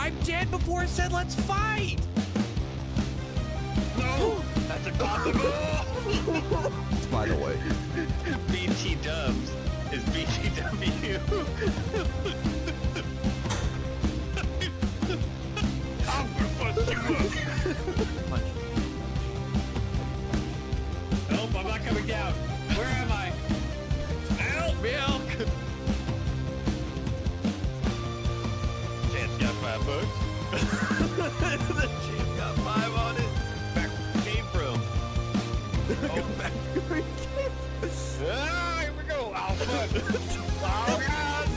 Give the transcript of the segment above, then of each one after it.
I'm dead before it said let's fight! No! That's impossible! By the way. BT Dubs is BTW. I'm gonna bust you up! Nope, I'm not coming down. Where am I? Help! Milk! Chance got $5. The champ got 5 on it. Back where it came from. Go back where he came. Ah, here we go. Oh, fuck. Oh, God.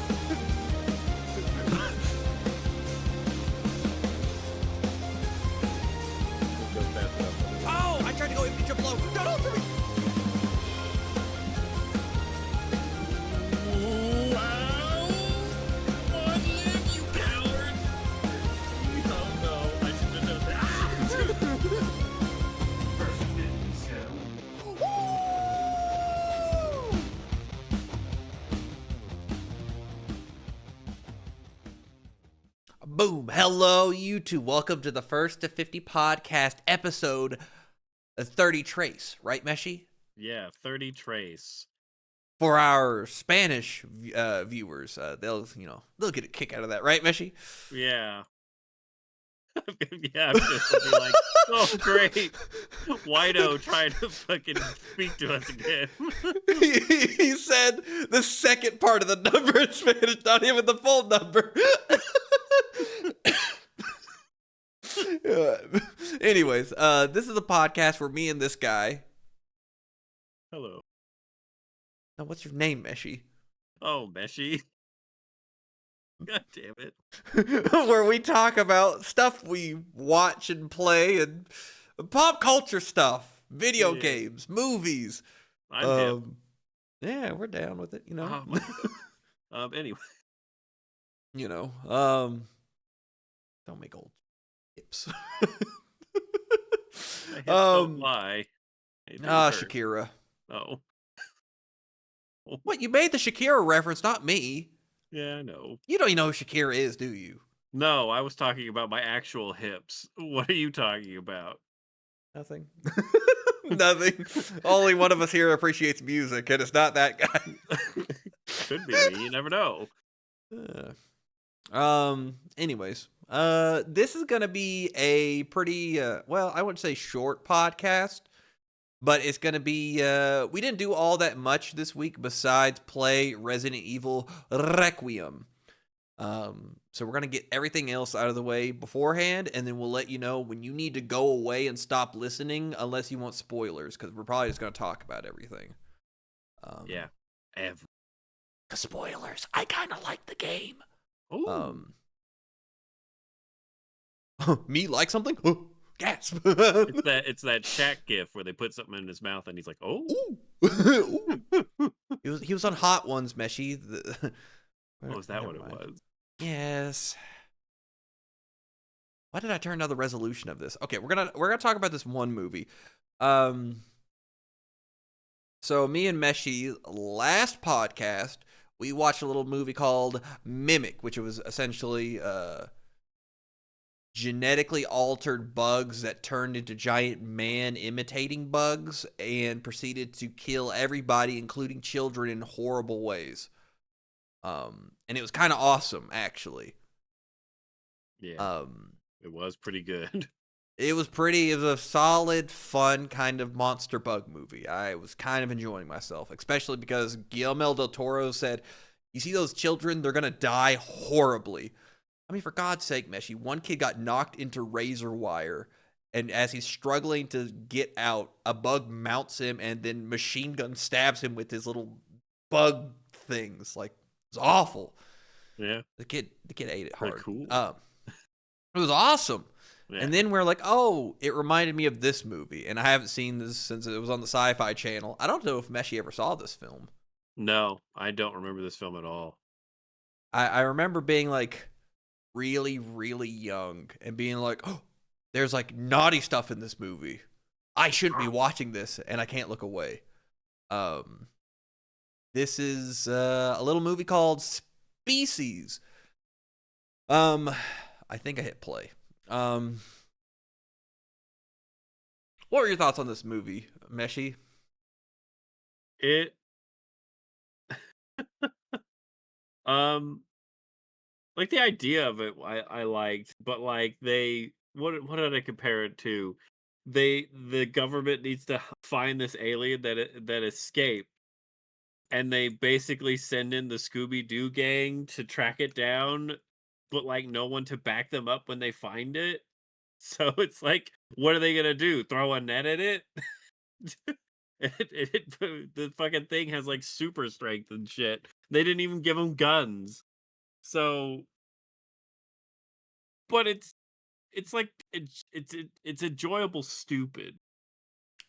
Go fast enough. Oh, I tried to go into blow. Don't alter me! Wow. One live, you coward. Oh, no. I should have done that. Boom. Hello, YouTube. Welcome to the First to 50 podcast episode 30 Trace. Right, Meshi? Yeah, 30 Trace. For our Spanish viewers, they'll get a kick out of that. Right, Meshi? Yeah. Yeah, I'm just gonna be like, oh, great. Whito trying to fucking speak to us again. He said the second part of the number in Spanish, not even the full number. Anyways, this is a podcast where me and this guy. Hello. Now, what's your name, Meshi? Oh, Meshi. God damn it. Where we talk about stuff we watch and play and pop culture stuff, video games, movies. I'm him. Yeah, we're down with it, Anyway. Don't make old hips. My hips don't lie. They do hurt. Shakira. Oh. What, you made the Shakira reference, not me. Yeah, I know. You don't even know who Shakira is, do you? No, I was talking about my actual hips. What are you talking about? Nothing. Nothing. Only one of us here appreciates music, and it's not that guy. Could be me. You never know. Anyways, this is gonna be a pretty I wouldn't say short podcast, but it's gonna be we didn't do all that much this week besides play Resident Evil Requiem. So we're gonna get everything else out of the way beforehand, and then we'll let you know when you need to go away and stop listening, unless you want spoilers, because we're probably just gonna talk about everything. Yeah. Spoilers. I kind of like the game. Ooh. Me like something? Gasp. It's that Shaq gif where they put something in his mouth and he's like, oh. Ooh. He was on Hot Ones, Meshi. Oh, is that what it was? Yes. Why did I turn down the resolution of this? Okay, we're gonna talk about this one movie. So me and Meshi, last podcast, we watched a little movie called Mimic, which was essentially genetically altered bugs that turned into giant man imitating bugs and proceeded to kill everybody, including children, in horrible ways. And it was kind of awesome, actually. Yeah. It was pretty good. It was a solid, fun kind of monster bug movie. I was kind of enjoying myself, especially because Guillermo del Toro said, you see those children, they're going to die horribly. I mean, for God's sake, Meshi, one kid got knocked into razor wire, and as he's struggling to get out, a bug mounts him and then machine gun stabs him with his little bug things. Like, it's awful. Yeah. The kid ate it hard. Pretty cool. It was awesome. Yeah. And then we're like, oh, it reminded me of this movie. And I haven't seen this since it was on the Sci-Fi Channel. I don't know if Meshi ever saw this film. No, I don't remember this film at all. I remember being like really, really young and being like, oh, there's like naughty stuff in this movie. I shouldn't be watching this, and I can't look away. This is a little movie called Species. I think I hit play. What were your thoughts on this movie, Meshi? It um like the idea of it I liked, but like what did I compare it to? The government needs to find this alien that escaped, and they basically send in the Scooby Doo gang to track it down, but like no one to back them up when they find it. So it's like, what are they gonna do? Throw a net at it? The fucking thing has like super strength and shit. They didn't even give them guns. So, but it's like it's enjoyable stupid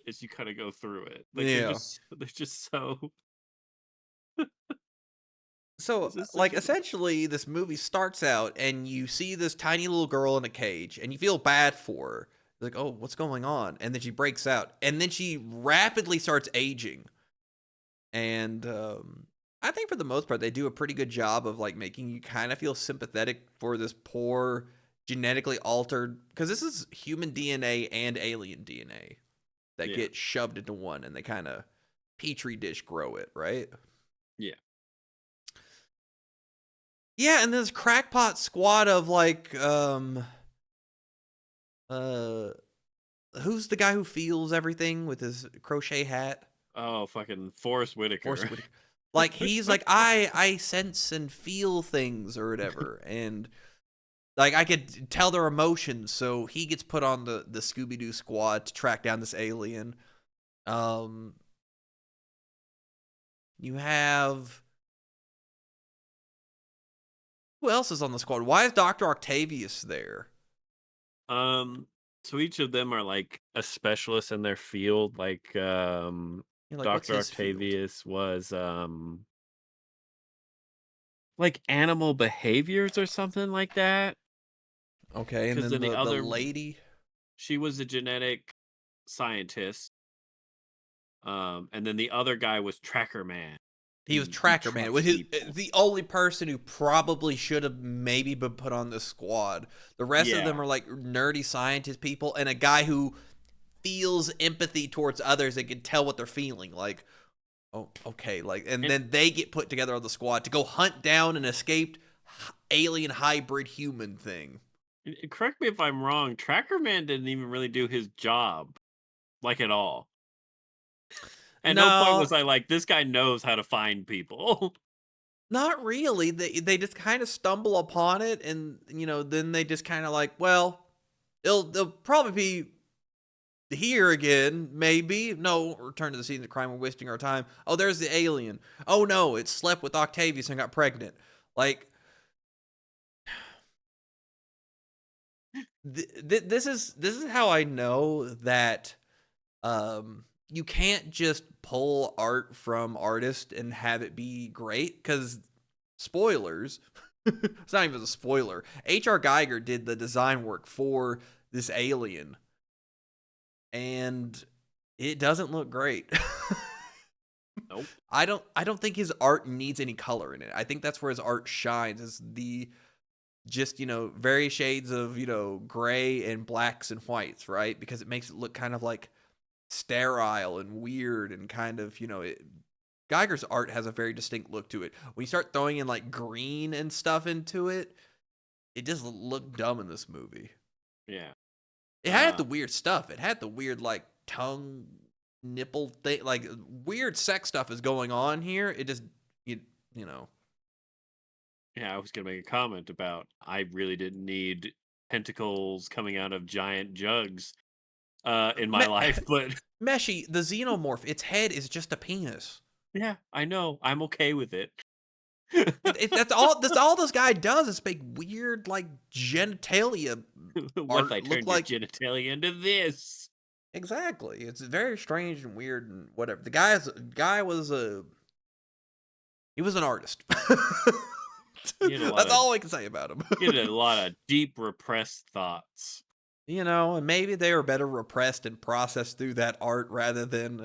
as you kind of go through it. Like Yeah. they're just so. So, It's just like, such a essentially, this movie starts out and you see this tiny little girl in a cage and you feel bad for her. Like, oh, what's going on? And then she breaks out. And then she rapidly starts aging. And I think for the most part, they do a pretty good job of, like, making you kind of feel sympathetic for this poor, genetically altered. Because this is human DNA and alien DNA that yeah get shoved into one and they kind of petri dish grow it, right? yeah. Yeah, and this crackpot squad of like uh who's the guy who feels everything with his crochet hat? Oh, fucking Forrest Forrest Whitaker. Whitaker. Like he's like I sense and feel things or whatever, and like I could tell their emotions, so he gets put on the Scooby Doo squad to track down this alien. Um, you have who else is on the squad? Why is Doctor Octavius there? So each of them are like a specialist in their field. Like, You're like, what's Dr. his field? Octavius was like animal behaviors or something like that. Okay, and Because then then the the other, lady. she was a genetic scientist. And then the other guy was Tracker Man. He was He Tracker Man, tracks with his, people. the only person who probably should have maybe been put on this squad. The rest of them Yeah. are like nerdy scientist people, and a guy who feels empathy towards others and can tell what they're feeling. Like, oh, okay, like, and And then they get put together on the squad to go hunt down an escaped alien hybrid human thing. correct me if I'm wrong, Tracker Man didn't even really do his job, like at all. At no point No, was I like, this guy knows how to find people. not really. They just kind of stumble upon it, and then they just kind of like, well, they'll probably be here again, maybe. No, return to the scene of the crime. We're wasting our time. Oh, there's the alien. Oh no, it slept with Octavius and got pregnant. Like, this is how I know that you can't just pull art from artists and have it be great, because spoilers. It's not even a spoiler. H.R. Geiger did the design work for this alien, and it doesn't look great. Nope. I don't think his art needs any color in it. I think that's where his art shines, is the just, various shades of, gray and blacks and whites, right? Because it makes it look kind of like sterile and weird and kind of, Geiger's art has a very distinct look to it. When you start throwing in like green and stuff into it, it just looked dumb in this movie. Yeah. It had the weird stuff. It had the weird like tongue nipple thing, like weird sex stuff is going on here. It just you know. Yeah, I was gonna make a comment about I really didn't need tentacles coming out of giant jugs in my Me- life, but Meshi, the xenomorph, its head is just a penis. yeah, I know. I'm okay with it. That's all. That's all this guy does is make weird like genitalia What if I art look turned your like. genitalia into this? Exactly. It's very strange and weird and whatever. The guy was he was an artist. He had a lot That's of all I can say about him. he had a lot of deep repressed thoughts. And maybe they were better repressed and processed through that art rather than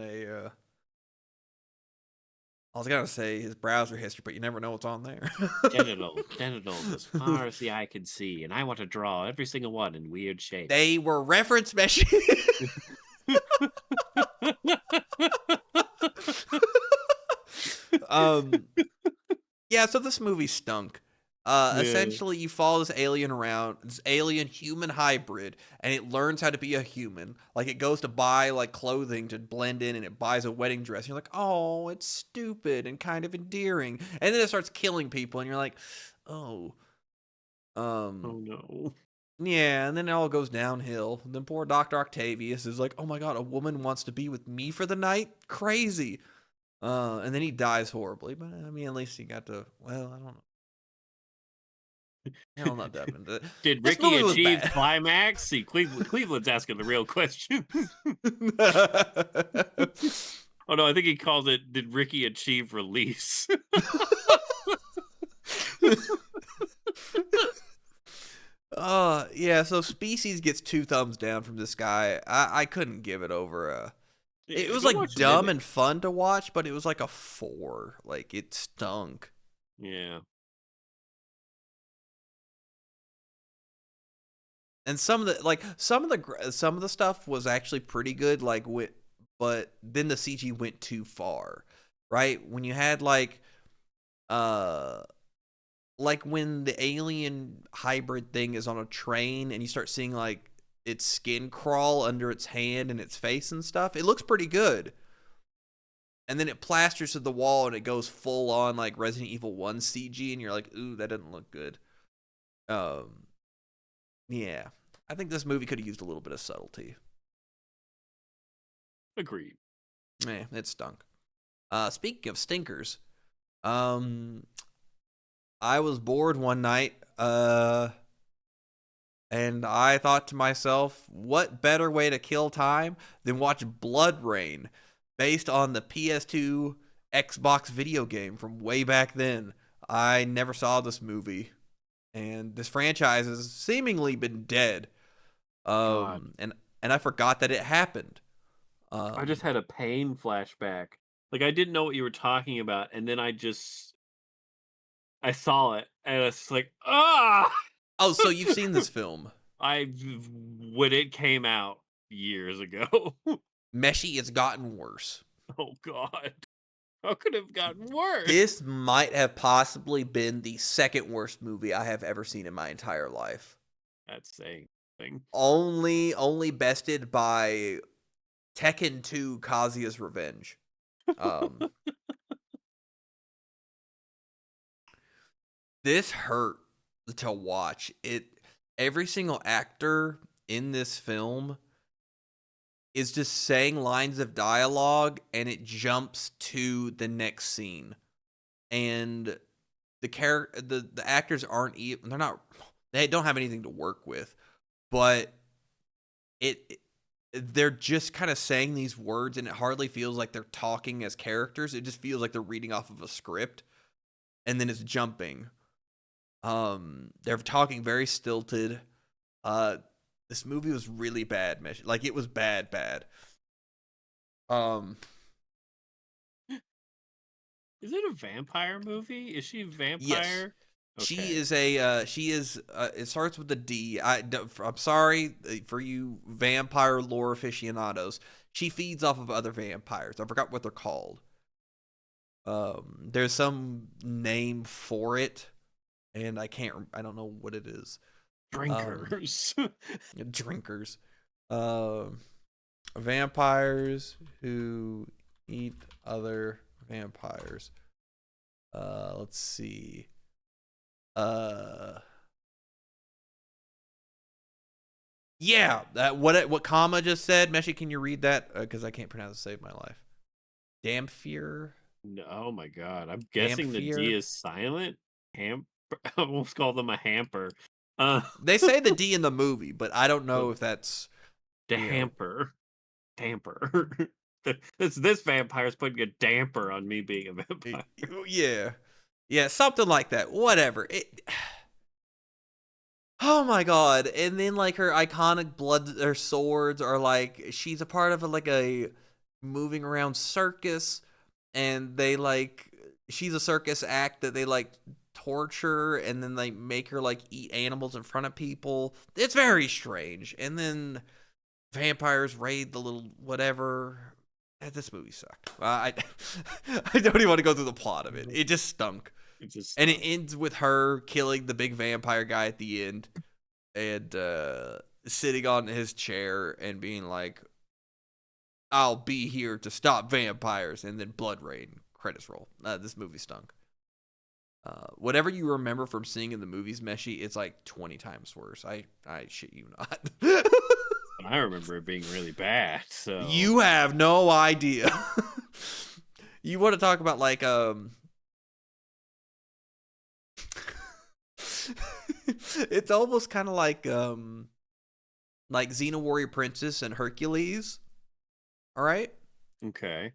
I was gonna say his browser history, but you never know what's on there. Genitals as far as the eye can see, and I want to draw every single one in weird shapes. They were reference mesh. um, yeah. So this movie stunk. Yeah. Essentially, you follow this alien around, this alien human hybrid, and it learns how to be a human. Like, it goes to buy, like, clothing to blend in, and it buys a wedding dress. And you're like, oh, it's stupid and kind of endearing. And then it starts killing people, and you're like, oh. Oh no. Yeah, and then it all goes downhill. And then poor Dr. Octavius is like, oh my god, a woman wants to be with me for the night? Crazy. And then he dies horribly. But, I mean, at least he got to, well, I don't know. Hell, I'm not diving into it. Did This Ricky movie was achieve bad. climax? See, Cleveland's asking the real question. Oh no, I think he calls it, did Ricky achieve release? Yeah, so Species gets 2 thumbs down from this guy. I couldn't give it over it was Go like watch dumb Mimic. and fun to watch, but it was like a 4. Like, it stunk. Yeah. And some of the stuff was actually pretty good, but then the CG went too far, right? When you had like when the alien hybrid thing is on a train and you start seeing like its skin crawl under its hand and its face and stuff, it looks pretty good. And then it plasters to the wall and it goes full on like Resident Evil 1 CG, and you're like, ooh, that doesn't look good. Yeah. I think this movie could have used a little bit of subtlety. Agreed. It stunk. Speaking of stinkers, I was bored one night, and I thought to myself, what better way to kill time than watch Blood Rain, based on the PS2 Xbox video game from way back then. I never saw this movie, and this franchise has seemingly been dead. God. And I forgot that it happened. I just had a pain flashback. Like, I didn't know what you were talking about, and then I saw it, and it's like, ah! Oh, so you've seen this film. When it came out years ago. Meshy, it's gotten worse. Oh God. How could it have gotten worse? This might have possibly been the second worst movie I have ever seen in my entire life. That's saying thing. Only bested by Tekken 2 Kazuya's Revenge. This hurt to watch. Every single actor in this film is just saying lines of dialogue and it jumps to the next scene. And the actors aren't even, they don't have anything to work with, but they're just kind of saying these words and it hardly feels like they're talking as characters. It just feels like they're reading off of a script and then it's jumping. They're talking very stilted. This movie was really bad, like it was bad. Is it a vampire movie? Is she a vampire? Yes. Okay. She is it starts with a D. I'm sorry for you vampire lore aficionados. She feeds off of other vampires. I forgot what they're called. There's some name for it, and I don't know what it is. Drinkers. Drinkers. Vampires who eat other vampires. Let's see. Yeah, what Kama just said. Meshi, can you read that? Because I can't pronounce it to save my life. Damphir. No, oh my God. I'm guessing the D Damphir? is silent. I almost call them a hamper. They say the D in the movie, but I don't know if that's the you know. hamper. Damper. This vampire's putting a damper on me being a vampire. Yeah, something like that. Whatever. Oh my God. And then like her iconic blood or swords are like she's a part of a moving around circus, and they like she's a circus act that they like torture and then they make her like eat animals in front of people. It's very strange. And then vampires raid the little whatever. This movie sucked. I don't even want to go through the plot of it. It just stunk. And it ends with her killing the big vampire guy at the end and sitting on his chair and being like, I'll be here to stop vampires, and then blood rain, credits roll. This movie stunk. Whatever you remember from seeing in the movies, Meshi, it's like 20 times worse. I shit you not. I remember it being really bad. So you have no idea. You want to talk about like it's almost kind of like Xena Warrior Princess and Hercules. All right? Okay.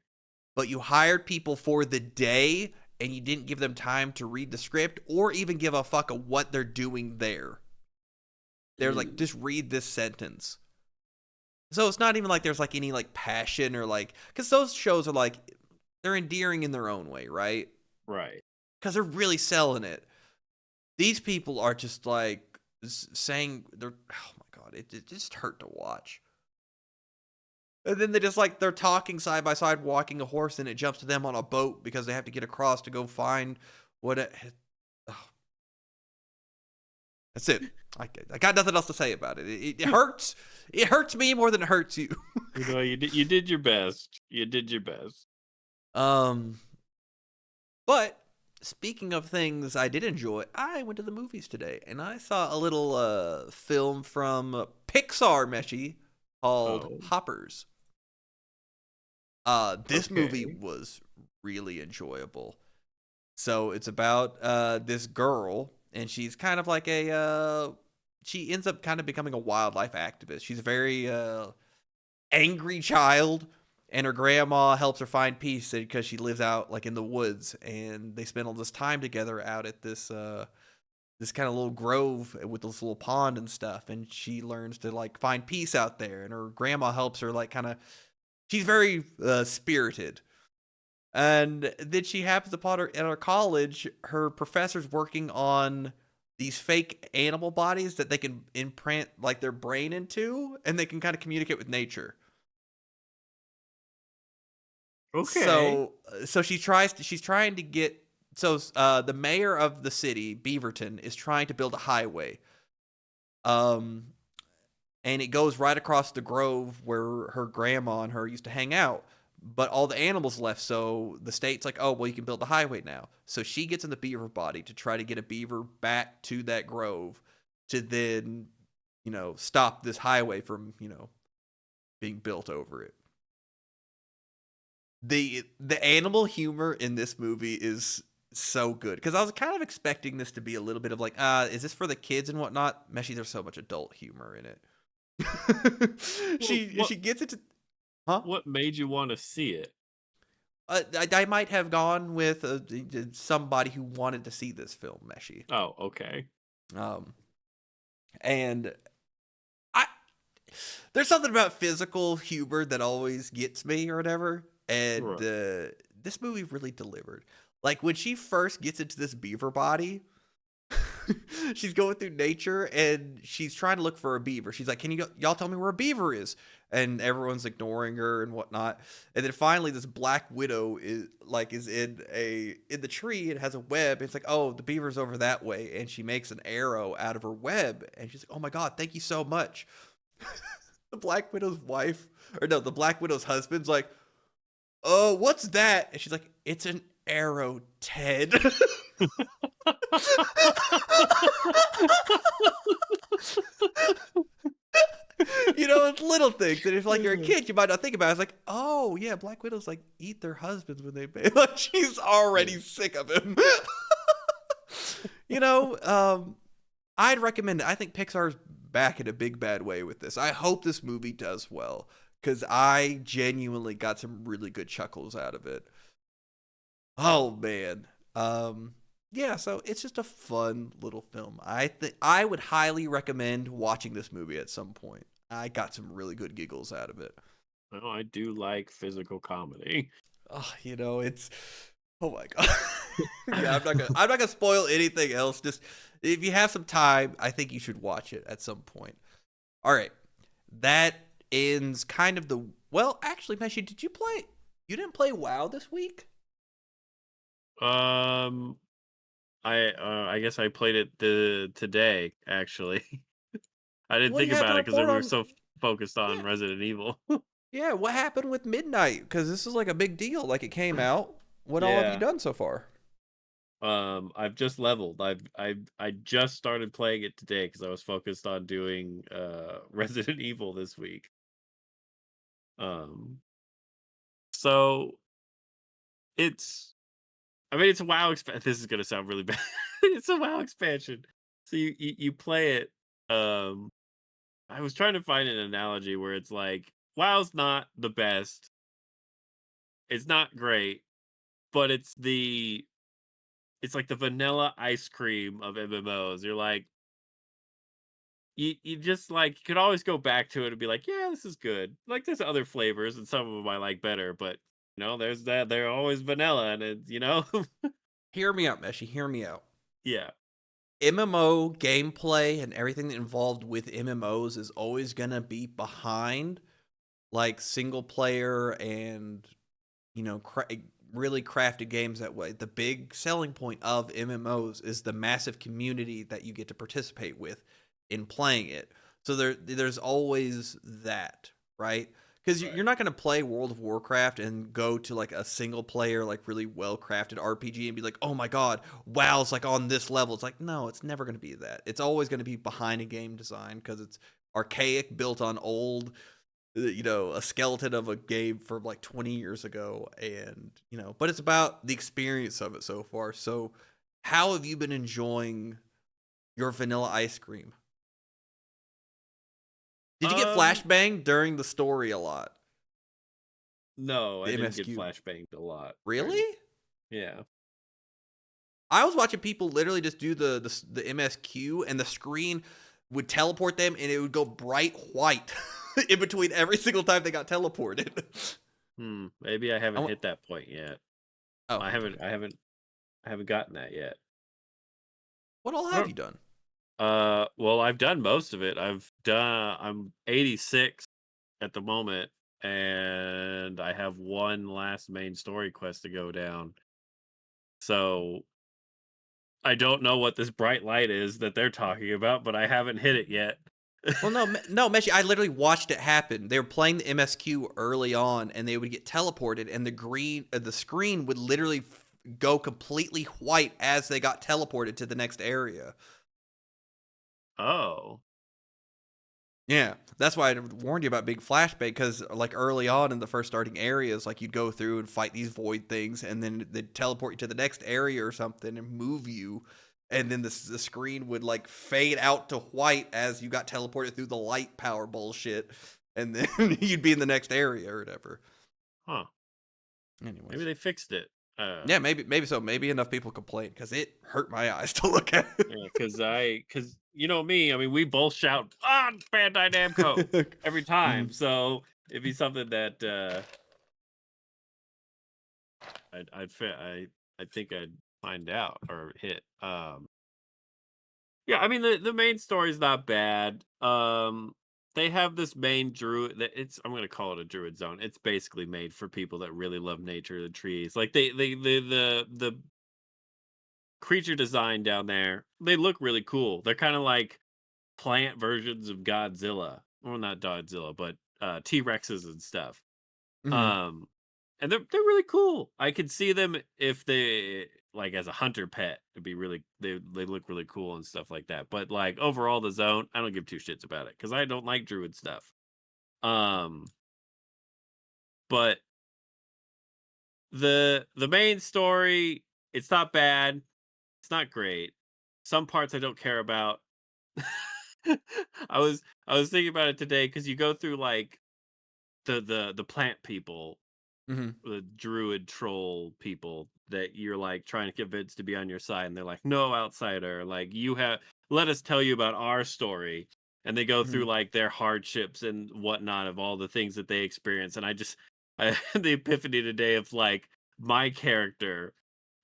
But you hired people for the day and you didn't give them time to read the script or even give a fuck of what they're doing there. They're like, just read this sentence. So it's not even like there's like any like passion or like, because those shows are like, they're endearing in their own way, right? Right. Because they're really selling it. These people are just like saying, oh my God, it just hurt to watch. And then they just like, they're talking side by side, walking a horse, and it jumps to them on a boat because they have to get across to go find what it. Oh. That's it. I got nothing else to say about it. It hurts. It hurts me more than it hurts you. You did your best. You did your best. But speaking of things I did enjoy, I went to the movies today and I saw a little film from Pixar, Meshi, called Hoppers. This movie was really enjoyable. So it's about this girl, and she's kind of like she ends up kind of becoming a wildlife activist. She's a very angry child, and her grandma helps her find peace because she lives out like in the woods, and they spend all this time together out at this kind of little grove with this little pond and stuff, and she learns to like find peace out there, and her grandma helps her like kind of. She's very spirited. And then she happens upon her at her college, her professor's working on these fake animal bodies that they can imprint like their brain into, and they can kind of communicate with nature. Okay. So she's trying to get the mayor of the city, Beaverton, is trying to build a highway. And it goes right across the grove where her grandma and her used to hang out. But all the animals left, so the state's like, oh, well, you can build the highway now. So she gets in the beaver body to try to get a beaver back to that grove to then, stop this highway from, being built over it. The animal humor in this movie is so good. Because I was kind of expecting this to be a little bit of like, is this for the kids and whatnot? Meshi, there's so much adult humor in it. She gets it to. Huh? What made you want to see it? I might have gone with somebody who wanted to see this film, Meshi. Oh, okay. And there's something about physical humor that always gets me or whatever. And Right. This movie really delivered. Like when she first gets into this beaver body, she's going through nature and she's trying to look for a beaver. She's like, "Can y'all tell me where a beaver is?" And everyone's ignoring her and whatnot. And then finally, this black widow is in the tree and has a web. It's like, "Oh, the beaver's over that way." And she makes an arrow out of her web. And she's like, "Oh my God, thank you so much." The black widow's the black widow's husband's like, "Oh, what's that?" And she's like, "It's an arrow, Ted." It's little things. And if like you're a kid, you might not think about it. It's like, oh yeah, Black Widows like eat their husbands when they bathe. Like she's already sick of him. I'd recommend it. I think Pixar's back in a big bad way with this. I hope this movie does well because I genuinely got some really good chuckles out of it. Oh man. Yeah, so it's just a fun little film. I would highly recommend watching this movie at some point. I got some really good giggles out of it. Well, I do like physical comedy. it's oh my god. Yeah, I'm not gonna spoil anything else. Just if you have some time, I think you should watch it at some point. All right, that ends kind of the well. Actually, Meshi, did you play? You didn't play WoW this week. Um, I guess I played it today actually. I didn't What do think you have to about it because we report were on? so focused on Yeah, Resident Evil. yeah. What happened with Midnight? Because this is like a big deal. Like it came out. What all have you Yeah. done so far? I've just leveled. I just started playing it today because I was focused on doing Resident Evil this week. Um, so it's I mean it's a WoW this is gonna sound really bad. It's a WoW expansion. So you play it. Um, I was trying to find an analogy where it's like WoW's not the best. It's not great, but it's like the vanilla ice cream of MMOs. You're like you just like you could always go back to it and be like, yeah, this is good. Like there's other flavors and some of them I like better, but there's that they're always vanilla and it's. Hear me out, Meshi. Hear me out. Yeah. MMO gameplay and everything that involved with MMOs is always gonna be behind like single player and really crafted games that way. The big selling point of MMOs is the massive community that you get to participate with in playing it. So there's always that, right? Because Right. you're not going to play World of Warcraft and go to like a single player, like really well crafted RPG and be like, oh my god, WoW's like on this level. It's like, no, it's never going to be that. It's always going to be behind a game design because it's archaic, built on old a skeleton of a game from like 20 years ago, and but it's about the experience of it so far. So how have you been enjoying your vanilla ice cream? Did you get Um flashbang during the story a lot? no, I The didn't get MSQ? flashbanged a lot Really? during yeah. I was watching people literally just do the MSQ, and the screen would teleport them and it would go bright white in between every single time they got teleported. Maybe I I haven't went, hit that point yet. oh, I okay. haven't I haven't I haven't gotten that yet. What all I have don't you done? well, I've done most of it. I'm 86 at the moment, and I have one last main story quest to go down. So I don't know what this bright light is that they're talking about, but I haven't hit it yet. Well, no, Meshi. I literally watched it happen. They were playing the MSQ early on, and they would get teleported, and the screen would literally go completely white as they got teleported to the next area. Oh. Yeah, that's why I warned you about big flashbang, because like early on in the first starting areas, like you'd go through and fight these void things, and then they'd teleport you to the next area or something and move you, and then the screen would like fade out to white as you got teleported through the light power bullshit, and then you'd be in the next area or whatever. Huh. Maybe Anyways, they fixed it. yeah, maybe so. Maybe enough people complain because it hurt my eyes to look at. Yeah, because you know me, I mean, we both shout Bandai Namco every time, Mhm. so it'd be something that I think I'd find out or hit. Yeah, I mean the main story's not bad. They have this main druid that I'm gonna call it a druid zone. It's basically made for people that really love nature, the trees. Like the creature design down there, they look really cool. They're kind of like plant versions of Godzilla. Well, not Godzilla, but T-Rexes and stuff. Mhm. Um, and they're really cool. I could see them if they like as a hunter pet. It'd be really they look really cool and stuff like that. But like overall, the zone, I don't give two shits about it because I don't like druid stuff. Um, but the main story, it's not bad. It's not great. Some parts I don't care about. I was thinking about it today because you go through like the plant people, Mhm. the druid troll people that you're like trying to convince to be on your side, and they're like, no, outsider, like you have let us tell you about our story, and they go through Mhm. like their hardships and whatnot of all the things that they experience, and I had the epiphany today of like my character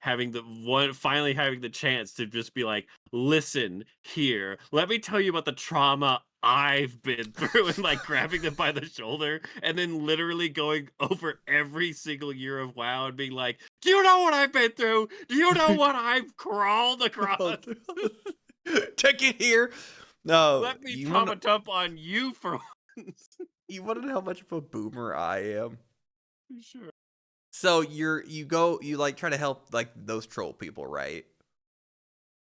finally having the chance to just be like, listen here, let me tell you about the trauma I've been through, and like grabbing them by the shoulder and then literally going over every single year of WoW and being like, do you know what I've been through? Do you know what I've crawled across? Take it here. No, Let me trauma dump on you for once. you want to know how much of a boomer I am? Sure. So you like try to help like those troll people, right?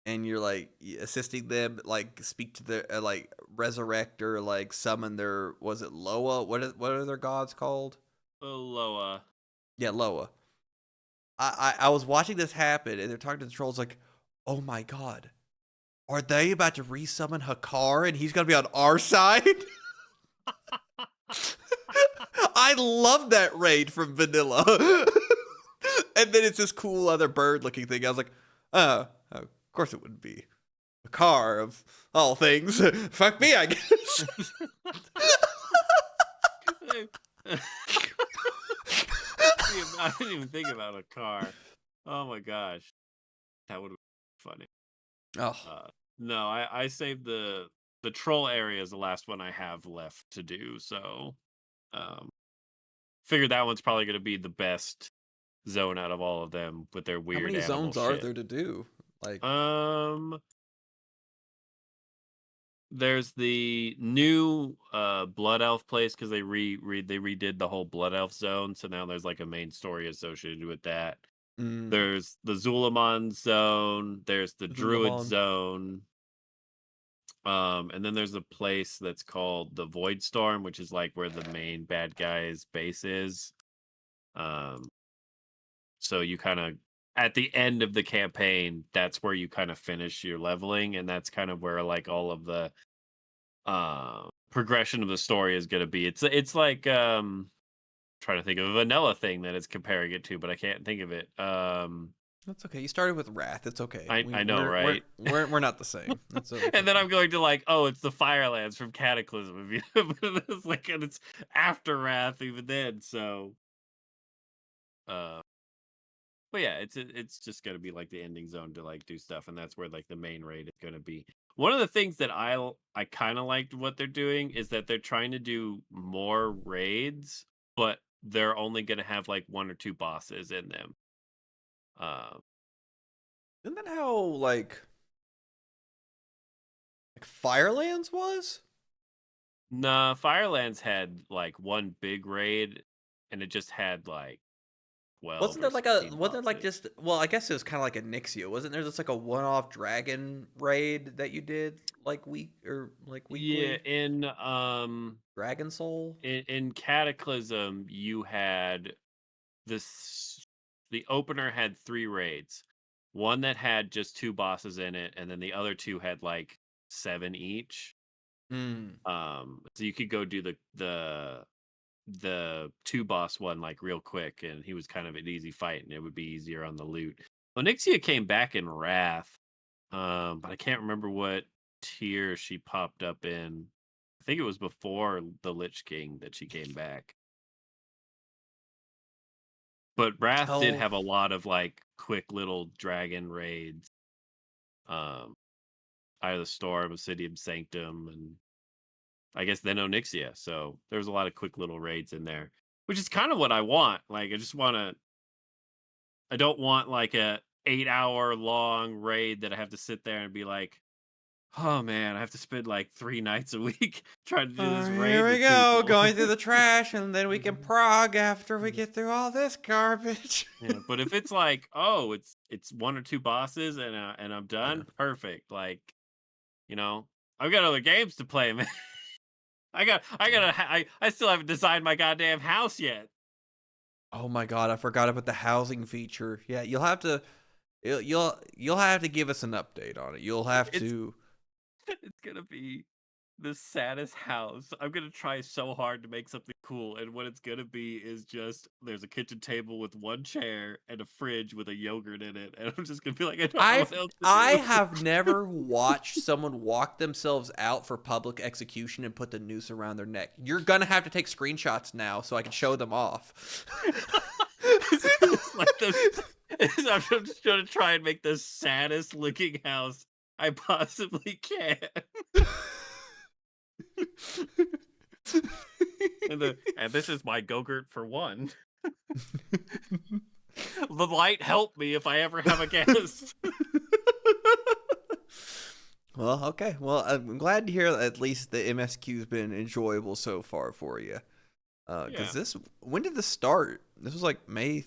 And you're like assisting them, like speak to their like resurrect or like summon their, was it Loa? What are their gods called? Loa. Yeah, Loa. I was watching this happen, and they're talking to the trolls like, "Oh my god, are they about to resummon Hakar, and he's gonna be on our side?" I love that raid from Vanilla. And then it's this cool other bird-looking thing. I was like, of course it wouldn't be Hakar of all things. Fuck me, I guess. I didn't even think about a car. Oh my gosh, that would have been funny. Oh, No, I saved the troll area is the last one I have left to do. So, figured that one's probably going to be the best zone out of all of them with their how weird many animal zones are shit. there to do? Like, There's the new Blood Elf place because they redid the whole Blood Elf zone, so now there's like a main story associated with that. There's the Zulamon zone, there's the Druid Zulamon. zone. And then there's a place that's called the Void Storm, which is like where the main bad guy's base is. So you kind of at the end of the campaign, that's where you kind of finish your leveling, and that's kind of where like all of the progression of the story is going to be. It's like trying to think of a vanilla thing that it's comparing it to, but I can't think of it. That's okay. You started with Wrath. It's okay. I know, right? We're not the same. That's okay. And then I'm going to like, oh, it's the Firelands from Cataclysm. But it's like, and it's after Wrath even then. So, but yeah, it's just gonna be like the ending zone to like do stuff, and that's where like the main raid is gonna be. One of the things that I kind of liked what they're doing is that they're trying to do more raids, but they're only gonna have like one or two bosses in them. Isn't that how like Firelands was? Nah, Firelands had like one big raid, and it just had like 12 Wasn't there or like 16 wasn't there like bosses. just, well, I guess it was kind of like a Nixia. Wasn't there just like a one-off dragon raid that you did like Yeah, weekly? Dragon Soul? in Cataclysm, you had this. The opener had 3 raids. One that had just 2 bosses in it, and then the other 2 had like 7 each. Mm. So you could go do the 2 boss one like real quick, and he was kind of an easy fight, and it would be easier on the loot. Onyxia came back in Wrath, but I can't remember what tier she popped up in. I think it was before the Lich King that she came back. But Wrath did Tell have a lot of like quick little dragon raids. Eye of the Storm, Obsidian Sanctum, and I guess then Onyxia. So there was a lot of quick little raids in there, which is kind of what I want. Like I don't want like a 8-hour long raid that I have to sit there and be like, oh man, I have to spend like 3 nights a week trying to do this raid here we with go, people. going through the trash, and then we can prog after we get through all this garbage. Yeah, but if it's like, oh, it's 1 or 2 bosses and I'm done, perfect. Like, you know, I've got other games to play, man. I still haven't designed my goddamn house yet. Oh my god, I forgot about the housing feature. Yeah, you'll have to give us an update on it. You'll have It's to. it's gonna be the saddest house. I'm gonna try so hard to make something cool, and what it's gonna be is just there's a kitchen table with one chair and a fridge with a yogurt in it, and I'm just gonna be like, I don't know what else to I do. have never watched someone walk themselves out for public execution and put the noose around their neck. You're gonna have to take screenshots now so I can show them off. It's like I'm just gonna try and make the saddest looking house I possibly can. And this is my Go-Gurt for one. The light help me if I ever have a guest. Well, okay. Well, I'm glad to hear that at least the MSQ's been enjoyable so far for you. Because when did this start? This was like May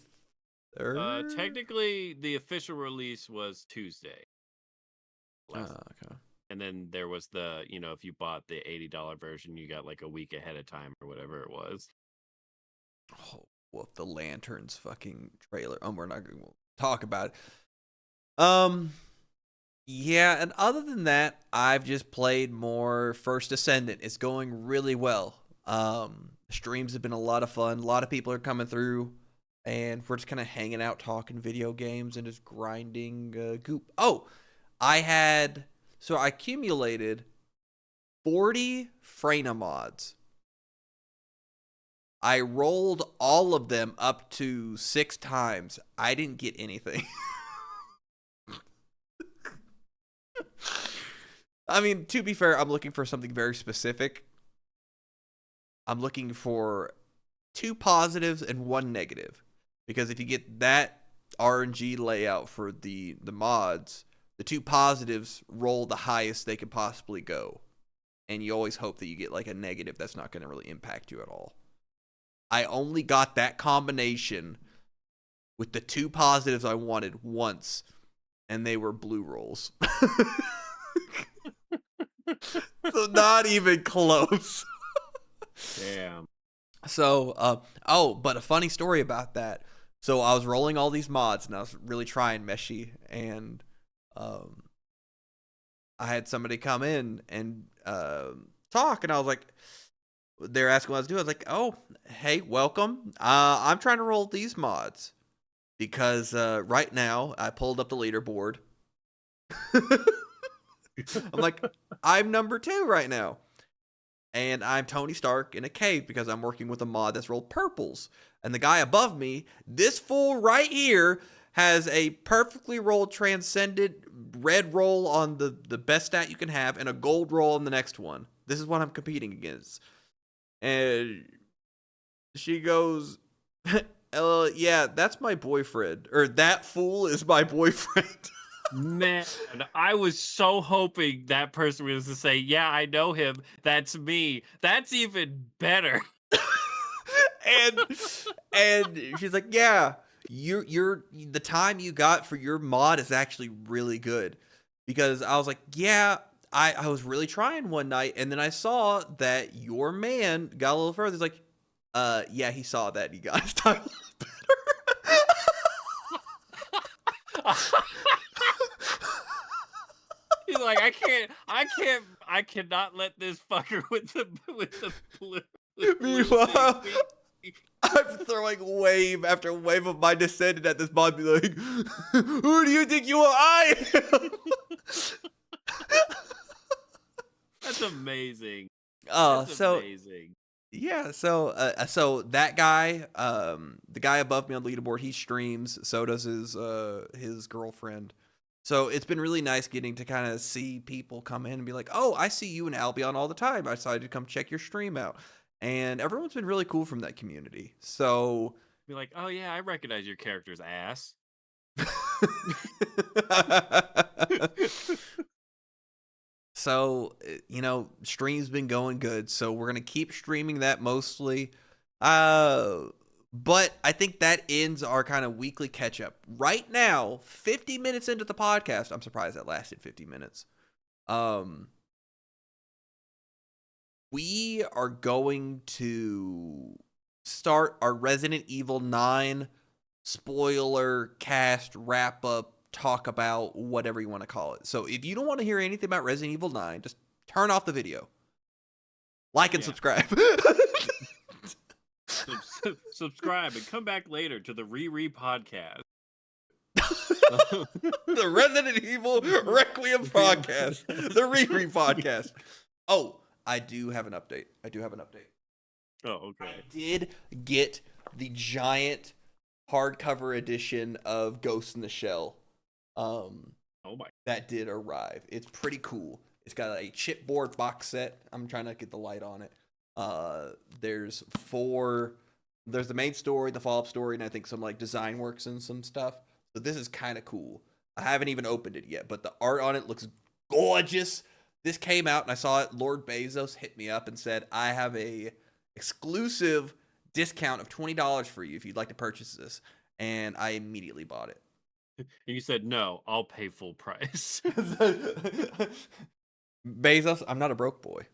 3rd? Technically, the official release was Tuesday. Okay. And then there was the, if you bought the $80 version, you got like a week ahead of time or whatever it was. Oh, well, the Lanterns fucking trailer. We're not going to talk about it. Yeah, and other than that, I've just played more First Ascendant. It's going really well. Streams have been a lot of fun. A lot of people are coming through, and we're just kind of hanging out, talking video games, and just grinding goop. Oh, I accumulated 40 Freyna mods. I rolled all of them up to 6 times. I didn't get anything. I mean, to be fair, I'm looking for something very specific. I'm looking for 2 positives and 1 negative. Because if you get that RNG layout for the mods, the 2 positives roll the highest they could possibly go. And you always hope that you get like a negative that's not going to really impact you at all. I only got that combination with the 2 positives I wanted once, and they were blue rolls. So not even close. Damn. So, but a funny story about that. So I was rolling all these mods, and I was really trying Meshi, and I had somebody come in and talk, and I was like, they're asking what I was doing. I was like, oh, hey, welcome. I'm trying to roll these mods because right now I pulled up the leaderboard. I'm like, I'm number 2 right now. And I'm Tony Stark in a cave because I'm working with a mod that's rolled purples. And the guy above me, this fool right here, has a perfectly rolled transcendent red roll on the best stat you can have and a gold roll on the next one. This is what I'm competing against. And she goes, yeah, that's my boyfriend. Or that fool is my boyfriend. Man, I was so hoping that person was to say, yeah, I know him. That's me. That's even better. and she's like, yeah, you're the time you got for your mod is actually really good. Because I was like, yeah, I was really trying one night, and then I saw that your man got a little further. He's like, yeah, he saw that and he got his time a little better. He's like, I cannot let this fucker with the blue. Meanwhile, I'm throwing wave after wave of my descendant at this mod, be like, who do you think you are? I am. That's amazing. That's amazing. Yeah, so that guy, the guy above me on the leaderboard, he streams. So does his girlfriend. So it's been really nice getting to kind of see people come in and be like, oh, I see you and Albion all the time. I decided to come check your stream out. And everyone's been really cool from that community. So Be like, oh yeah, I recognize your character's ass. So, stream's been going good. So we're going to keep streaming that mostly. But I think that ends our kind of weekly catch up. Right now, 50 minutes into the podcast, I'm surprised that lasted 50 minutes. We are going to start our Resident Evil 9 spoiler cast wrap up, talk about whatever you want to call it. So if you don't want to hear anything about Resident Evil 9, just turn off the video. Like and Yeah. subscribe. Subscribe and come back later to the Riri podcast. The Resident Evil Requiem podcast. The Riri podcast. Oh, I do have an update. Oh, I okay. did get the giant hardcover edition of Ghost in the Shell. Oh my. That did arrive. It's pretty cool. It's got a chipboard box set. I'm trying to get the light on it. There's the main story, the follow-up story, and I think some like design works and some stuff. So this is kind of cool. I haven't even opened it yet, but the art on it looks gorgeous. This came out and I saw it. Lord Bezos hit me up and said, I have a exclusive discount of $20 for you if you'd like to purchase this. And I immediately bought it. You said no, I'll pay full price. Bezos, I'm not a broke boy.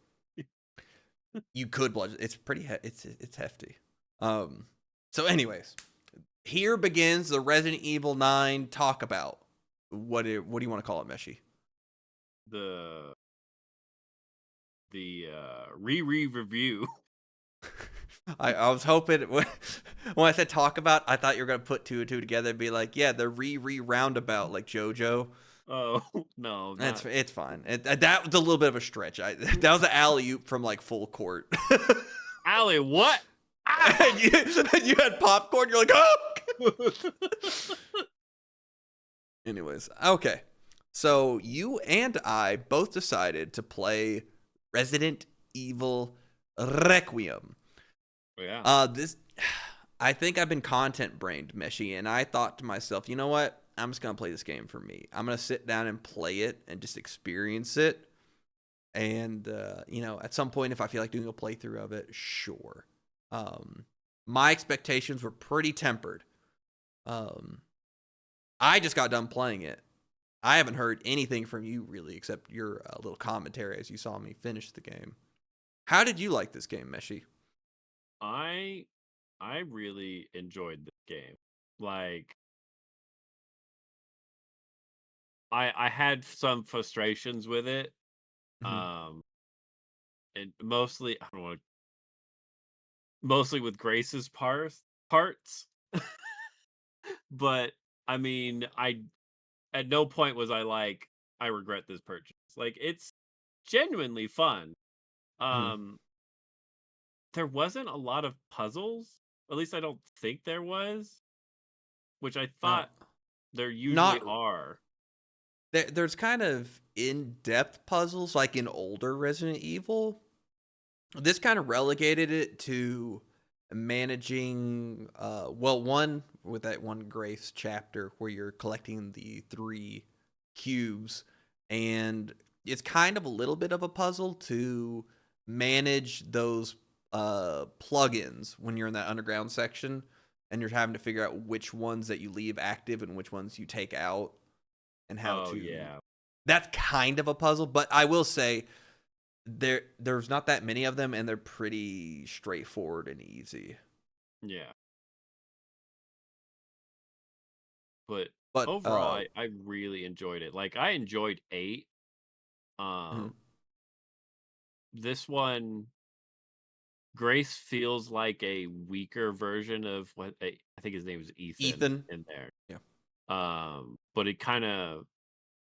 You could budget. It's pretty. It's hefty. So, anyways, here begins the Resident Evil 9 talk about. What do you want to call it, Meshi? The Riri review. I was hoping when I said talk about, I thought you were gonna put two and two together and be like, yeah, the re roundabout like JoJo. Oh no, It's fine. That was a little bit of a stretch. That was an alley oop from like full court. Allie, what? And you had popcorn. You're like, oh. Anyways, okay. So you and I both decided to play Resident Evil Requiem. Yeah. I think I've been content brained, Meshi, and I thought to myself, you know what? I'm just gonna play this game for me. I'm gonna sit down and play it and just experience it. And at some point, if I feel like doing a playthrough of it, sure. My expectations were pretty tempered. I just got done playing it. I haven't heard anything from you really, except your little commentary as you saw me finish the game. How did you like this game, Meshi? I really enjoyed this game. Like I had some frustrations with it. Mm-hmm. And mostly I don't want to mostly with Grace's parts. But I mean, I at no point was I like I regret this purchase. Like it's genuinely fun. Mm-hmm. There wasn't a lot of puzzles. At least I don't think there was, which I Now, thought there usually not are. there's kind of in-depth puzzles like in older Resident Evil. This kind of relegated it to managing one with that one Grace chapter where you're collecting the 3 cubes, and it's kind of a little bit of a puzzle to manage those plugins when you're in that underground section and you're having to figure out which ones that you leave active and which ones you take out and how Oh to yeah. that's kind of a puzzle, but I will say there's not that many of them and they're pretty straightforward and easy. Yeah. But But overall I really enjoyed it. Like I enjoyed 8. mhm. This one Grace feels like a weaker version of what I think his name is Ethan. in there. Yeah. But it kind of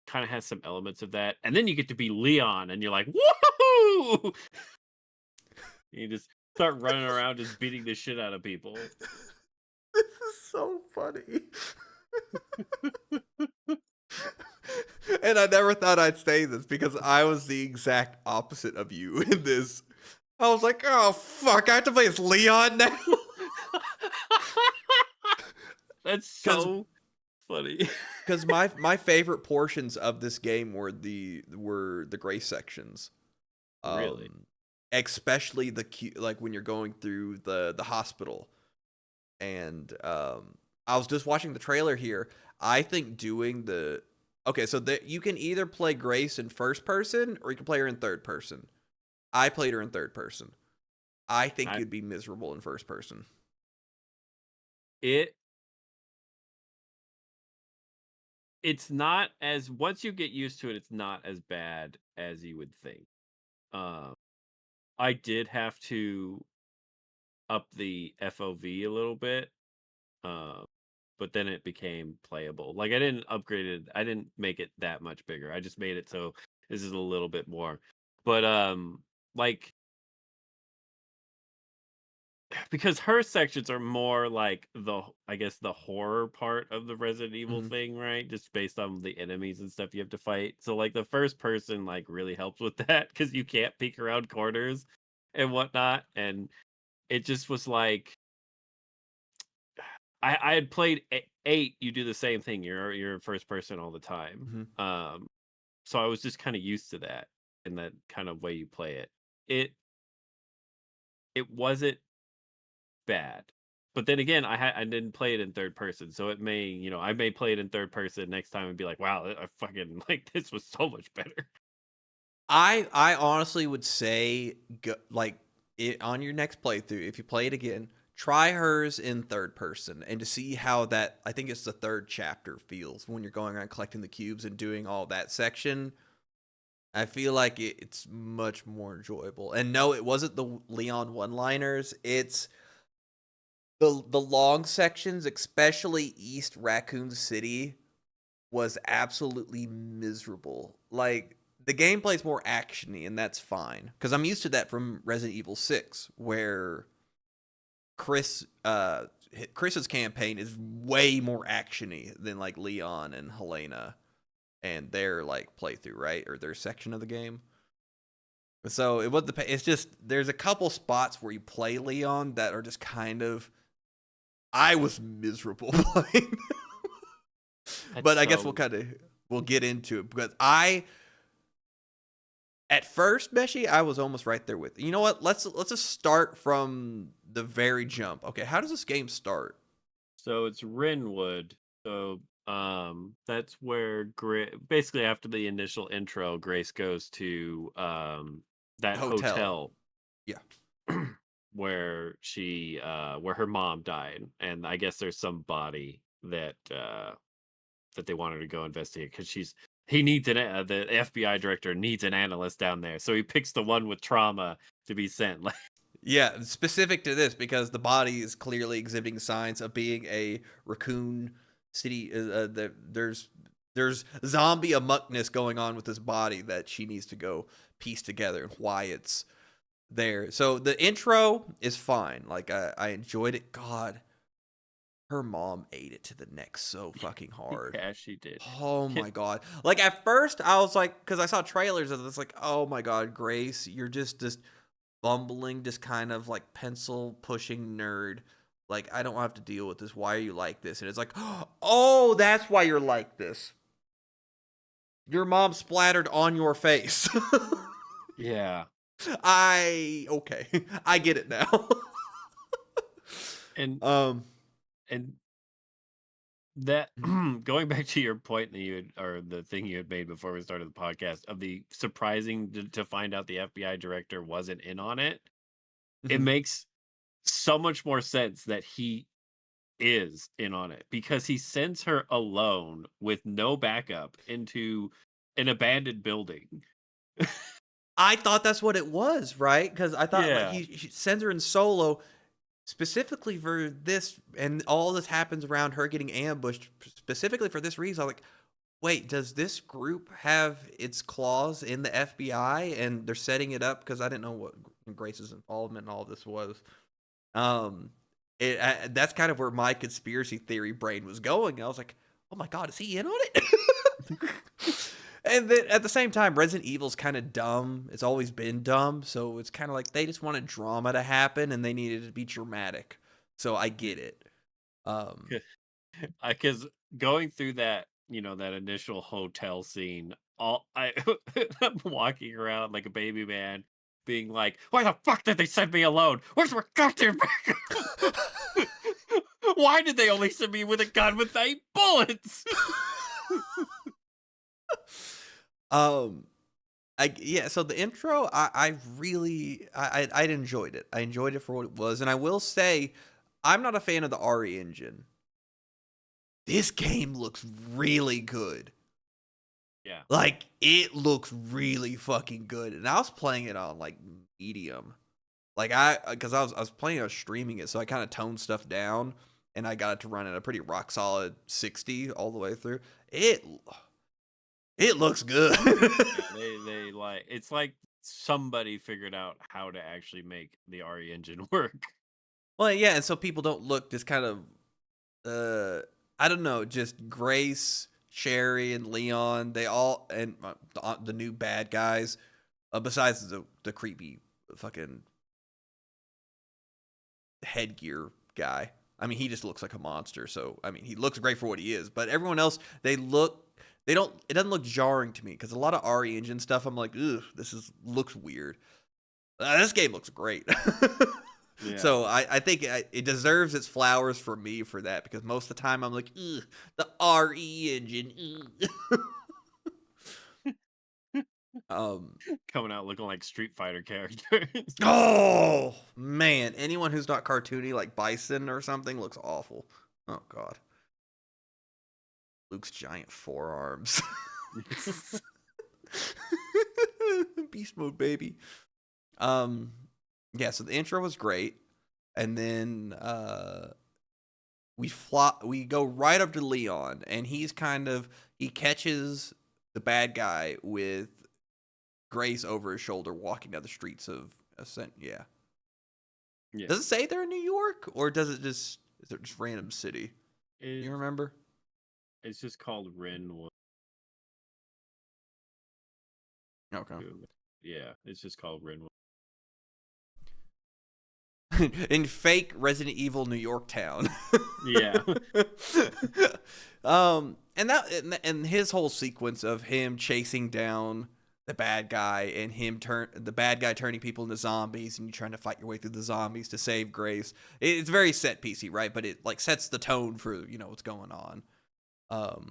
has some elements of that, and then you get to be Leon, and you're like, woohoo! You just start running around, just beating the shit out of people. This is so funny. And I never thought I'd say this because I was the exact opposite of you in this. I was like, oh fuck, I have to play as Leon now. That's so funny. Because my favorite portions of this game were the Grace sections. Really? Especially like when you're going through the hospital. And I was just watching the trailer here. I think doing the okay, so you can either play Grace in first person or you can play her in third person. I played her in third person. I think you'd be miserable in first person. It's not as once you get used to it, it's not as bad as you would think. I did have to up the FOV a little bit, uh, but then it became playable. Like I didn't upgrade it. I didn't make it that much bigger. I just made it so this is a little bit more. But like because her sections are more like I guess the horror part of the Resident Evil Mhm. thing, right? Just based on the enemies and stuff you have to fight. So like the first person like really helps with that because you can't peek around corners and whatnot. And it just was like I had played eight. You do the same thing. You're first person all the time. Mhm. So I was just kind of used to that in that kind of way you play it. It it wasn't bad. But then again, I didn't play it in third person, so it may, I may play it in third person next time and be like, "Wow, I fucking like this was so much better." I honestly would say go, like it on your next playthrough, if you play it again, try hers in third person and to see how that I think it's the third chapter feels when you're going around collecting the cubes and doing all that section. I feel like it's much more enjoyable. And no, it wasn't the Leon one-liners. It's the long sections, especially East Raccoon City, was absolutely miserable. Like the gameplay's more actiony, and that's fine because I'm used to that from Resident Evil 6, where Chris's campaign is way more actiony than like Leon and Helena and their like playthrough, right, or their section of the game. So it was it's just there's a couple spots where you play Leon that are just kind of I was miserable playing, That's but I guess so we'll get into it because I at first, Meshi, I was almost right there with you. Know what? Let's just start from the very jump. Okay, how does this game start? so it's Rinwood. So that's where basically after the initial intro, Grace goes to that Hotel. hotel Yeah. where her mom died, and I guess there's some body that they want her to go investigate because he needs the FBI director needs an analyst down there, so he picks the one with trauma to be sent. Like, Yeah, specific to this because the body is clearly exhibiting signs of being a raccoon city. There's zombie amuckness going on with this body that she needs to go piece together and why it's there. So the intro is fine. Like I enjoyed it. God, her mom ate it to the neck so fucking hard. yeah, she did. Oh my god. Like at first I was like cuz I saw trailers of this like, "Oh my god, Grace, you're just this bumbling just kind of like pencil pushing nerd. Like I don't have to deal with this. Why are you like this?" And it's like, "Oh, that's why you're like this. Your mom splattered on your face." Yeah, Okay. I get it now. and um and that going back to your point that you had, or the thing you had made before we started the podcast of the surprising to find out the FBI director wasn't in on it. It mhm. makes so much more sense that he is in on it because he sends her alone with no backup into an abandoned building. I thought that's what it was, right? Because I thought like Yeah. he sends her in solo specifically for this, and all this happens around her getting ambushed specifically for this reason. I'm like, wait, does this group have its claws in the FBI, and they're setting it up? Because I didn't know what Grace's involvement in all this was. Um, that's kind of where my conspiracy theory brain was going. I was like, oh my god, is he in on it? And then at the same time, Resident Evil's kind of dumb. It's always been dumb, so it's kind of like they just wanted drama to happen and they needed it to be dramatic. So I get it. Um, Because going through that, that initial hotel scene, I'm walking around like a baby man, being like, "Why the fuck did they send me alone? Where's my goddamn backup? Why did they only send me with a gun with 8 bullets?" um, yeah. So the intro, I really, I enjoyed it. I enjoyed it for what it was, and I will say, I'm not a fan of the RE engine. This game looks really good. Yeah. Like, it looks really fucking good. And I was playing it on like medium. Like because I was playing, I was streaming it, so I kind of toned stuff down, and I got it to run at a pretty rock solid 60 all the way through. It looks good. Yeah, they like it's like somebody figured out how to actually make the RE engine work. Well, yeah, and so people don't look just kind of I don't know, just Grace, Sherry, and Leon. They all and the new bad guys, besides the creepy fucking headgear guy. I mean, he just looks like a monster. So I mean, he looks great for what he is. But everyone else, they don't. It doesn't look jarring to me because a lot of RE Engine stuff, I'm like, ugh, looks weird. This game looks great. Yeah. So I think it deserves its flowers for me for that, because most of the time I'm like, ugh, the RE Engine. Coming out looking like Street Fighter characters. Oh man, anyone who's not cartoony like Bison or something looks awful. Oh god, Luke's giant forearms. Beast mode, baby. Yeah, so the intro was great, and then we go right up to Leon, and he catches the bad guy with Grace over his shoulder walking down the streets of Ascent. Yeah. Yeah. Does it say they're in New York, or is it just random city? You remember? It's just called Rinwood. Okay. Yeah, it's just called Rinwood. In fake Resident Evil New York town. Yeah. And his whole sequence of him chasing down the bad guy, and the bad guy turning people into zombies, and you trying to fight your way through the zombies to save Grace. It's very set piecey, right? But it like sets the tone for what's going on. It's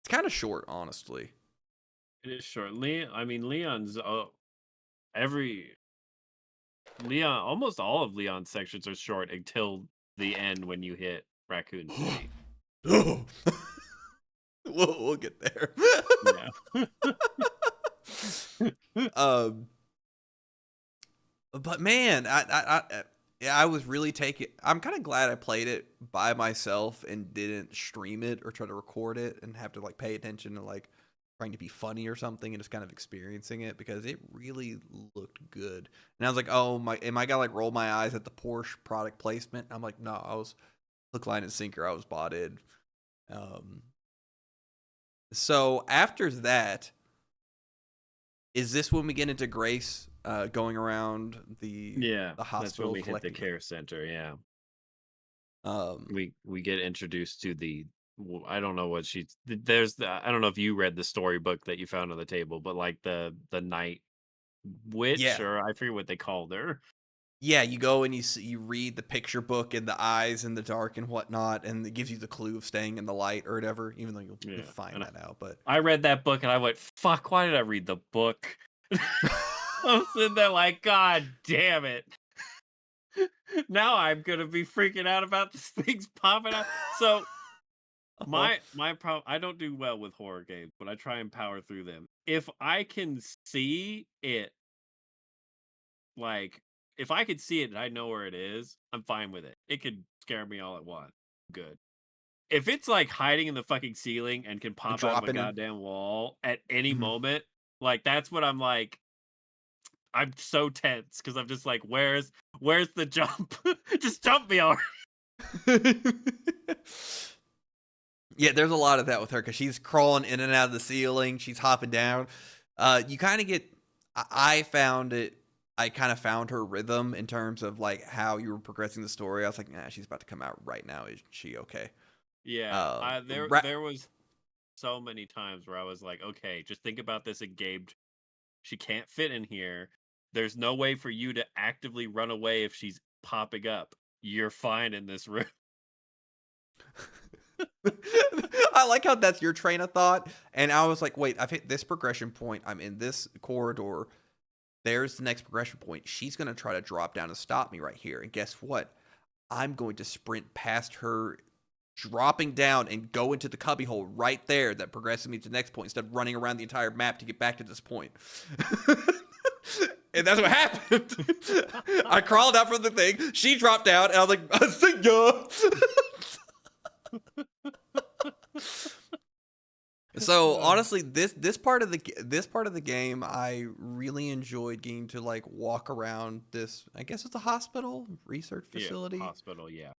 kind of short, honestly. It is short. Leon's almost all of Leon's sections are short until the end when you hit Raccoon City. We'll get there. Yeah. But man, I was really taking. I'm kind of glad I played it by myself and didn't stream it or try to record it and have to like pay attention to like trying to be funny or something, and just kind of experiencing it, because it really looked good. And I was like, oh my, am I gonna like roll my eyes at the Porsche product placement? I'm like, no, I was hook, line, and sinker. I was bought in. So after that, is this when we get into Grace going around the hospital? That's when we hit the collecting? care center. Yeah. We get introduced to I don't know what I don't know if you read the storybook that you found on the table, but like the night witch, Yeah. or I forget what they called her. Yeah, you go and you read the picture book and the eyes in the dark and whatnot, and it gives you the clue of staying in the light or whatever, even though you'll find that out. But I read that book and I went, fuck, why did I read the book? I'm sitting there like, God damn it. Now I'm gonna be freaking out about these things popping out. So my problem, I don't do well with horror games, but I try and power through them. If I can see it, like if I could see it and I know where it is, I'm fine with it. It could scare me all at once. Good. If it's like hiding in the fucking ceiling and can pop out of a goddamn wall at any moment, like that's what I'm like. I'm so tense because I'm just like, where's the jump? Just jump me already. Yeah, there's a lot of that with her, because she's crawling in and out of the ceiling. She's hopping down. You kind of get. I found it. I kind of found her rhythm in terms of like how you were progressing the story. I was like, nah, she's about to come out right now. Is she okay? Yeah, there was so many times where I was like, okay, just think about this and Gabe. She can't fit in here. There's no way for you to actively run away if she's popping up. You're fine in this room. I like how that's your train of thought. And I was like, wait, I've hit this progression point. I'm in this corridor. There's the next progression point. She's going to try to drop down and stop me right here. And guess what? I'm going to sprint past her dropping down and go into the cubbyhole right there that progresses me to the next point instead of running around the entire map to get back to this point. And that's what happened. I crawled out from the thing. She dropped down, and I was like, "I see ya." So honestly, this part of the game, I really enjoyed getting to like walk around this. I guess it's a hospital research facility. Yeah, hospital, yeah.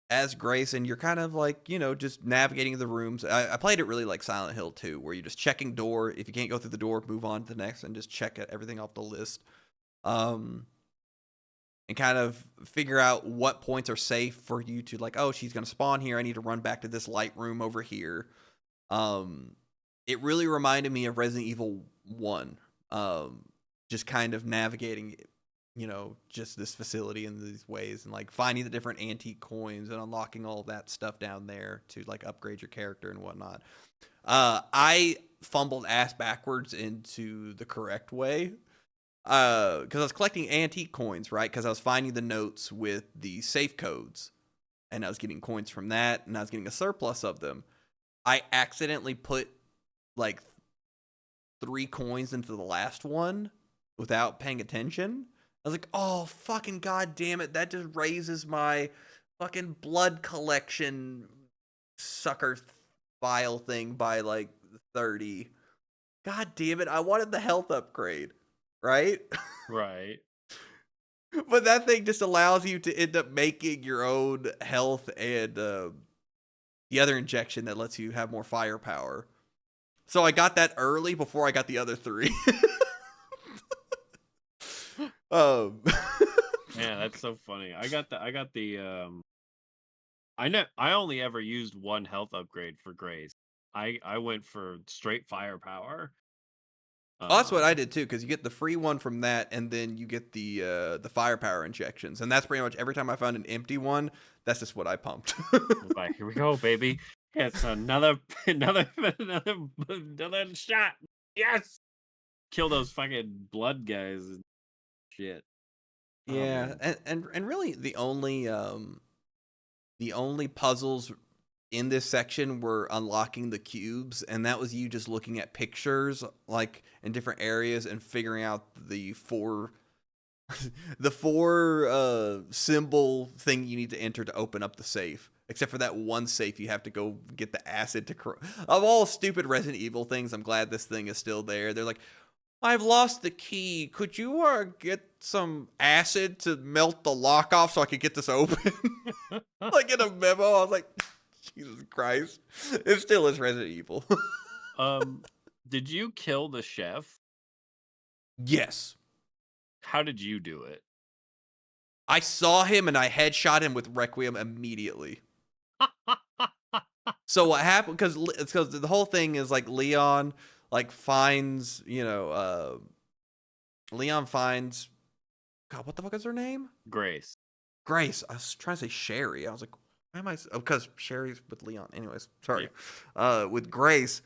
As Grace, and you're kind of like, just navigating the rooms. I played it really like Silent Hill 2, where you're just checking door. If you can't go through the door, move on to the next and just check everything off the list. And kind of figure out what points are safe for you to like, oh, she's going to spawn here. I need to run back to this light room over here. It really reminded me of Resident Evil 1. Just kind of navigating just this facility in these ways and like finding the different antique coins and unlocking all of that stuff down there to like upgrade your character and whatnot. I fumbled ass backwards into the correct way because I was collecting antique coins, right? Because I was finding the notes with the safe codes and I was getting coins from that and I was getting a surplus of them. I accidentally put like 3 coins into the last one without paying attention. I was like, oh, fucking god damn it. That just raises my fucking blood collection sucker file thing by like 30. God damn it. I wanted the health upgrade, right? Right. But that thing just allows you to end up making your own health and the other injection that lets you have more firepower. So I got that early before I got the other 3. Yeah, that's so funny. I got the I only ever used one health upgrade for Grace. I went for straight firepower. Oh, that's what I did too, because you get the free one from that, and then you get the firepower injections, and that's pretty much every time I found an empty one. That's just what I pumped. Like, here we go, baby. It's another shot. Yes, kill those fucking blood guys and shit. Yeah, and really the only puzzles in this section were unlocking the cubes, and that was you just looking at pictures like in different areas and figuring out the 4 symbol thing you need to enter to open up the safe. Except for that one safe, you have to go get the acid to of all stupid Resident Evil things. I'm glad this thing is still there. They're like, I've lost the key. Could you get some acid to melt the lock off so I could get this open? Like in a memo, I was like, Jesus Christ. It still is Resident Evil. Did you kill the chef? Yes. How did you do it? I saw him and I headshot him with Requiem immediately. So what happened, because the whole thing is like Leon like finds, Leon finds, God, what the fuck is her name? Grace. I was trying to say Sherry. I was like, why am I? Oh, because Sherry's with Leon. Anyways, sorry. Yeah. With Grace.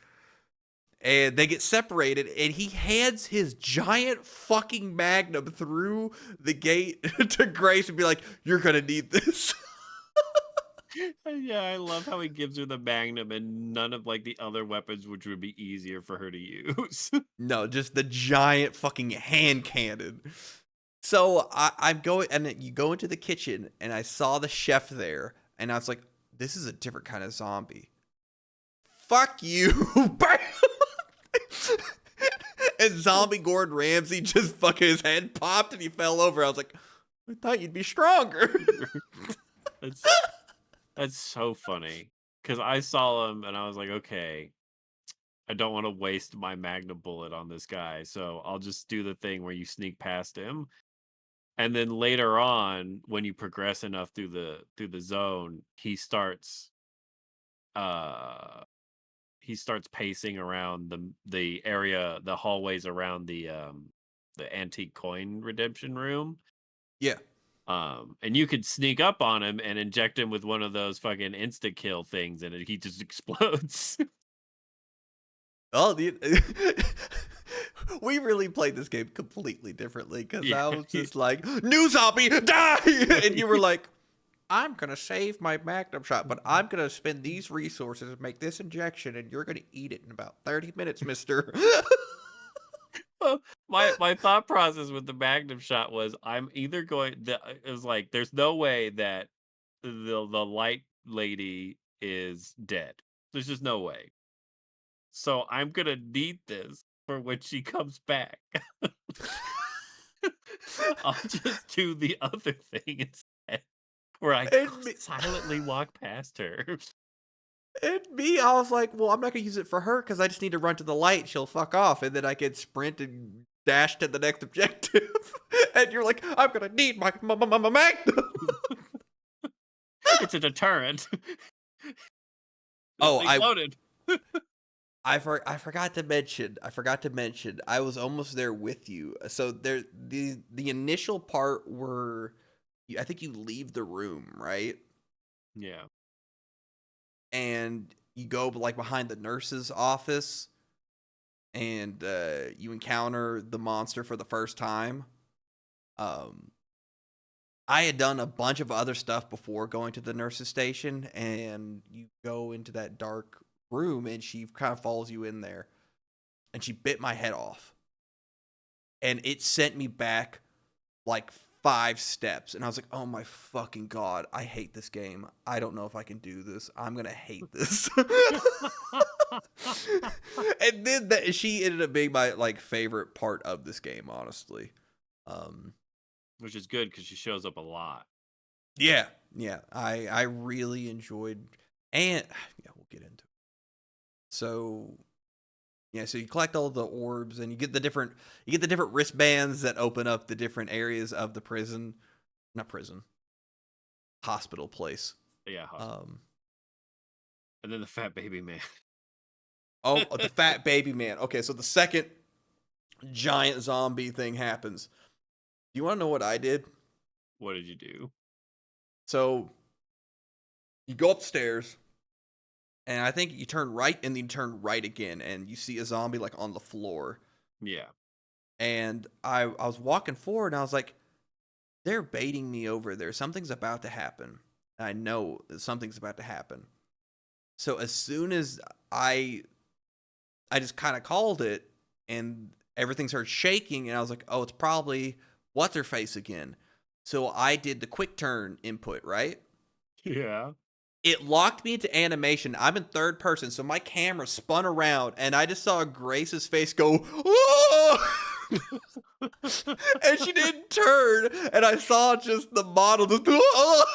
And they get separated, and he hands his giant fucking magnum through the gate to Grace and be like, you're going to need this. Yeah, I love how he gives her the magnum and none of like the other weapons which would be easier for her to use. No, just the giant fucking hand cannon. So I'm going, and you go into the kitchen, and I saw the chef there, and I was like, this is a different kind of zombie. Fuck you. And zombie Gordon Ramsay just fucking his head popped and he fell over. I was like, I thought you'd be stronger. That's so funny. Because I saw him and I was like, okay, I don't want to waste my magnum bullet on this guy, so I'll just do the thing where you sneak past him. And then later on, when you progress enough through the zone, he starts pacing around the area, the hallways around the antique coin redemption room. Yeah. And you could sneak up on him and inject him with one of those fucking insta kill things, and he just explodes. Oh, we really played this game completely differently, because I was just like, new zombie, die! And you were like, I'm going to save my Magnum shot, but I'm going to spend these resources to make this injection, and you're going to eat it in about 30 minutes, mister. Well, my thought process with the Magnum shot was I'm either it was like there's no way that the light lady is dead. There's just no way. So I'm gonna need this for when she comes back. I'll just do the other thing instead, where I And me, silently walk past her. I was like, well, I'm not going to use it for her because I just need to run to the light. She'll fuck off, and then I can sprint and dash to the next objective. And you're like, I'm going to need my Magnum. It's a deterrent. This Oh, thing's loaded. I forgot to mention. I was almost there with you. So the initial part where I think you leave the room, right? Yeah. And you go like behind the nurse's office, and you encounter the monster for the first time. I had done a bunch of other stuff before going to the nurse's station, and you go into that dark room, and she kind of follows you in there, and she bit my head off, and it sent me back like 5 steps, and I was like, oh my fucking god, I hate this game. I don't know if I can do this. I'm gonna hate this. And then she ended up being my like favorite part of this game, honestly. Which is good because she shows up a lot. Yeah, I really enjoyed, and yeah, we'll get into it. So yeah, so you collect all the orbs, and you get the different wristbands that open up the different areas of the prison, not prison, hospital place. Yeah. Um, And then the fat baby man. oh, the fat baby man. Okay, so the second giant zombie thing happens. Do you want to know what I did? What did you do? So you go upstairs, and I think you turn right, and then you turn right again, and you see a zombie like on the floor. Yeah. And I was walking forward, and I was like, they're baiting me over there. Something's about to happen. I know that something's about to happen. So as soon as I just kind of called it, and everything started shaking, and I was like, oh, it's probably what's her face again. So I did the quick turn input, right? Yeah. It locked me into animation. I'm in third person, so my camera spun around, and I just saw Grace's face go, oh! And she didn't turn, and I saw just the model just, oh!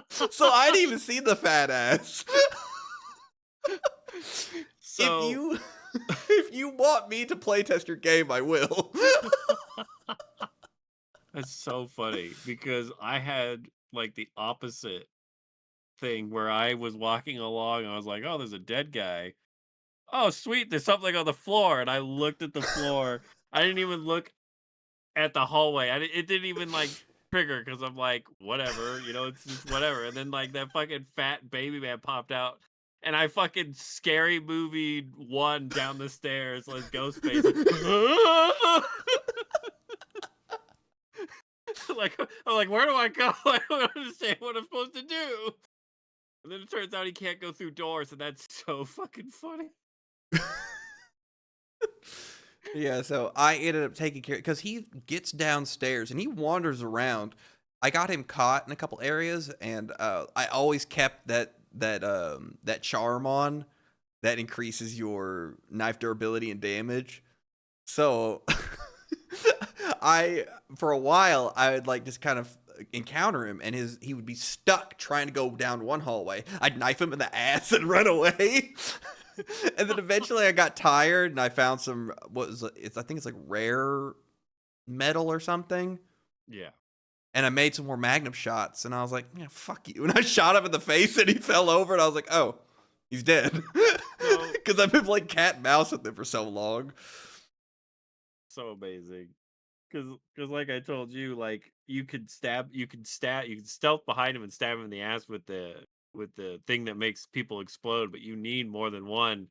So I didn't even see the fat ass. So If you want me to playtest your game, I will. that's so funny because I had like the opposite thing where I was walking along and I was like, oh, there's a dead guy. Oh, sweet, there's something on the floor. And I looked at the floor. I didn't even look at the hallway. It didn't even like trigger because I'm like, whatever, it's just whatever. And then like that fucking fat baby man popped out. And I fucking scary movie one down the stairs, like ghost face. Like I'm like, where do I go? I don't understand what I'm supposed to do. And then it turns out he can't go through doors, and that's so fucking funny. Yeah, so I ended up taking care because he gets downstairs and he wanders around. I got him caught in a couple areas, and I always kept that charm on that increases your knife durability and damage. So I for a while I would like just kind of encounter him, and he would be stuck trying to go down one hallway. I'd knife him in the ass and run away. And then eventually I got tired, and I found some I think it's like rare metal or something. Yeah. And I made some more magnum shots, and I was like, yeah, fuck you. And I shot him in the face, and he fell over, and I was like, oh, he's dead. Because I've been playing cat and mouse with him for so long. So amazing. Because like I told you, like you could stealth behind him and stab him in the ass with the thing that makes people explode, but you need more than one.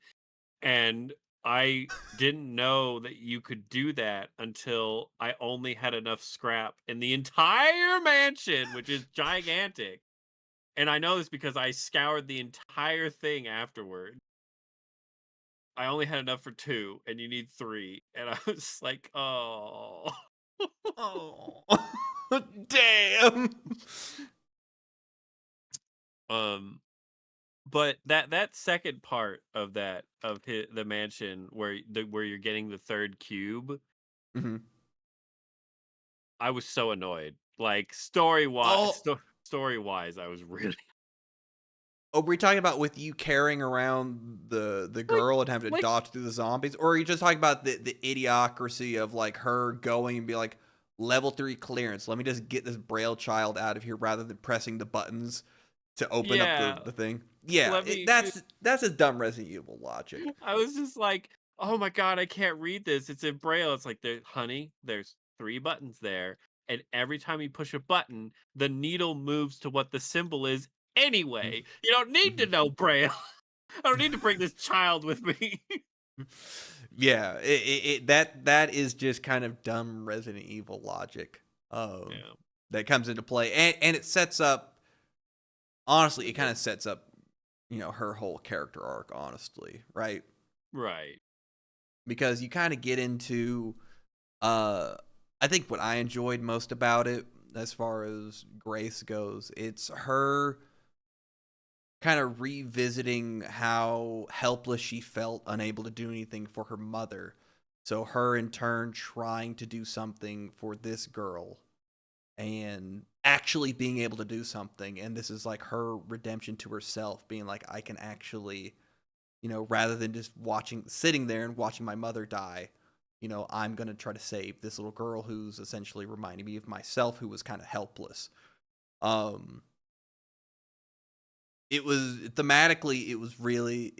And I didn't know that you could do that until I only had enough scrap in the entire mansion, which is gigantic. And I know this because I scoured the entire thing afterward. I only had enough for 2, and you need 3. And I was like, oh. Oh, damn. Um, but that second part of the mansion where you're getting the third cube, Hmm. I was so annoyed. Like story wise, Oh, story wise, I was really oh, were we talking about with you carrying around the like girl and having to like dodge through the zombies, or are you just talking about the idiocracy of like her going and be like level 3 clearance? Let me just get this braille child out of here rather than pressing the buttons to open up yeah. the thing. Yeah, Let me. that's a dumb Resident Evil logic. I was just like, oh my god, I can't read this. It's in braille. It's like, honey, there's 3 buttons there, and every time you push a button, the needle moves to what the symbol is anyway. You don't need to Mhm. know braille. I don't need to bring this child with me. Yeah, that is just kind of dumb Resident Evil logic. Yeah. That comes into play, and it sets up. Honestly, it kind of sets up, her whole character arc. Honestly, right? Right. Because you kind of get into, uh, I think what I enjoyed most about it, as far as Grace goes, it's her kind of revisiting how helpless she felt, unable to do anything for her mother. So her in turn trying to do something for this girl and actually being able to do something. And this is like her redemption to herself, being like, I can actually, rather than just sitting there and watching my mother die, I'm going to try to save this little girl who's essentially reminding me of myself, who was kind of helpless. Um, it was thematically, it was really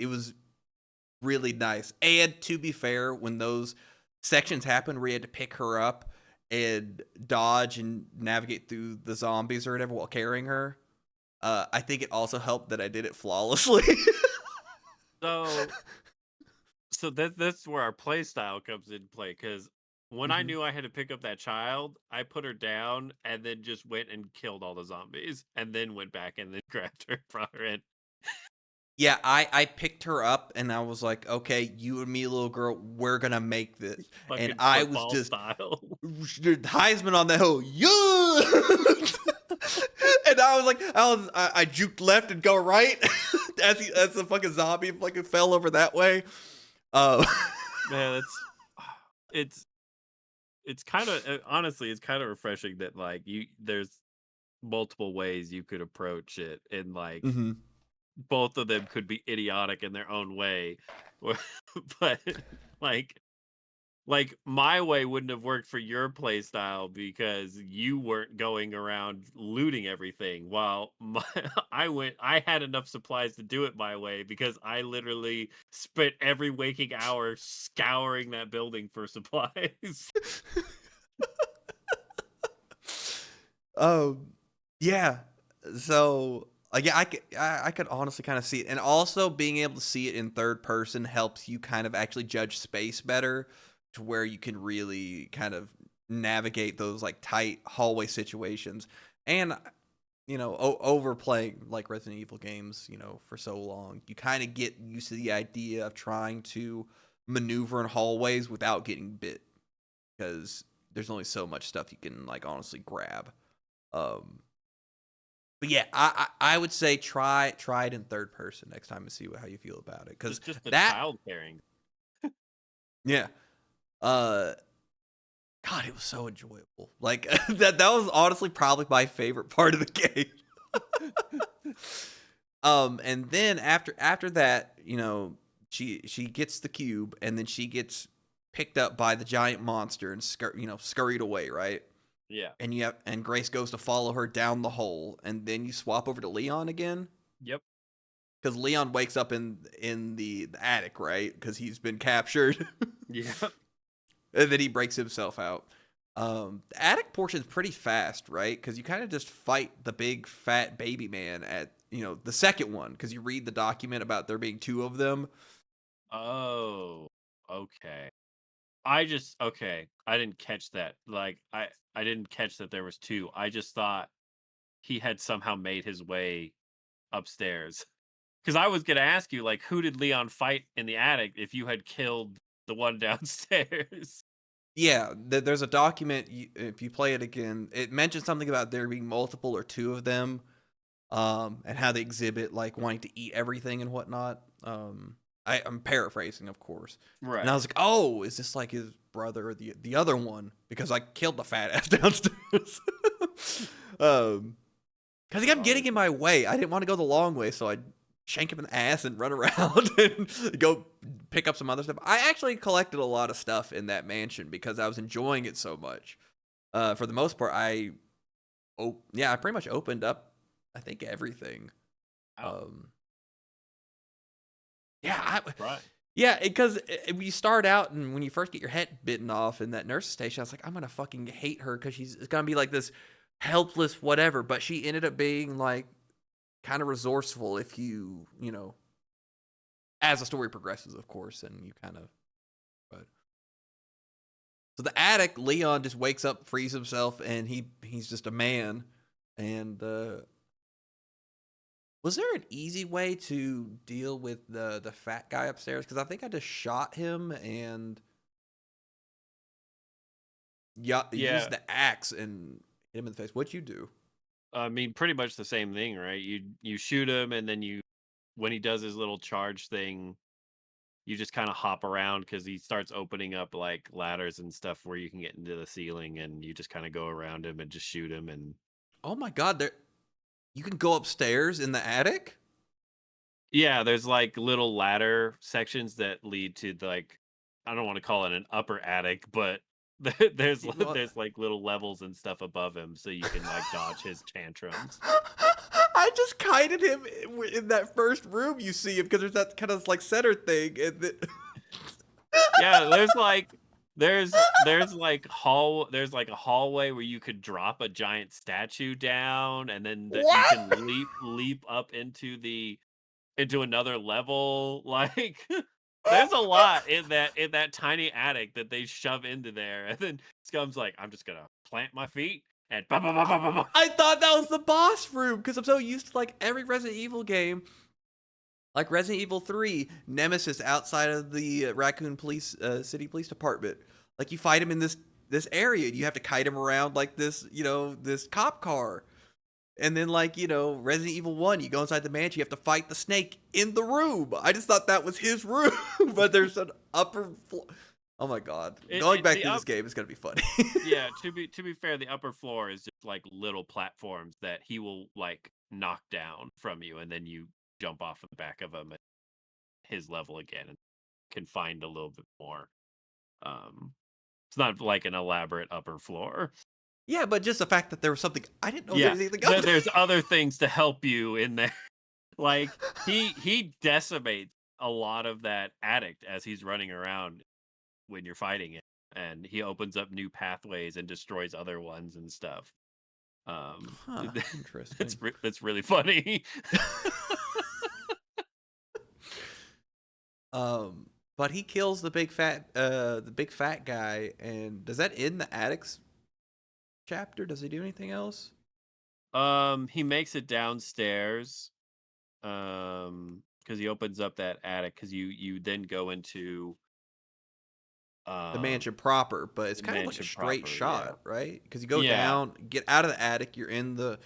nice. And to be fair, when those sections happened where you had to pick her up and dodge and navigate through the zombies or whatever while carrying her, I think it also helped that I did it flawlessly. So that's where our play style comes into play, because when I Mhm. knew I had to pick up that child, I put her down and then just went and killed all the zombies, and then went back and then grabbed her, brought her in. Yeah, I picked her up and I was like, okay, you and me, little girl, we're gonna make this. And Fucking I was football just style. Heisman on the hill, yeah. And I was like, I juked left and go right as the fucking zombie fucking fell over that way. Uh, Man, it's it's kind of honestly, it's kind of refreshing that like there's multiple ways you could approach it, and like mhm. both of them could be idiotic in their own way. But like my way wouldn't have worked for your play style because you weren't going around looting everything, while I had enough supplies to do it my way because I literally spent every waking hour scouring that building for supplies. Um, yeah. So, yeah, I could honestly kind of see it, and also being able to see it in third person helps you kind of actually judge space better, to where you can really kind of navigate those like tight hallway situations. And overplaying like Resident Evil games, for so long, you kind of get used to the idea of trying to maneuver in hallways without getting bit, because there's only so much stuff you can like honestly grab. Um, but yeah, I would say try it in third person next time and see how you feel about it. Because Just the that, child caring. yeah, uh, God, it was so enjoyable. Like that was honestly probably my favorite part of the game. And then after that, she gets the cube, and then she gets picked up by the giant monster and scurried away, right? Yeah. And Grace goes to follow her down the hole, and then you swap over to Leon again. Yep. Because Leon wakes up in the attic, right? Because he's been captured, Yeah. and then he breaks himself out. The attic portion is pretty fast, right? Because you kind of just fight the big fat baby man at the second one, because you read the document about there being 2 of them. Oh. Okay. Okay. I didn't catch that. Like I didn't catch that there was two. I just thought he had somehow made his way upstairs. Because I was gonna ask you, like, who did Leon fight in the attic if you had killed the one downstairs? Yeah, there's a document. If you play it again, it mentions something about there being multiple or two of them, and how they exhibit like wanting to eat everything and whatnot. I'm paraphrasing, of course, and I Right. was like, oh, is this like his brother or the other one? Because I killed the fat ass downstairs. um, because he kept getting in my way. I didn't want to go the long way, so I shank him in the ass and run around and go pick up some other stuff. I actually collected a lot of stuff in that mansion because I was enjoying it so much. For the most part, I pretty much opened up, I think, everything. Wow. Um, yeah, Right. yeah, because you start out and when you first get your head bitten off in that nurse's station, I was like, I'm gonna fucking hate her because she's gonna be like this helpless whatever. But she ended up being like kind of resourceful if you know, as the story progresses, of course, and you kind of. But so the attic, Leon just wakes up, frees himself, and he's just a man. And was there an easy way to deal with the fat guy upstairs? Because I think I just shot him and used Yeah. the axe and hit him in the face. What'd you do? I mean, pretty much the same thing, right? You shoot him, and then when he does his little charge thing, you just kind of hop around because he starts opening up like ladders and stuff where you can get into the ceiling, and you just kind of go around him and just shoot him. And Oh my god, there you can go upstairs in the attic? yeah, there's like little ladder sections that lead to like, I don't want to call it an upper attic, but Well, there's like little levels and stuff above him, so you can like dodge his tantrums. I just kited him in that first room you see him because there's that kind of like center thing and Yeah, there's like a hallway where you could drop a giant statue down, and then that you What? can leap up into another level. Like there's a lot in that tiny attic that they shove into there, and then Scum's like, I'm just gonna plant my feet and bah, bah, bah, bah, bah, bah." I thought that was the boss room because I'm so used to like every Resident Evil game, like Resident Evil 3, Nemesis outside of the Raccoon Police City Police Department. Like you fight him in this area, and you have to kite him around like this, this cop car. And then like, Resident Evil 1, you go inside the mansion, you have to fight the snake in the room. I just thought that was his room, but there's an upper floor. Oh my god. Going back The through this up game is going to be funny. Yeah, to be fair, the upper floor is just like little platforms that he will like knock down from you, and then you jump off the back of him at his level again and can find a little bit more. Um, it's not like an elaborate upper floor. Yeah, but just the fact that there was something I didn't know there Yeah, was anything up there's there. other things to help you in there. Like he decimates a lot of that addict as he's running around when you're fighting it, and he opens up new pathways and destroys other ones and stuff. Huh, interesting. That's really funny. But he kills the big fat guy, and does that end the addicts chapter? Does he do anything else? He makes it downstairs. Because he opens up that attic. Because you then go into The um mansion proper, but it's the kind of like a mansion straight proper. Yeah, shot, right? Because you go yeah. down, get out of the attic, you're in the.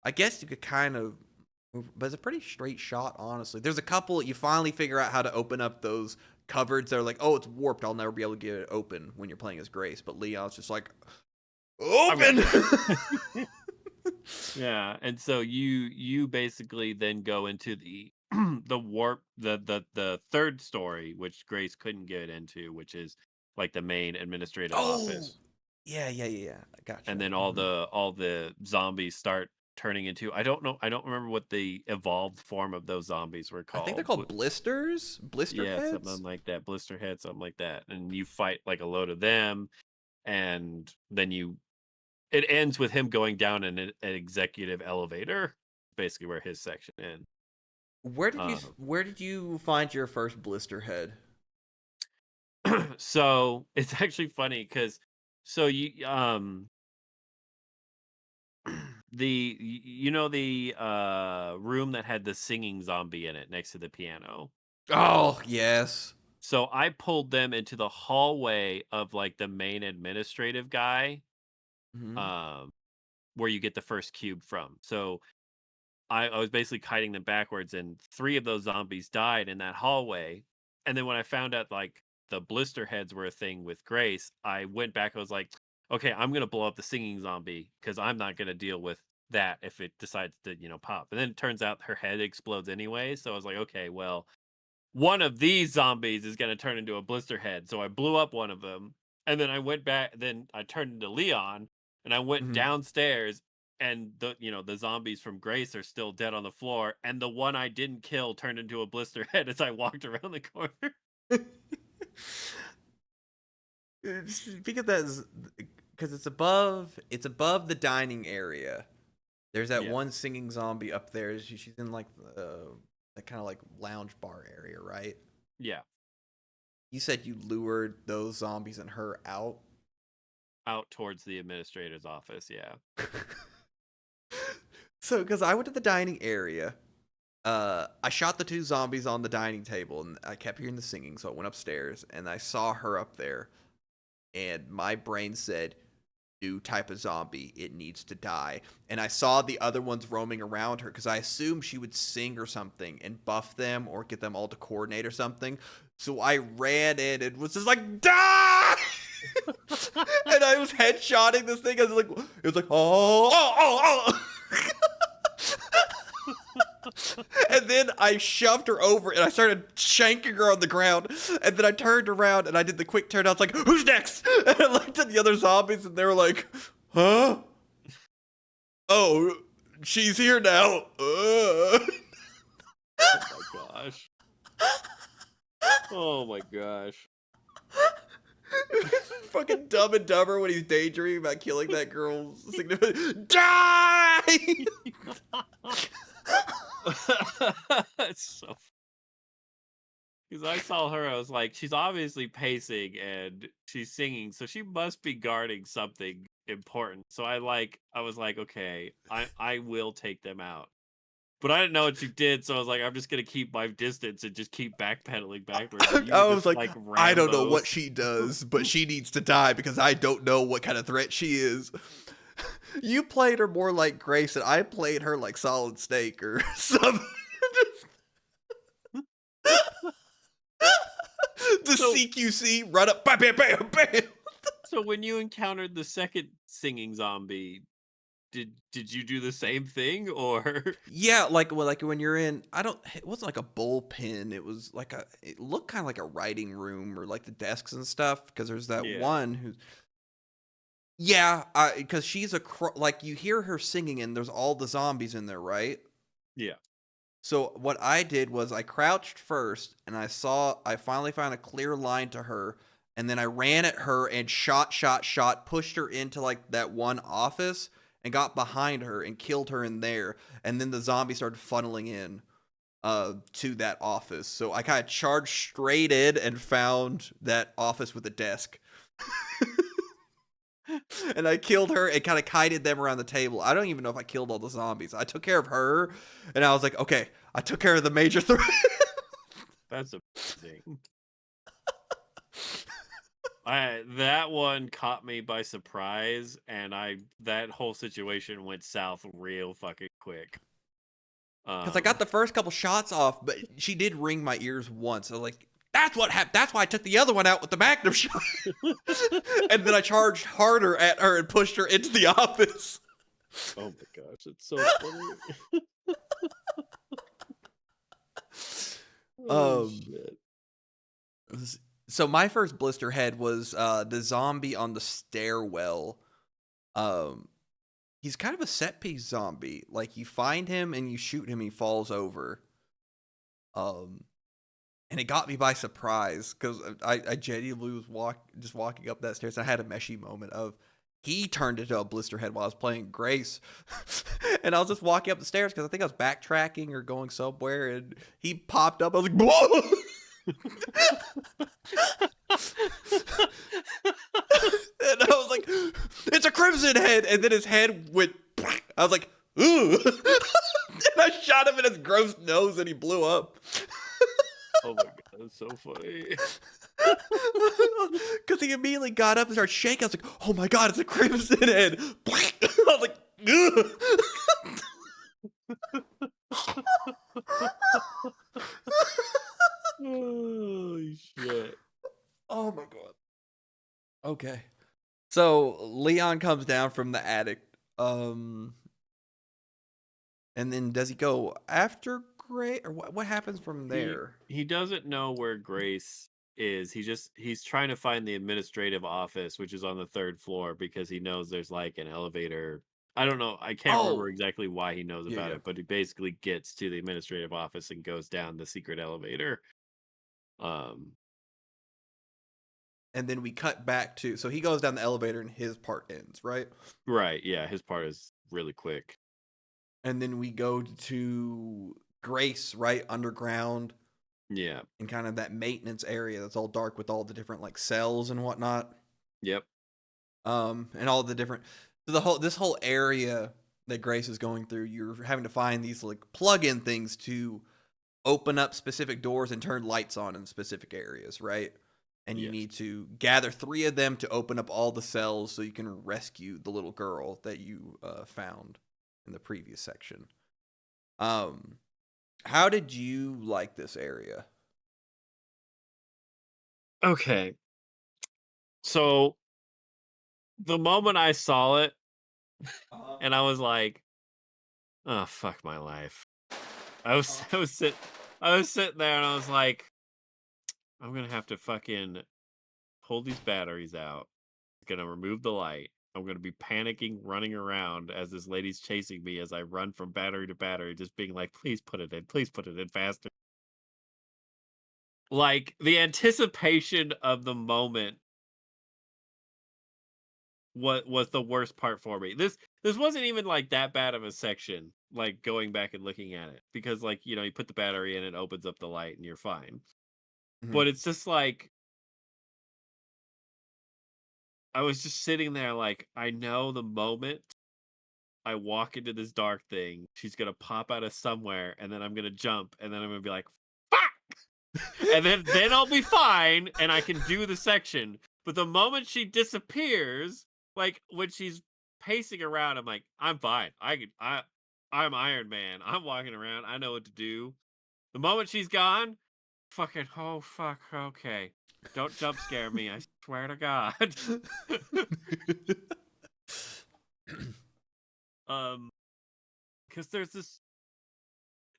I guess you could kind of, but it's a pretty straight shot, honestly. There's a couple you finally figure out how to open up those cupboards. They're like, oh, it's warped. I'll never be able to get it open when you're playing as Grace. But Leon's just like, I'm gonna open. do it. Yeah, and so you basically then go into the the third story, which Grace couldn't get into, which is like the main administrative Oh, office. yeah. I And gotcha. then Hmm. all the zombies start turning into, I don't remember what the evolved form of those zombies were I think they're called. called blisters, blister Yeah, something heads. like that, blister head, something like that. And you fight like a load of them, and then it ends with him going down in an executive elevator, basically where his section ends. Where did you Um, where did you find your first blister head? So it's actually funny because so you the room that had the singing zombie in it next to the piano. Oh, yes. So I pulled them into the hallway of like the main administrative guy, Mhm. um, where you get the first cube from. So I was basically kiting them backwards, and three of those zombies died in that hallway. And then when I found out like the blister heads were a thing with Grace, I went back. I was like, okay, I'm gonna blow up the singing zombie because I'm not gonna deal with that if it decides to pop. And then it turns out her head explodes anyway. So I was like, okay, well, one of these zombies is going to turn into a blister head. So I blew up one of them. And then I went back, then I turned into Leon and I went Mhm. downstairs and the zombies from Grace are still dead on the floor. And the one I didn't kill turned into a blister head as I walked around the corner. Speak of that, because it's above the dining area. There's that Yeah. one singing zombie up there. She's in like that kind of like lounge bar area, right? Yeah. You said you lured those zombies and her out. Out towards the administrator's office. Yeah. So, because I went to the dining area, I shot the two zombies on the dining table, and I kept hearing the singing, so I went upstairs and I saw her up there, and my brain said, "New type of zombie, it needs to die." And I saw the other ones roaming around her because I assumed she would sing or something and buff them or get them all to coordinate or something. So I ran in and was just like, "Die!" And I was headshotting this thing. It was like, oh, oh, oh, oh. And then I shoved her over and I started shanking her on the ground. And then I turned around and I did the quick turn. I was like, "Who's next?" And I looked at the other zombies and they were like, "Huh? Oh, she's here now." Oh my gosh. Oh my gosh. Fucking Dumb and Dumber when he's daydreaming about killing that girl's significant. Die! It's so because I saw her, I was like, she's obviously pacing and she's singing, so she must be guarding something important. So I was like, okay, I will take them out. But I didn't know what she did, so I was like, I'm just gonna keep my distance and just keep backpedaling backwards. And you I was just like, like I don't know what Rambo's. she does, but she needs to die because I don't know what kind of threat she is. You played her more like Grace, and I played her like Solid Snake or something. The So CQC run up, bam, bam, bam, bam. so when you encountered the second singing zombie, did you do the same thing or Yeah, like when you're in, it wasn't like a bullpen. It was like it looked kind of like a writing room or like the desks and stuff. Because there's that Yeah. one who, yeah, because she's like you hear her singing and there's all the zombies in there, right? Yeah. So what I did was I crouched first and I finally found a clear line to her, and then I ran at her and shot, pushed her into like that one office and got behind her and killed her in there, and then the zombies started funneling in to that office. So I kind of charged straight in and found that office with a desk. And I killed her and kind of kited them around the table. I don't even know if I killed all the zombies. I took care of her, and I was like, okay, I took care of the major threat. That's amazing. That one caught me by surprise, and that whole situation went south real fucking quick. Because I got the first couple shots off, but she did ring my ears once. I was like, that's what happened. That's why I took the other one out with the Magnum shot. And then I charged harder at her and pushed her into the office. Oh my gosh, it's so funny. Oh Um, shit. so my first blister head was the zombie on the stairwell. Um, he's kind of a set piece zombie. Like you find him and you shoot him, he falls over. And it got me by surprise because I genuinely was just walking up that stairs. And I had a meshy moment of he turned into a blister head while I was playing Grace, and I was just walking up the stairs because I think I was backtracking or going somewhere, and he popped up. I was like, "Whoa!" And I was like, it's a crimson head. And then his head went, I was like, ooh. And I shot him in his gross nose and he blew up. Oh my god, that's so funny. Because he immediately got up and started shaking. I was like, oh my god, it's a crimson head. I was like, Holy shit. oh my god. Okay. So Leon comes down from the attic. And then does he go after Gray? Or what happens from there? He doesn't know where Grace is. He's trying to find the administrative office, which is on the 3rd floor, because he knows there's like an elevator. I don't know. I can't remember Oh, exactly why he knows about yeah. it, but he basically gets to the administrative office and goes down the secret elevator. And then we cut back to, so he goes down the elevator and his part ends, right? Right. Yeah. His part is really quick. And then we go to Grace, right, underground, Yeah. in kind of that maintenance area that's all dark with all the different like cells and whatnot. Yep. And all the different, so this whole area that Grace is going through, you're having to find these like plug-in things to open up specific doors and turn lights on in specific areas, right? And you Yes. need to gather 3 of them to open up all the cells so you can rescue the little girl that you found in the previous section. How did you like this area? Okay. So the moment I saw it, and I was like, "Oh fuck my life." I was I was sitting there and I was like, "I'm gonna have to fucking pull these batteries out. Gonna remove the light. I'm gonna be panicking, running around as this lady's chasing me as I run from battery to battery, just being like, please put it in faster." Like the anticipation of the moment what was the worst part for me. This wasn't even like that bad of a section, like going back and looking at it, because like, you know, you put the battery in, it opens up the light and you're fine. Mhm. But it's just like I was just sitting there like, I know the moment I walk into this dark thing, she's gonna pop out of somewhere, and then I'm gonna jump, and then I'm gonna be like, "Fuck!" And then I'll be fine, and I can do the section. But the moment she disappears, like when she's pacing around, I'm like, I'm fine. I'm Iron Man. I'm walking around. I know what to do. The moment she's gone, fucking oh fuck. Okay, don't jump scare me. I swear to God. um, because there's this.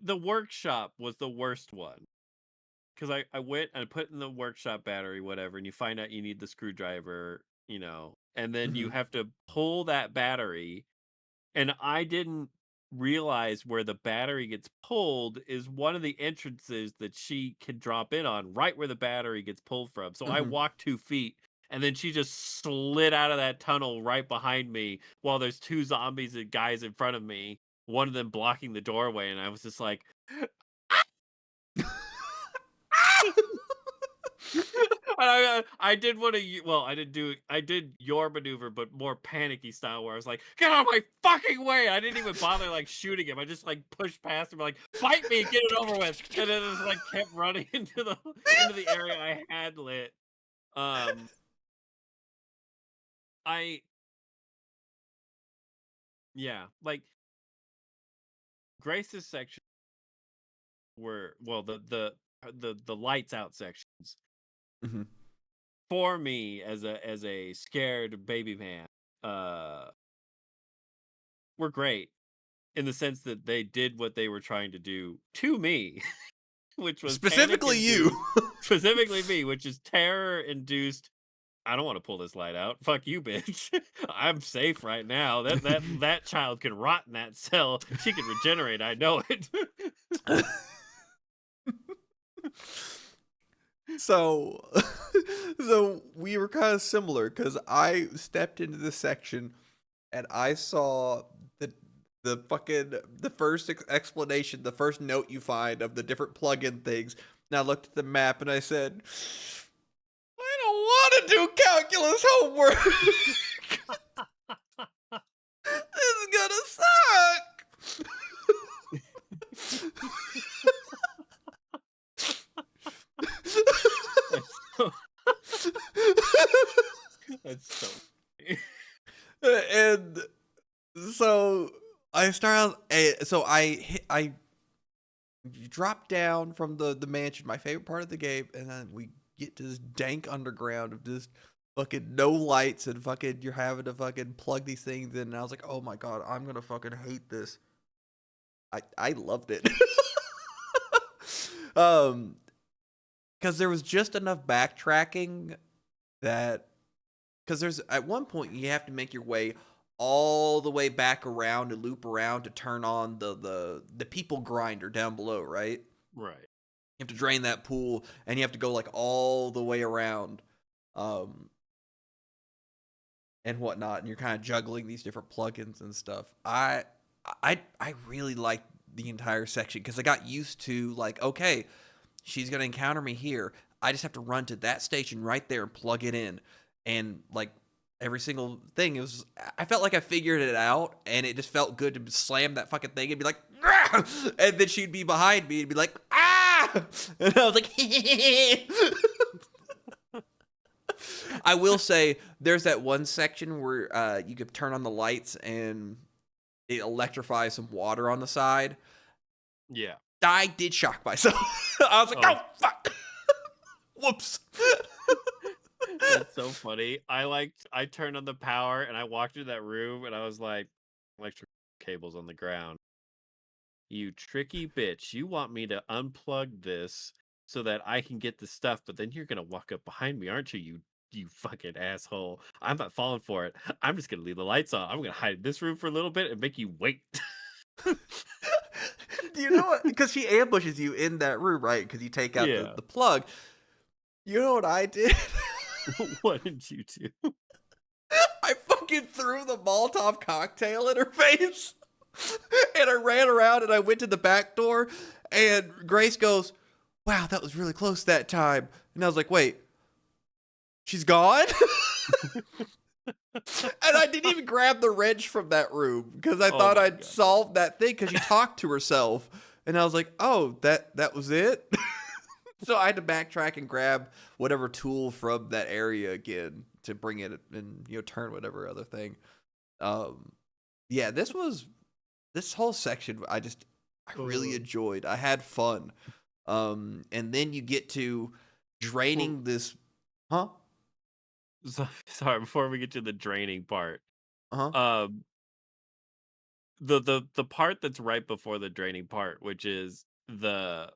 The workshop was the worst one. Because I went and put in the workshop battery, whatever, and you find out you need the screwdriver, you know, and then you Mhm. have to pull that battery. And I didn't realize where the battery gets pulled is one of the entrances that she can drop in on, right where the battery gets pulled from. So I Mhm. walked 2 feet. And then she just slid out of that tunnel right behind me while there's 2 zombies and guys in front of me, one of them blocking the doorway. And I was just like, I did what well, I did your maneuver, but more panicky style, where I was like, "Get out of my fucking way!" I didn't even bother like shooting him. I just like pushed past him, like, "Fight me, get it over with!" And then just like kept running into the area I had lit. Um, I yeah, like Grace's section were well the lights out sections Mhm. for me as a scared baby man were great. In the sense that they did what they were trying to do to me, which was panic Specifically you. induced, specifically me, which is terror induced. I don't want to pull this light out. Fuck you, bitch. I'm safe right now. That child can rot in that cell. She can regenerate. I know it. So, so we were kind of similar because I stepped into the section and I saw the first explanation, the first note you find of the different plug-in things. And I looked at the map and I said, I want to do calculus homework. This is gonna suck. That's so funny. And so I start out. So I drop down from the mansion, my favorite part of the game, and then we get to this dank underground of just fucking no lights and fucking you're having to fucking plug these things in. And I was like, oh my god, I'm gonna fucking hate this. I loved it. Because there was just enough backtracking that because there's at one point you have to make your way all the way back around and loop around to turn on the people grinder down below, right? Right. You have to drain that pool and you have to go like all the way around and whatnot, and you're kind of juggling these different plugins and stuff. I really liked the entire section because I got used to like, okay, she's gonna encounter me here. I just have to run to that station right there and plug it in. And like every single thing, I felt like I figured it out, and it just felt good to slam that fucking thing and be like, "Rah!" And then she'd be behind me and be like, ah! And I was like, I will say there's that one section where you could turn on the lights and it electrifies some water on the side. Yeah. I did shock myself. I was like, oh fuck. Whoops. That's so funny. I turned on the power and I walked into that room and I was like, electric cables on the ground. You tricky bitch. You want me to unplug this so that I can get the stuff, but then you're gonna walk up behind me, aren't you? You fucking asshole. I'm not falling for it. I'm just gonna leave the lights on. I'm gonna hide in this room for a little bit and make you wait. Do you know what? Because she ambushes you in that room, right? Because you take out Yeah. the plug. You know what I did? What did you do? I fucking threw the Molotov cocktail in her face. And I ran around and I went to the back door. And Grace goes, wow, that was really close that time. And I was like, wait, she's gone? And I didn't even grab the wrench from that room because I thought I'd solved that thing because she talked to herself. And I was like, oh, that was it? So I had to backtrack and grab whatever tool from that area again to bring it and turn whatever other thing. Yeah, this whole section I really enjoyed. I had fun. And then you get to draining this, huh? Sorry, before we get to the draining part. Uh-huh. The part that's right before the draining part, which is the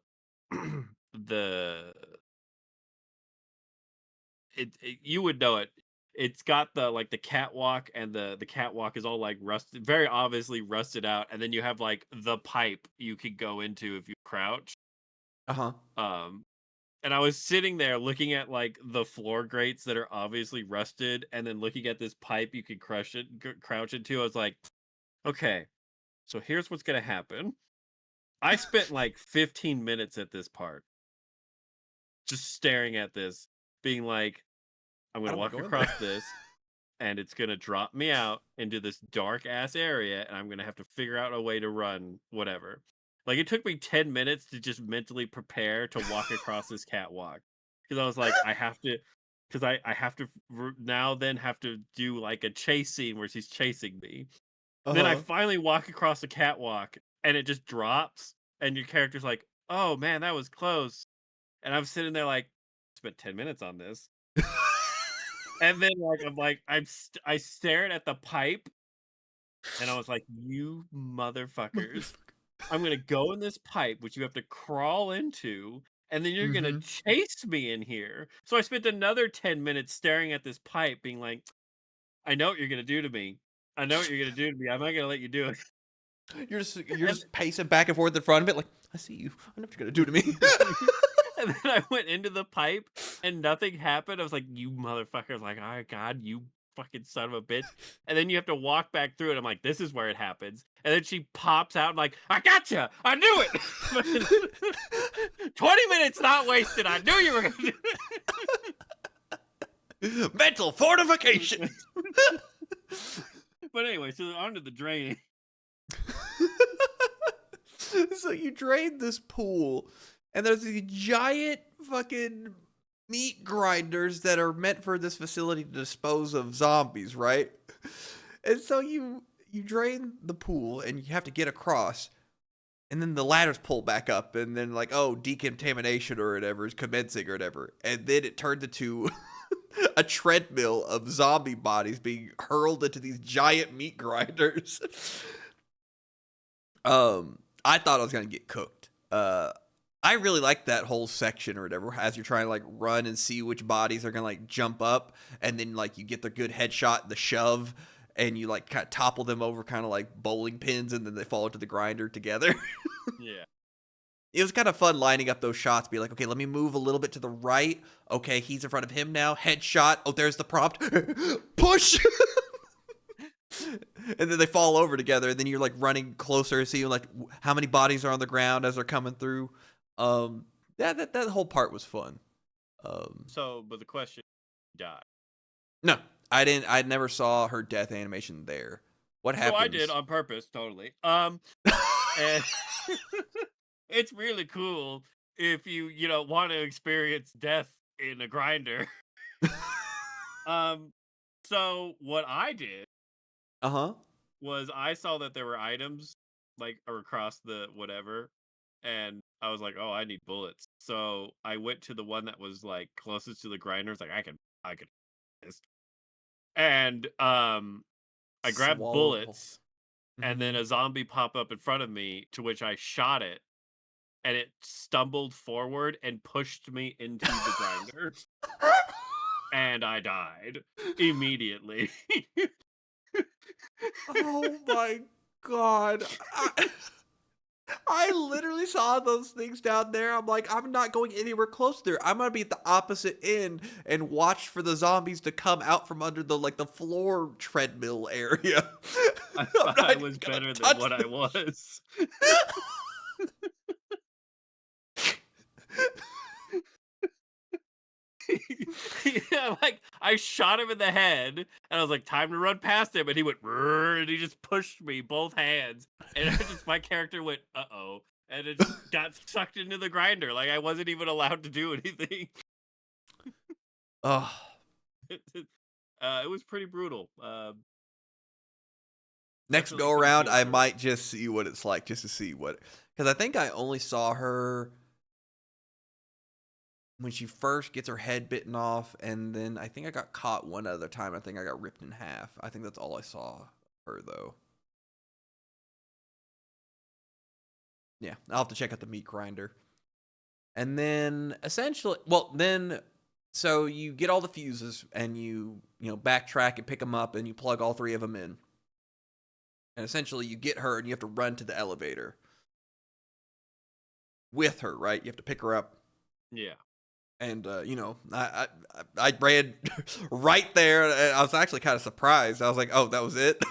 you would know it. It's got the catwalk, and the catwalk is all like rusted, very obviously rusted out, and then you have like the pipe you could go into if you crouch. Uh-huh. And I was sitting there looking at like the floor grates that are obviously rusted, and then looking at this pipe you could crouch into. I was like, okay, so here's what's gonna happen. I spent like 15 minutes at this part, just staring at this, being like, I'm gonna walk across this, and it's gonna drop me out into this dark ass area, and I'm gonna have to figure out a way to run, whatever. Like, it took me 10 minutes to just mentally prepare to walk across this catwalk, because I was like, I have to, because I have to now then have to do like a chase scene where she's chasing me. Then I finally walk across the catwalk, and it just drops, and your character's like, oh man, that was close. And I'm sitting there like, spent 10 minutes on this. And then I stared at the pipe, and I was like, you motherfuckers. I'm gonna go in this pipe, which you have to crawl into, and then you're gonna chase me in here. So I spent another 10 minutes staring at this pipe, being like, I know what you're gonna do to me. I know what you're gonna do to me. I'm not gonna let you do it. You're just pacing back and forth in front of it, like, I see you. I know what you're gonna do to me. And then I went into the pipe and nothing happened. I was like, you motherfucker. Like, oh God, you fucking son of a bitch. And then you have to walk back through it. I'm like, this is where it happens. And then she pops out and like, I gotcha. I knew it. 20 minutes not wasted. I knew you were gonna do it. Mental fortification. But anyway, so onto the draining. So you drain this pool, and there's these giant fucking meat grinders that are meant for this facility to dispose of zombies, right? And so you drain the pool, and you have to get across, and then the ladders pull back up, and then like, oh, decontamination or whatever is commencing or whatever, and then it turned into a treadmill of zombie bodies being hurled into these giant meat grinders. I thought I was gonna get cooked. I really like that whole section or whatever, as you're trying to like run and see which bodies are gonna like jump up, and then like you get the good headshot, the shove, and you like kind of topple them over, kind of like bowling pins, and then they fall into the grinder together. Yeah. It was kind of fun lining up those shots. Be like, okay, let me move a little bit to the right. Okay, he's in front of him now. Headshot. Oh, there's the prompt. Push. And then they fall over together, and then you're like running closer, seeing like how many bodies are on the ground as they're coming through. That whole part was fun. So, but the question, die. No, I didn't. I never saw her death animation there. What happens? So I did on purpose, totally. And it's really cool if you want to experience death in a grinder. So what I did was I saw that there were items like across the whatever, and I was like, oh, I need bullets. So I went to the one that was like closest to the grinder. It's like I could do this. And I grabbed Swallow. bullets, and then a zombie popped up in front of me, to which I shot it, and it stumbled forward and pushed me into the grinder. And I died immediately. Oh my god. I literally saw those things down there. I'm like, I'm not going anywhere close there. I'm gonna be at the opposite end and watch for the zombies to come out from under the like the floor treadmill area. I thought I was better than what I was. Yeah, like I shot him in the head, and I was like, "Time to run past him," and he went, and he just pushed me both hands, and my character went, "Uh-oh," and it just got sucked into the grinder. Like I wasn't even allowed to do anything. Oh, It was pretty brutal. next Definitely go couldn't around, be I observed. might just see what it's like, just to see what, because I think I only saw her when she first gets her head bitten off, and then I think I got caught one other time. I think I got ripped in half. I think that's all I saw her though. Yeah, I'll have to check out the meat grinder. And then essentially, so you get all the fuses, and you backtrack and pick them up, and you plug all three of them in. And essentially you get her, and you have to run to the elevator with her, right? You have to pick her up. Yeah. And I ran right there, and I was actually kind of surprised. I was like, "Oh, that was it."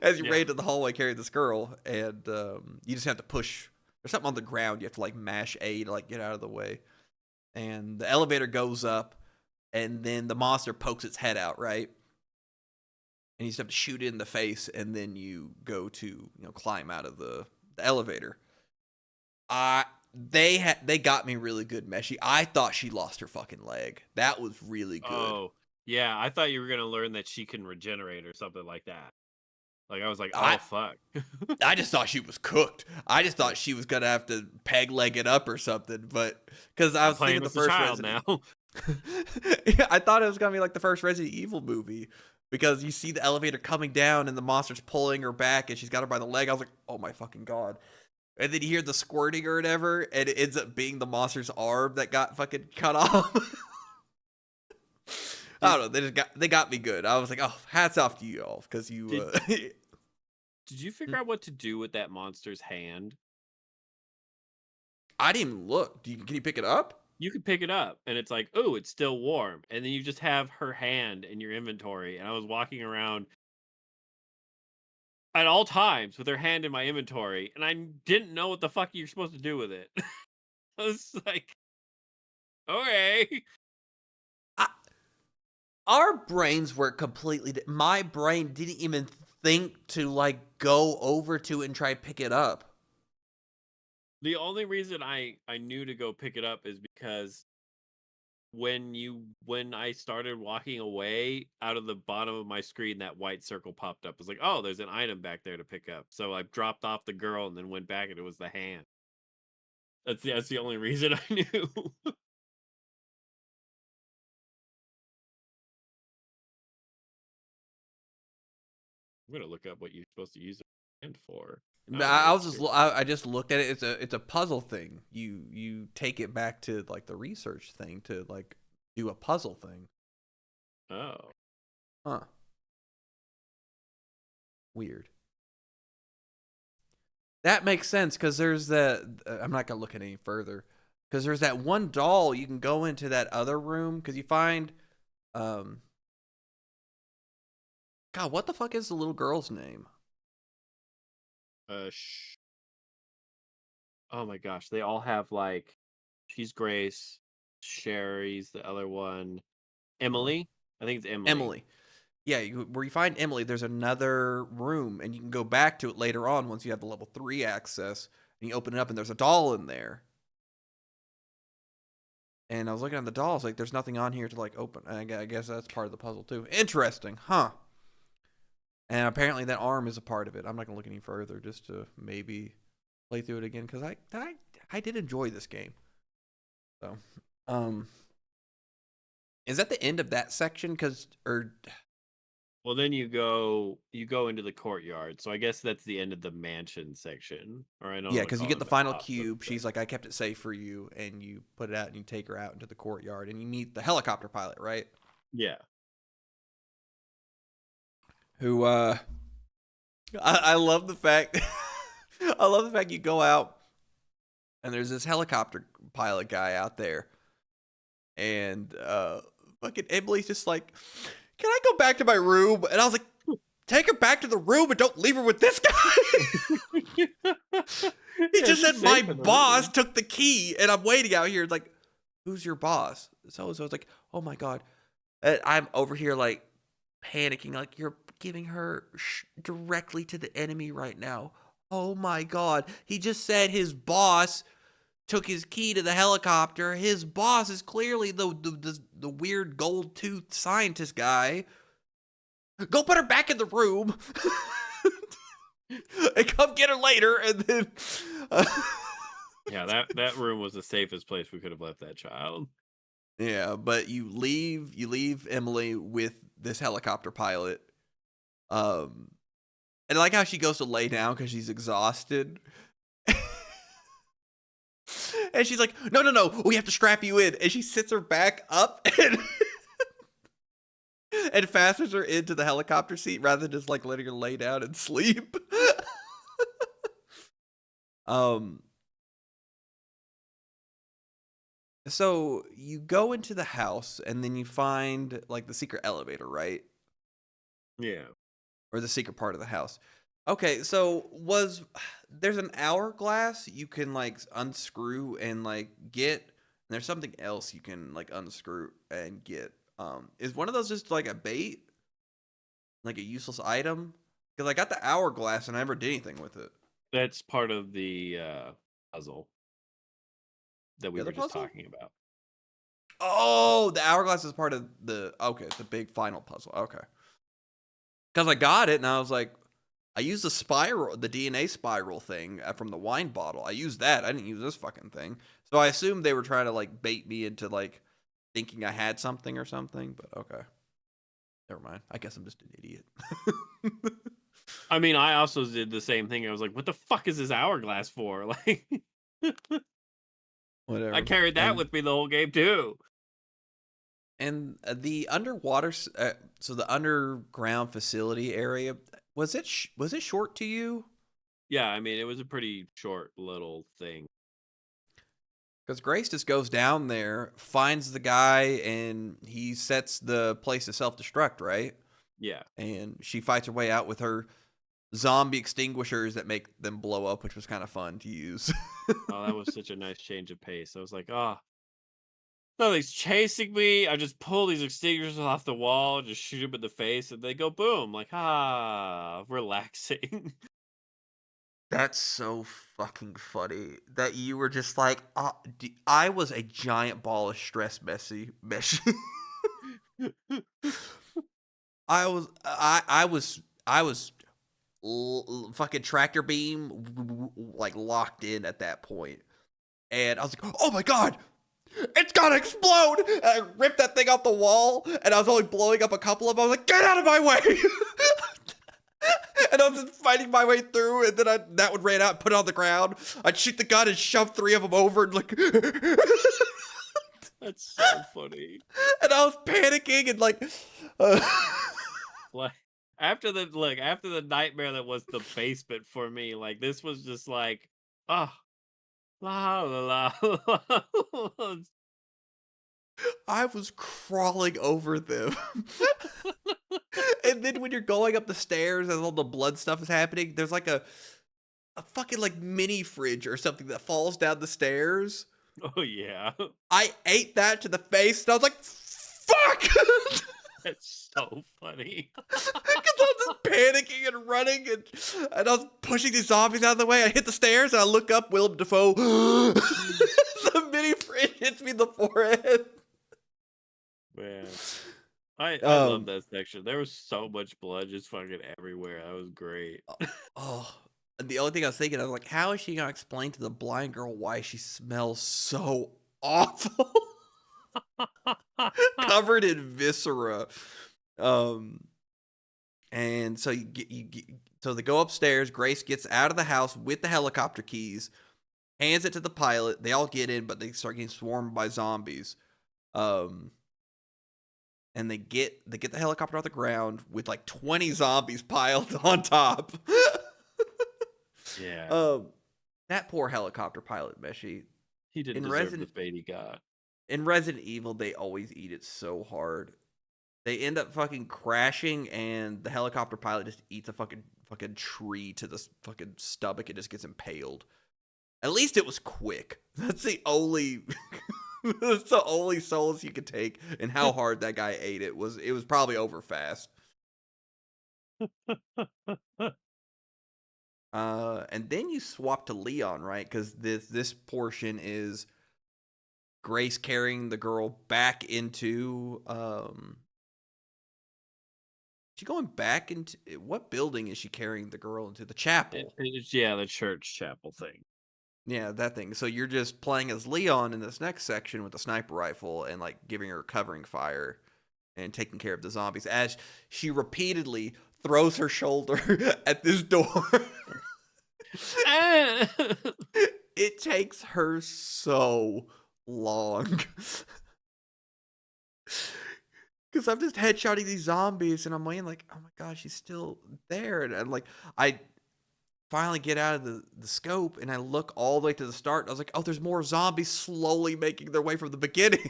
As you ran to the hallway carrying this girl, and you just have to push. There's something on the ground. You have to like mash A to like get out of the way. And the elevator goes up, and then the monster pokes its head out, right? And you just have to shoot it in the face, and then you go to climb out of the elevator. They got me really good, Meshy. I thought she lost her fucking leg. That was really good. Oh, yeah. I thought you were gonna learn that she can regenerate or something like that. Like I was like, oh fuck. I just thought she was cooked. I just thought she was gonna have to peg leg it up or something. But because I was thinking the first Resident now. Yeah, I thought it was gonna be like the first Resident Evil movie, because you see the elevator coming down and the monster's pulling her back, and she's got her by the leg. I was like, oh my fucking god. And then you hear the squirting or whatever, and it ends up being the monster's arm that got fucking cut off. I don't know. They got me good. I was like, oh, hats off to you all, because you. Did you figure out what to do with that monster's hand? I didn't even look. Can you pick it up? You could pick it up, and it's like, oh, it's still warm, and then you just have her hand in your inventory. And I was walking around at all times with her hand in my inventory, and I didn't know what the fuck you're supposed to do with it. I was like, okay. our brains were completely. My brain didn't even think to like go over to it and try to pick it up. The only reason I knew to go pick it up is because when I started walking away, out of the bottom of my screen, that white circle popped up. It's like, oh, there's an item back there to pick up. So I dropped off the girl and then went back, and it was the hand. That's the only reason I knew. I'm gonna look up what you're supposed to use a hand for. But Oh, I it's was just true. I just looked at it. It's a puzzle thing. You take it back to like the research thing to like do a puzzle thing. Oh, Huh. Weird. That makes sense because there's that. I'm not gonna look at any further because there's that one doll. You can go into that other room because you find, um, God, what the fuck is the little girl's name? uh, oh my gosh, they all have like, she's Grace, Sherry's the other one, Uh, Emily. I think it's Emily. Emily. Yeah, where you find Emily, there's another room, and you can go back to it later on once you have the level 3 access. And you open it up, and there's a doll in there. And I was looking at the dolls, like there's nothing on here to like open. I guess that's part of the puzzle too. Interesting, huh? And apparently that arm is a part of it. I'm not gonna look any further, just to maybe play through it again because I did enjoy this game. So, um, is that the end of that section? Because or Well, then you go into the courtyard. So I guess that's the end of the mansion section, or I don't yeah, want to because you call get it the the final house. cube. She's like, I kept it safe for you, and you put it out and you take her out into the courtyard, and you meet the helicopter pilot, right? Yeah. Who I love the fact I love the fact you go out and there's this helicopter pilot guy out there and fucking Emily's just like, can I go back to my room? And I was like, take her back to the room and don't leave her with this guy. He Yeah, just said she's my safe in the boss room. took the key and I'm waiting out here like, who's your boss? So I was like, oh my god. And I'm over here like panicking, like you're giving her directly to the enemy right now. Oh my god. He just said his boss took his key to the helicopter. His boss is clearly the weird gold tooth scientist guy. Go put her back in the room. And come get her later and then Yeah, that room was the safest place we could have left that child. yeah, but you leave Emily with this helicopter pilot. Um and I like how she goes to lay down because she's exhausted. And she's like, no, we have to strap you in. And she sits her back up and fastens her into the helicopter seat rather than just like letting her lay down and sleep. um, so you go into the house and then you find like the secret elevator, right? Yeah. Or the secret part of the house. Okay, so there's an hourglass you can like unscrew and like get, and there's something else you can like unscrew and get. Is one of those just like a bait, like a useless item? Because I got the hourglass and I never did anything with it. That's part of the puzzle that The we other were just puzzle? talking about. Oh, the hourglass is part of the big final puzzle. Okay, because I got it and I was like, I used the DNA spiral thing from the wine bottle. I used that. I didn't use this fucking thing. So I assumed they were trying to like bait me into like thinking I had something or something. But okay, never mind. I guess I'm just an idiot. I mean, I also did the same thing. I was like, what the fuck is this hourglass for? Like, Whatever. I carried that with me the whole game too. And the underwater, so the underground facility area, was it short to you? Yeah, I mean, it was a pretty short little thing. Because Grace just goes down there, finds the guy, and he sets the place to self-destruct, right? Yeah. And she fights her way out with her zombie extinguishers that make them blow up, which was kind of fun to use. Oh, that was such a nice change of pace. I was like, oh, Nothing's chasing me. I just pull these extinguishers off the wall, just shoot them in the face, and they go boom. Like, relaxing. That's so fucking funny that you were just like, I was a giant ball of stress mesh. I was fucking tractor beam like locked in at that point, and I was like, oh my god, it's gonna explode! And I ripped that thing off the wall, and I was only blowing up a couple of them. I was like, get out of my way! And I was just fighting my way through, and then that one ran out and put it on the ground. I'd shoot the gun and shove 3 of them over, and like, That's so funny. and I was panicking and like, Like after the nightmare that was the basement for me, like this was just like, oh, la la la. La. I was crawling over them. And then when you're going up the stairs and all the blood stuff is happening, there's like a fucking like mini fridge or something that falls down the stairs. Oh yeah, I ate that to the face, and I was like, fuck! that's so funny. Because I was just panicking and running, and I was pushing these zombies out of the way. I hit the stairs, and I look up, Willem Dafoe. The mini fridge hits me in the forehead. Man, I love that section. There was so much blood just fucking everywhere. That was great. Oh, and the only thing I was thinking, I was like, how is she gonna explain to the blind girl why she smells so awful, covered in viscera? And so so they go upstairs. Grace gets out of the house with the helicopter keys, hands it to the pilot. They all get in, but they start getting swarmed by zombies. And they get the helicopter off the ground with like 20 zombies piled on top. Yeah. That poor helicopter pilot, Meshi. He didn't deserve the fate he got. In Resident Evil, they always eat it so hard. They end up fucking crashing, and the helicopter pilot just eats a fucking tree to the fucking stomach and just gets impaled. At least it was quick. That's the only that's the only solace you could take in how hard that guy ate it. It was probably over fast. And then you swap to Leon, right? Because this portion is Grace carrying the girl back into she going back into what building is she carrying the girl into? The chapel. It's the church chapel thing. Yeah, that thing. So you're just playing as Leon in this next section with the sniper rifle and like giving her covering fire and taking care of the zombies as she repeatedly throws her shoulder at this door. It takes her so long. Because I'm just headshotting these zombies, and I'm waiting like, oh my god, she's still there. And like, I finally get out of the scope, and I look all the way to the start, and I was like, oh, there's more zombies slowly making their way from the beginning.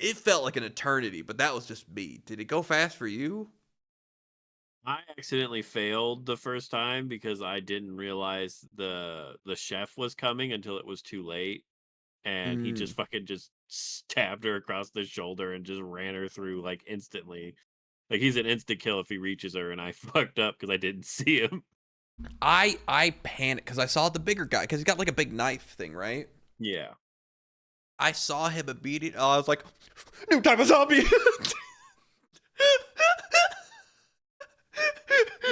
It felt like an eternity, but that was just me. Did it go fast for you? I accidentally failed the first time because I didn't realize the chef was coming until it was too late. And he just fucking just stabbed her across the shoulder and just ran her through like instantly. Like he's an instant kill if he reaches her, and I fucked up because I didn't see him. I panicked because I saw the bigger guy because he's got like a big knife thing, right? Yeah. I saw him immediately. I was like, new type of zombie.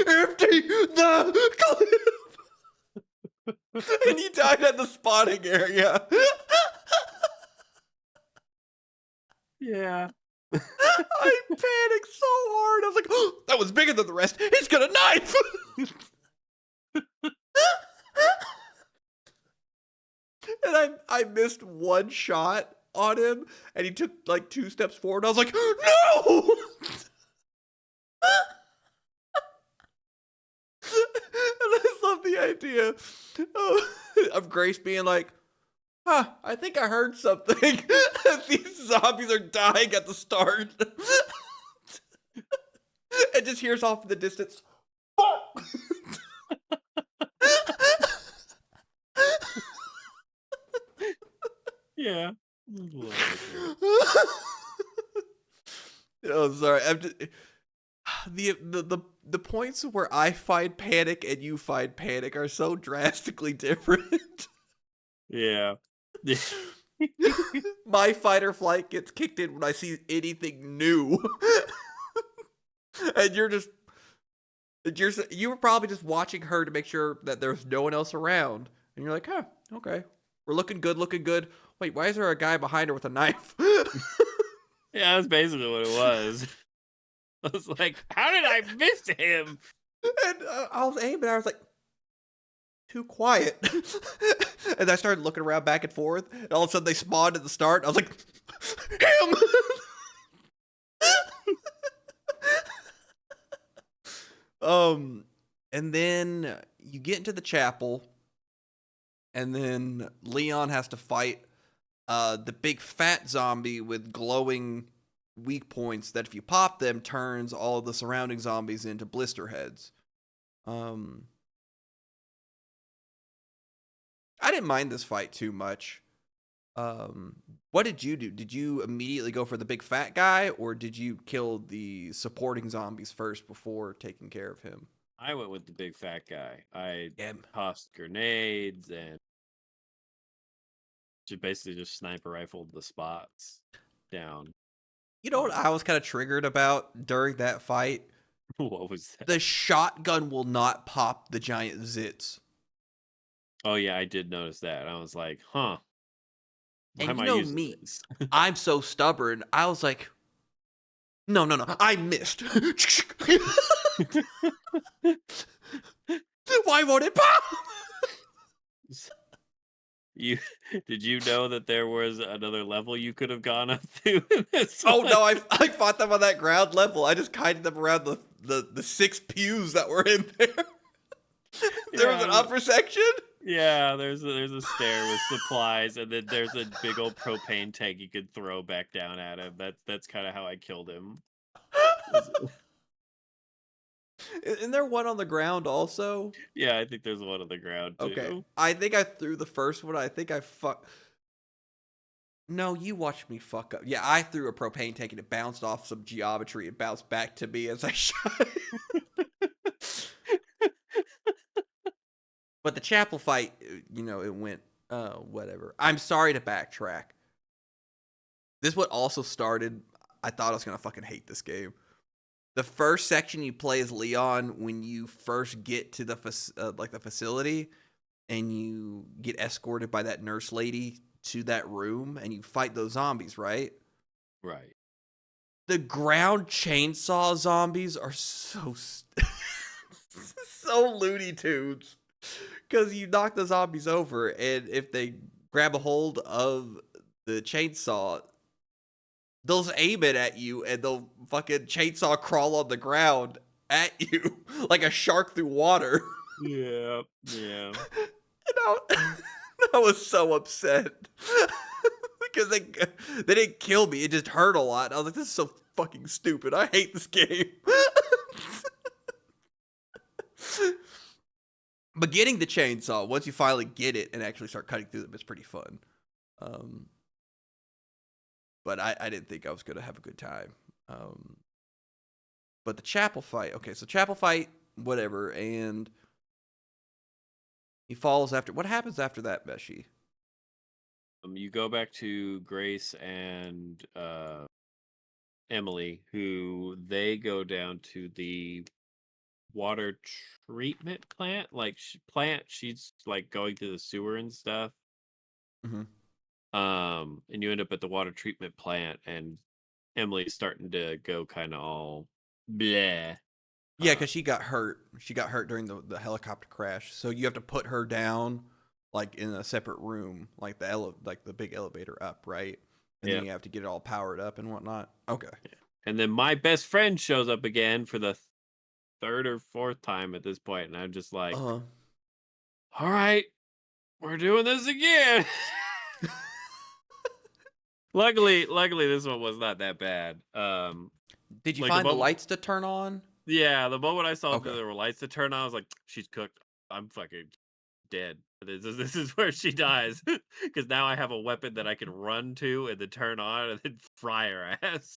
Empty the clip. And he died at the spawning area. Yeah. I panicked so hard. I was like, oh, that was bigger than the rest. He's got a knife. And I missed one shot on him, and he took like 2 steps forward. I was like, no! And I love the idea of Grace being like, I think I heard something. These zombies are dying at the start. And just hears off in the distance, fuck! Yeah. A little accurate. Oh, sorry. The points where I find panic and you find panic are so drastically different. Yeah. My fight or flight gets kicked in when I see anything new. And you were probably just watching her to make sure that there's no one else around. And you're like, huh, okay. We're looking good, looking good. Wait, why is there a guy behind her with a knife? Yeah, that's basically what it was. I was like, how did I miss him? And I was aiming, I was like, too quiet. And I started looking around back and forth, and all of a sudden they spawned at the start. I was like, him! And then you get into the chapel, and then Leon has to fight the big fat zombie with glowing weak points that if you pop them turns all the surrounding zombies into blister heads. I didn't mind this fight too much. What did you do? Did you immediately go for the big fat guy, or did you kill the supporting zombies first before taking care of him? I went with the big fat guy. I Yeah. tossed grenades and basically just sniper rifled the spots down. You know what I was kind of triggered about during that fight? What was that? The shotgun will not pop the giant zits. Oh yeah, I did notice that. I was like, huh. Why And am you I know using me, this? I'm so stubborn. I was like, no, I missed. Why won't it pop? You did you know that there was another level you could have gone up to in this Oh one? no, I fought them on that ground level. I just kited them around the 6 pews that were in there. There was an upper section. Yeah, there's a stair with supplies, and then there's a big old propane tank you could throw back down at him. That's kind of how I killed him. Isn't there one on the ground also? Yeah, I think there's one on the ground Okay. too. I think I threw the first one. I think I fuck. No, you watched me fuck up. Yeah, I threw a propane tank and it bounced off some geometry and bounced back to me as I shot. But the chapel fight, it went whatever. I'm sorry to backtrack. This what also started. I thought I was gonna fucking hate this game. The first section you play as Leon when you first get to the the facility, and you get escorted by that nurse lady to that room, and you fight those zombies, right? Right. The ground chainsaw zombies are so so Looney Tunes, because you knock the zombies over, and if they grab a hold of the chainsaw, they'll aim it at you, and they'll fucking chainsaw crawl on the ground at you like a shark through water. Yeah. Yeah. I was so upset because they didn't kill me. It just hurt a lot. I was like, this is so fucking stupid. I hate this game. But getting the chainsaw, once you finally get it and actually start cutting through them, it's pretty fun. But I didn't think I was going to have a good time. But the chapel fight. Okay, so chapel fight, whatever. And he falls after. What happens after that, Meshi? You go back to Grace and Emily, who they go down to the water treatment plant. Like she's like going through the sewer and stuff. Mm-hmm. And you end up at the water treatment plant, and Emily's starting to go kind of all bleh. Yeah, because she got hurt. She got hurt during the helicopter crash. So you have to put her down, like in a separate room, like the big elevator up, right? And then you have to get it all powered up and whatnot. Okay. And then my best friend shows up again for the third or fourth time at this point, and I'm just like, all right, we're doing this again. Luckily, this one was not that bad. Did you like find the lights to turn on? Yeah, the moment I saw Okay. that there were lights to turn on, I was like, she's cooked. I'm fucking dead. This is where she dies because now I have a weapon that I can run to and then turn on and then fry her ass.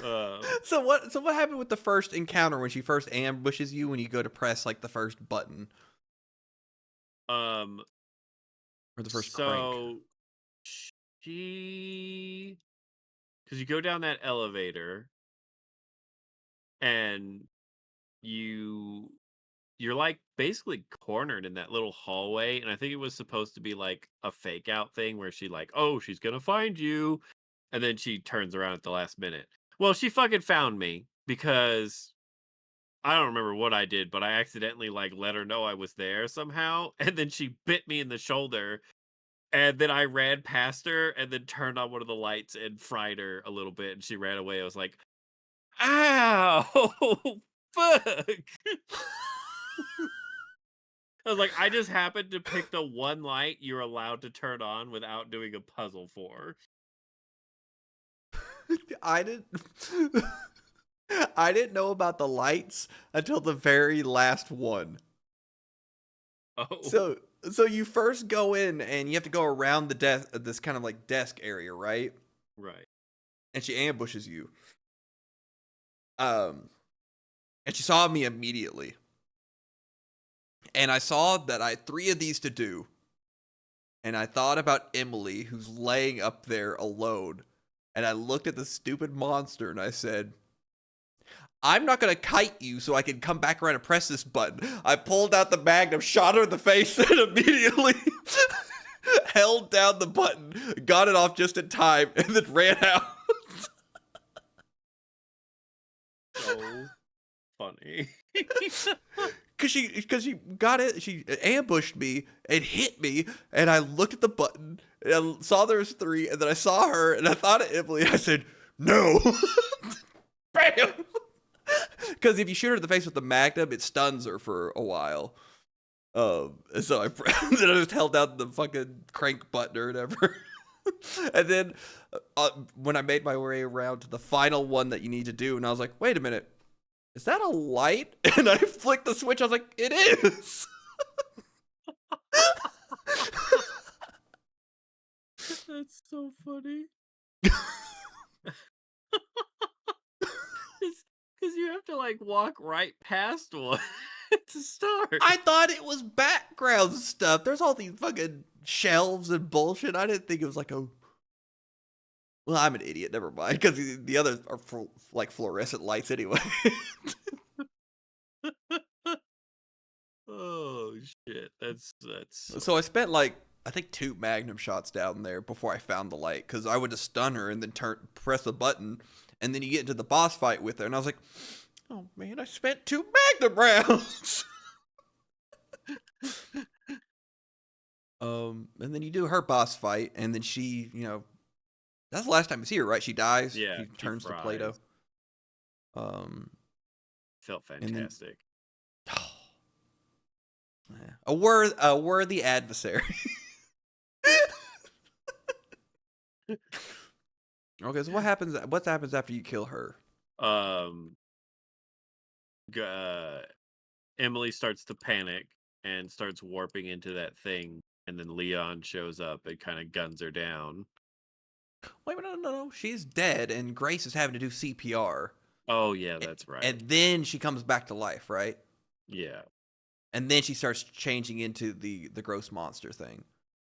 Um, So what happened with the first encounter when she first ambushes you when you go to press like the first button um, or the first crank? so she, because you go down that elevator and you you're like basically cornered in that little hallway, and I think it was supposed to be like a fake out thing where she like, oh, she's gonna find you, and then she turns around at the last minute. Well, she fucking found me because I don't remember what I did, but I accidentally like let her know I was there somehow, and then she bit me in the shoulder, and then I ran past her and then turned on one of the lights and fried her a little bit, and she ran away. I was like, ow, fuck. I was like, I just happened to pick the one light you're allowed to turn on without doing a puzzle for. I didn't I didn't know about the lights until the very last one. Oh, So you first go in and you have to go around the desk, this kind of like desk area, right? right. And she ambushes you. Um, and she saw me immediately. And I saw that I had 3 of these to do. And I thought about Emily, who's laying up there alone. And I looked at the stupid monster and I said, I'm not going to kite you so I can come back around and press this button. I pulled out the magnum, shot her in the face, and immediately held down the button, got it off just in time, and then ran out. So funny. Cause she got it, she ambushed me and hit me, and I looked at the button, and I saw there was 3, and then I saw her, and I thought of Emily, I said, no. Bam! Because if you shoot her in the face with the magnum, it stuns her for a while. So I then I just held down the fucking crank button or whatever. And then when I made my way around to the final one that you need to do, and I was like, wait a minute, is that a light? And I flicked the switch. I was like, it is. That's so funny. Because you have to like walk right past one to start. I thought it was background stuff. There's all these fucking shelves and bullshit. I didn't think it was like a. Well, I'm an idiot. Never mind. Because the others are like fluorescent lights anyway. Oh shit, that's So I spent like I think 2 magnum shots down there before I found the light because I would just stun her and then press the button, and then you get into the boss fight with her, and I was like, oh man, I spent 2 magnum rounds. And then you do her boss fight, and then she, that's the last time you see her, right? She dies. yeah. She turns to Play-Doh. Um, Felt and then fantastic. a worthy adversary. Okay, so what happens? What happens after you kill her? Um, Emily starts to panic and starts warping into that thing, and then Leon shows up and kind of guns her down. Wait, no. She's dead, and Grace is having to do CPR. Oh yeah, that's right. And then she comes back to life, right? Yeah. And then she starts changing into the gross monster thing,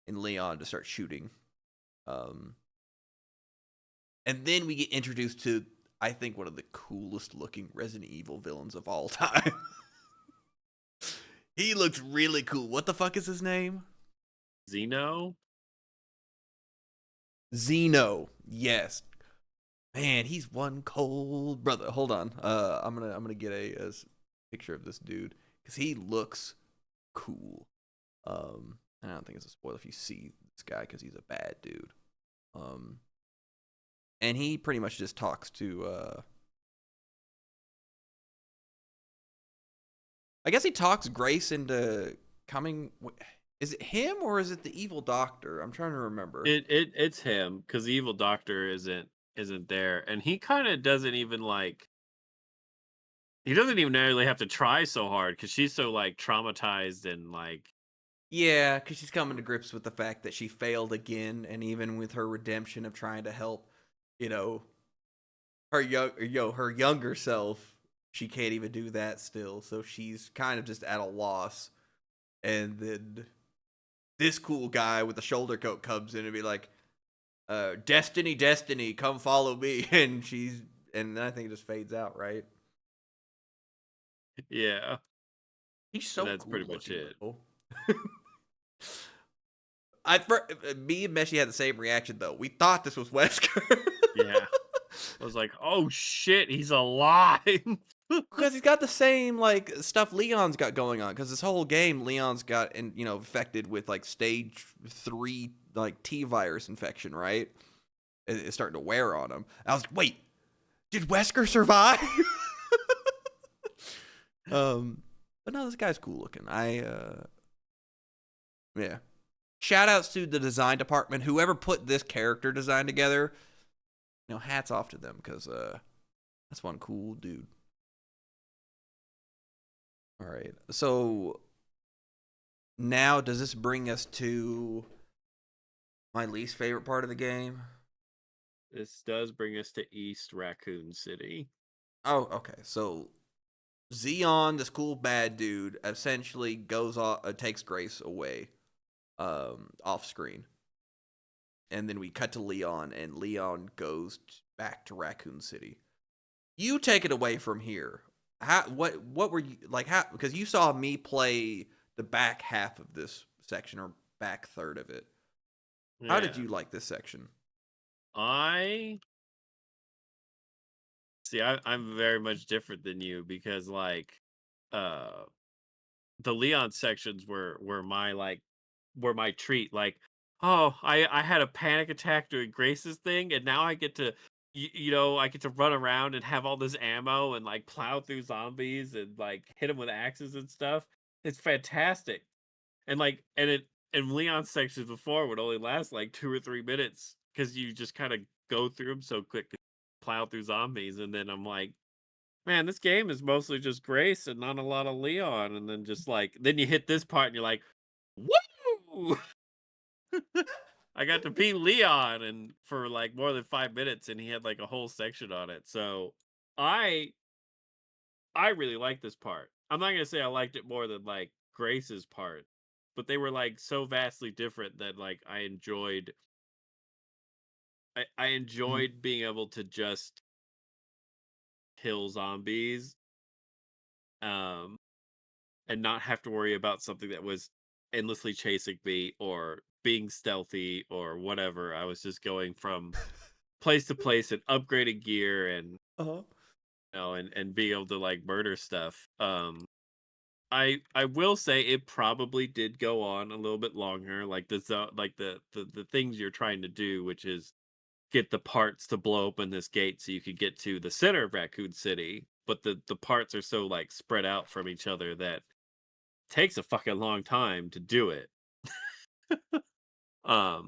and Leon to start shooting. And then we get introduced to, I think, one of the coolest looking Resident Evil villains of all time. He looks really cool. What the fuck is his name? Zeno. Zeno. Yes. Man, he's one cold brother. Hold on. I'm gonna get a picture of this dude because he looks cool. I don't think it's a spoiler if you see this guy because he's a bad dude. And he pretty much just talks to. I guess he talks Grace into coming. Is it him or is it the evil doctor? I'm trying to remember. It's him because the evil doctor isn't there, and he kind of doesn't even like. he doesn't even really have to try so hard because she's so like traumatized and like Yeah, because she's coming to grips with the fact that she failed again, and even with her redemption of trying to help, you know, her younger self, she can't even do that still. So she's kind of just at a loss. And then this cool guy with the shoulder coat comes in and be like, "Destiny, Destiny, come follow me," and then I think it just fades out, right? yeah, He's and so that's cool pretty much looking it. though. Me and Messi had the same reaction though. We thought this was Wesker. Yeah, I was like, oh shit, he's alive. Because he's got the same like stuff Leon's got going on. Because this whole game, Leon's got infected with like stage 3 like T virus infection, right? It's starting to wear on him. I was like, wait, did Wesker survive? But no, this guy's cool looking. Yeah. Shout outs to the design department. Whoever put this character design together, hats off to them because that's one cool dude. All right. So now, does this bring us to my least favorite part of the game? This does bring us to East Raccoon City. Oh, okay. So Xeon, this cool bad dude, essentially goes off, takes Grace away, off screen, and then we cut to Leon, and Leon goes back to Raccoon City. You take it away from here. What were you like? How, because you saw me play the back half of this section or back third of it. How did Yeah, you like this section? I see. I'm very much different than you because uh, the Leon sections were my treat. Like, oh, I had a panic attack during Grace's thing, and now I get to I get to run around and have all this ammo and like plow through zombies and like hit them with axes and stuff. It's fantastic. And like and Leon's sections before would only last like 2 or 3 minutes because you just kind of go through them so quick, plow through zombies, and then I'm like, man, this game is mostly just Grace and not a lot of Leon. And then just like then you hit this part and you're like, woo! I got to beat Leon and for like more than 5 minutes, and he had like a whole section on it. So I I really like this part. I'm not gonna say I liked it more than like Grace's part, but they were like so vastly different that like I Mhm. enjoyed being able to just kill zombies um and not have to worry about something that was endlessly chasing me or being stealthy or whatever. I was just going from place to place and upgrading gear and Uh-huh. and being able to like murder stuff. I will say it probably did go on a little bit longer, like the things you're trying to do, which is get the parts to blow open this gate so you could get to the center of Raccoon City. But the parts are so like spread out from each other that takes a fucking long time to do it.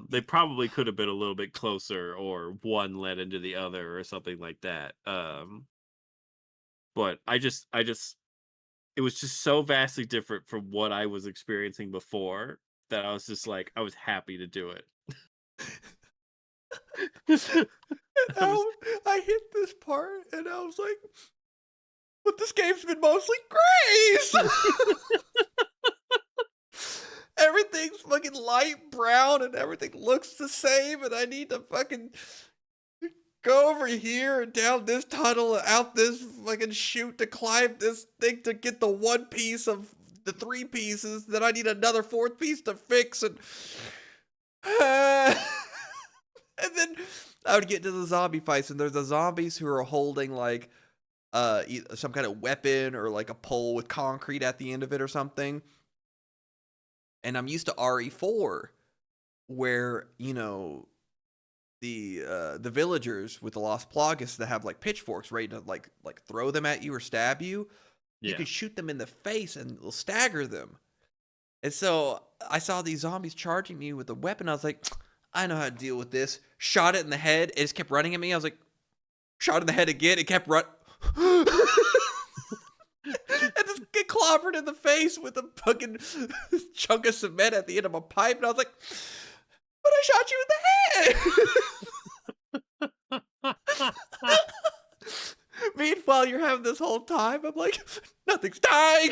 They Ye- probably could have been a little bit closer or one led into the other or something like that. But I just it was just so vastly different from what I was experiencing before that I was just like I was happy to do it. And I was I hit this part, and I was like, "But this game's been mostly Grace." Everything's fucking light brown, and everything looks the same, and I need to fucking go over here and down this tunnel and out this fucking chute to climb this thing to get the one piece of the 3 pieces. Then I need another 4th piece to fix, and and then I would get to the zombie fights, and there's the zombies who are holding like some kind of weapon or like a pole with concrete at the end of it or something. And I'm used to RE4 where the villagers with the Lost Plagas that have like pitchforks ready to like throw them at you or stab you. You yeah. can shoot them in the face and it'll stagger them. And so I saw these zombies charging me with a weapon. I was like, I know how to deal with this. Shot it in the head. It just kept running at me. I was like, shot in the head again. It kept run. get clobbered in the face with a fucking chunk of cement at the end of a pipe, and I was like, "But I shot you in the head." Meanwhile, you're having this whole time. I'm like, nothing's dying.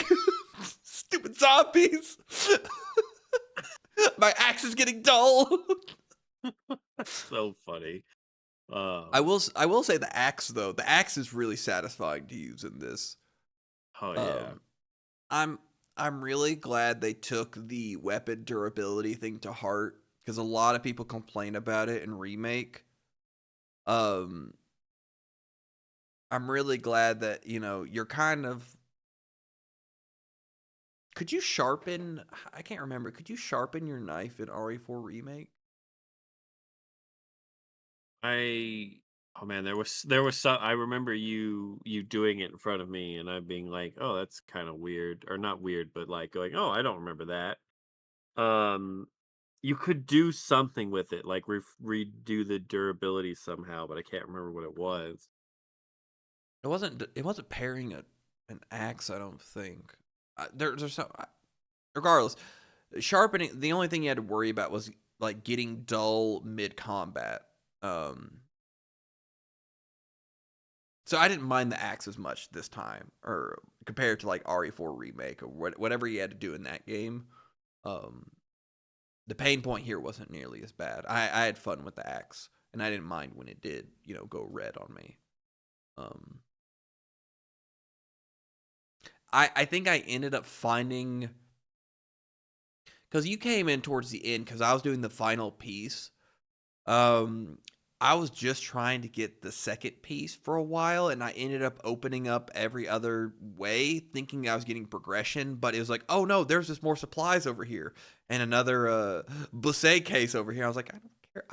Stupid zombies. My axe is getting dull. So funny. I will say the axe though. The axe is really satisfying to use in this. Oh yeah. I'm really glad they took the weapon durability thing to heart because a lot of people complain about it in remake. Um, I'm really glad that you're kind of. Could you sharpen? I can't remember. Could you sharpen your knife in RE4 remake? Oh man, there was some. I remember you doing it in front of me, and I being like, "Oh, that's kind of weird," or not weird, but like going, "Oh, I don't remember that." Um, you could do something with it, like redo the durability somehow, but I can't remember what it was. It wasn't pairing an axe. I don't think. There's some. Regardless, sharpening. The only thing you had to worry about was like getting dull mid combat. So I didn't mind the axe as much this time, or compared to like RE4 remake or whatever you had to do in that game. Um, the pain point here wasn't nearly as bad. I had fun with the axe, and I didn't mind when it did, go red on me. I think I ended up finding, because you came in towards the end because I was doing the final piece. I was just trying to get the second piece for a while, and I ended up opening up every other way, thinking I was getting progression, but it was like, oh no, there's just more supplies over here, and another Busse case over here. I was like, I don't care.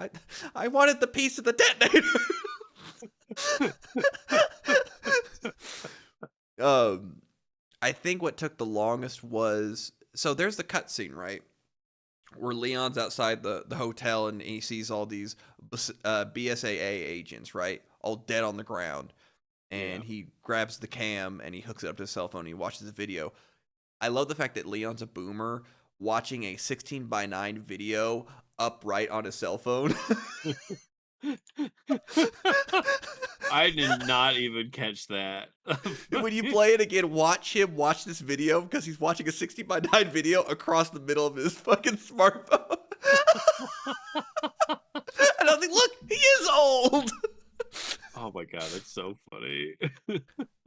I wanted the piece of the detonator. I think what took the longest was, so there's the cutscene, right? Where Leon's outside the hotel and he sees all these BSAA agents, right? All dead on the ground. Yeah. And he grabs the cam and he hooks it up to his cell phone and he watches the video. I love the fact that Leon's a boomer watching a 16:9 video upright on his cell phone. I did not even catch that. When you play it again, watch him watch this video because he's watching a 16:9 video across the middle of his fucking smartphone. And I was like, look, he is old. Oh my god, that's so funny.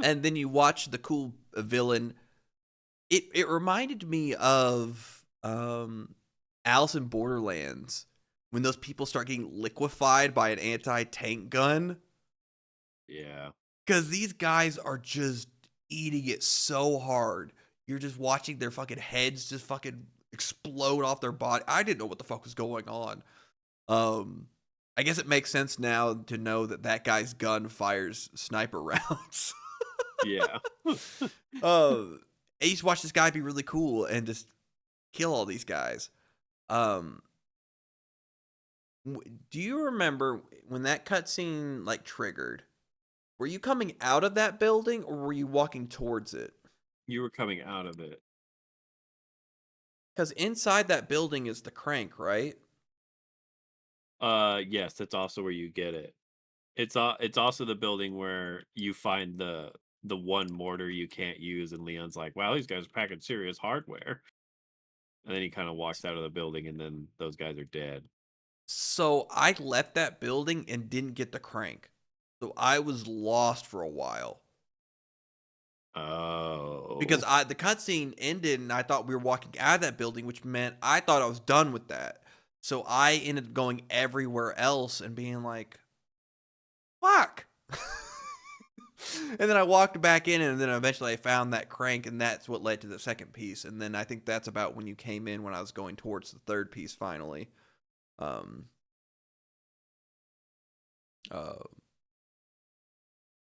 And then you watch the cool villain. It reminded me of Alice in Borderlands when those people start getting liquefied by an anti-tank gun. Yeah. Because these guys are just eating it so hard. You're just watching their fucking heads just fucking explode off their body. I didn't know what the fuck was going on. I guess it makes sense now to know that guy's gun fires sniper rounds. Yeah. I used to watch this guy be really cool and just kill all these guys. Do you remember when that cutscene like triggered? Were you coming out of that building or were you walking towards it? You were coming out of it. Because inside that building is the crank, right? Yes, that's also where you get it. It's also the building where you find the one mortar you can't use, and Leon's like, "Wow, these guys are packing serious hardware." And then he kind of walks out of the building, and then those guys are dead. So I left that building and didn't get the crank. So I was lost for a while. Because Oh. the cutscene ended and I thought we were walking out of that building, which meant I thought I was done with that. So I ended up going everywhere else and being like, fuck. And then I walked back in and then eventually I found that crank and that's what led to the second piece. And then I think that's about when you came in when I was going towards the third piece finally. Um, uh,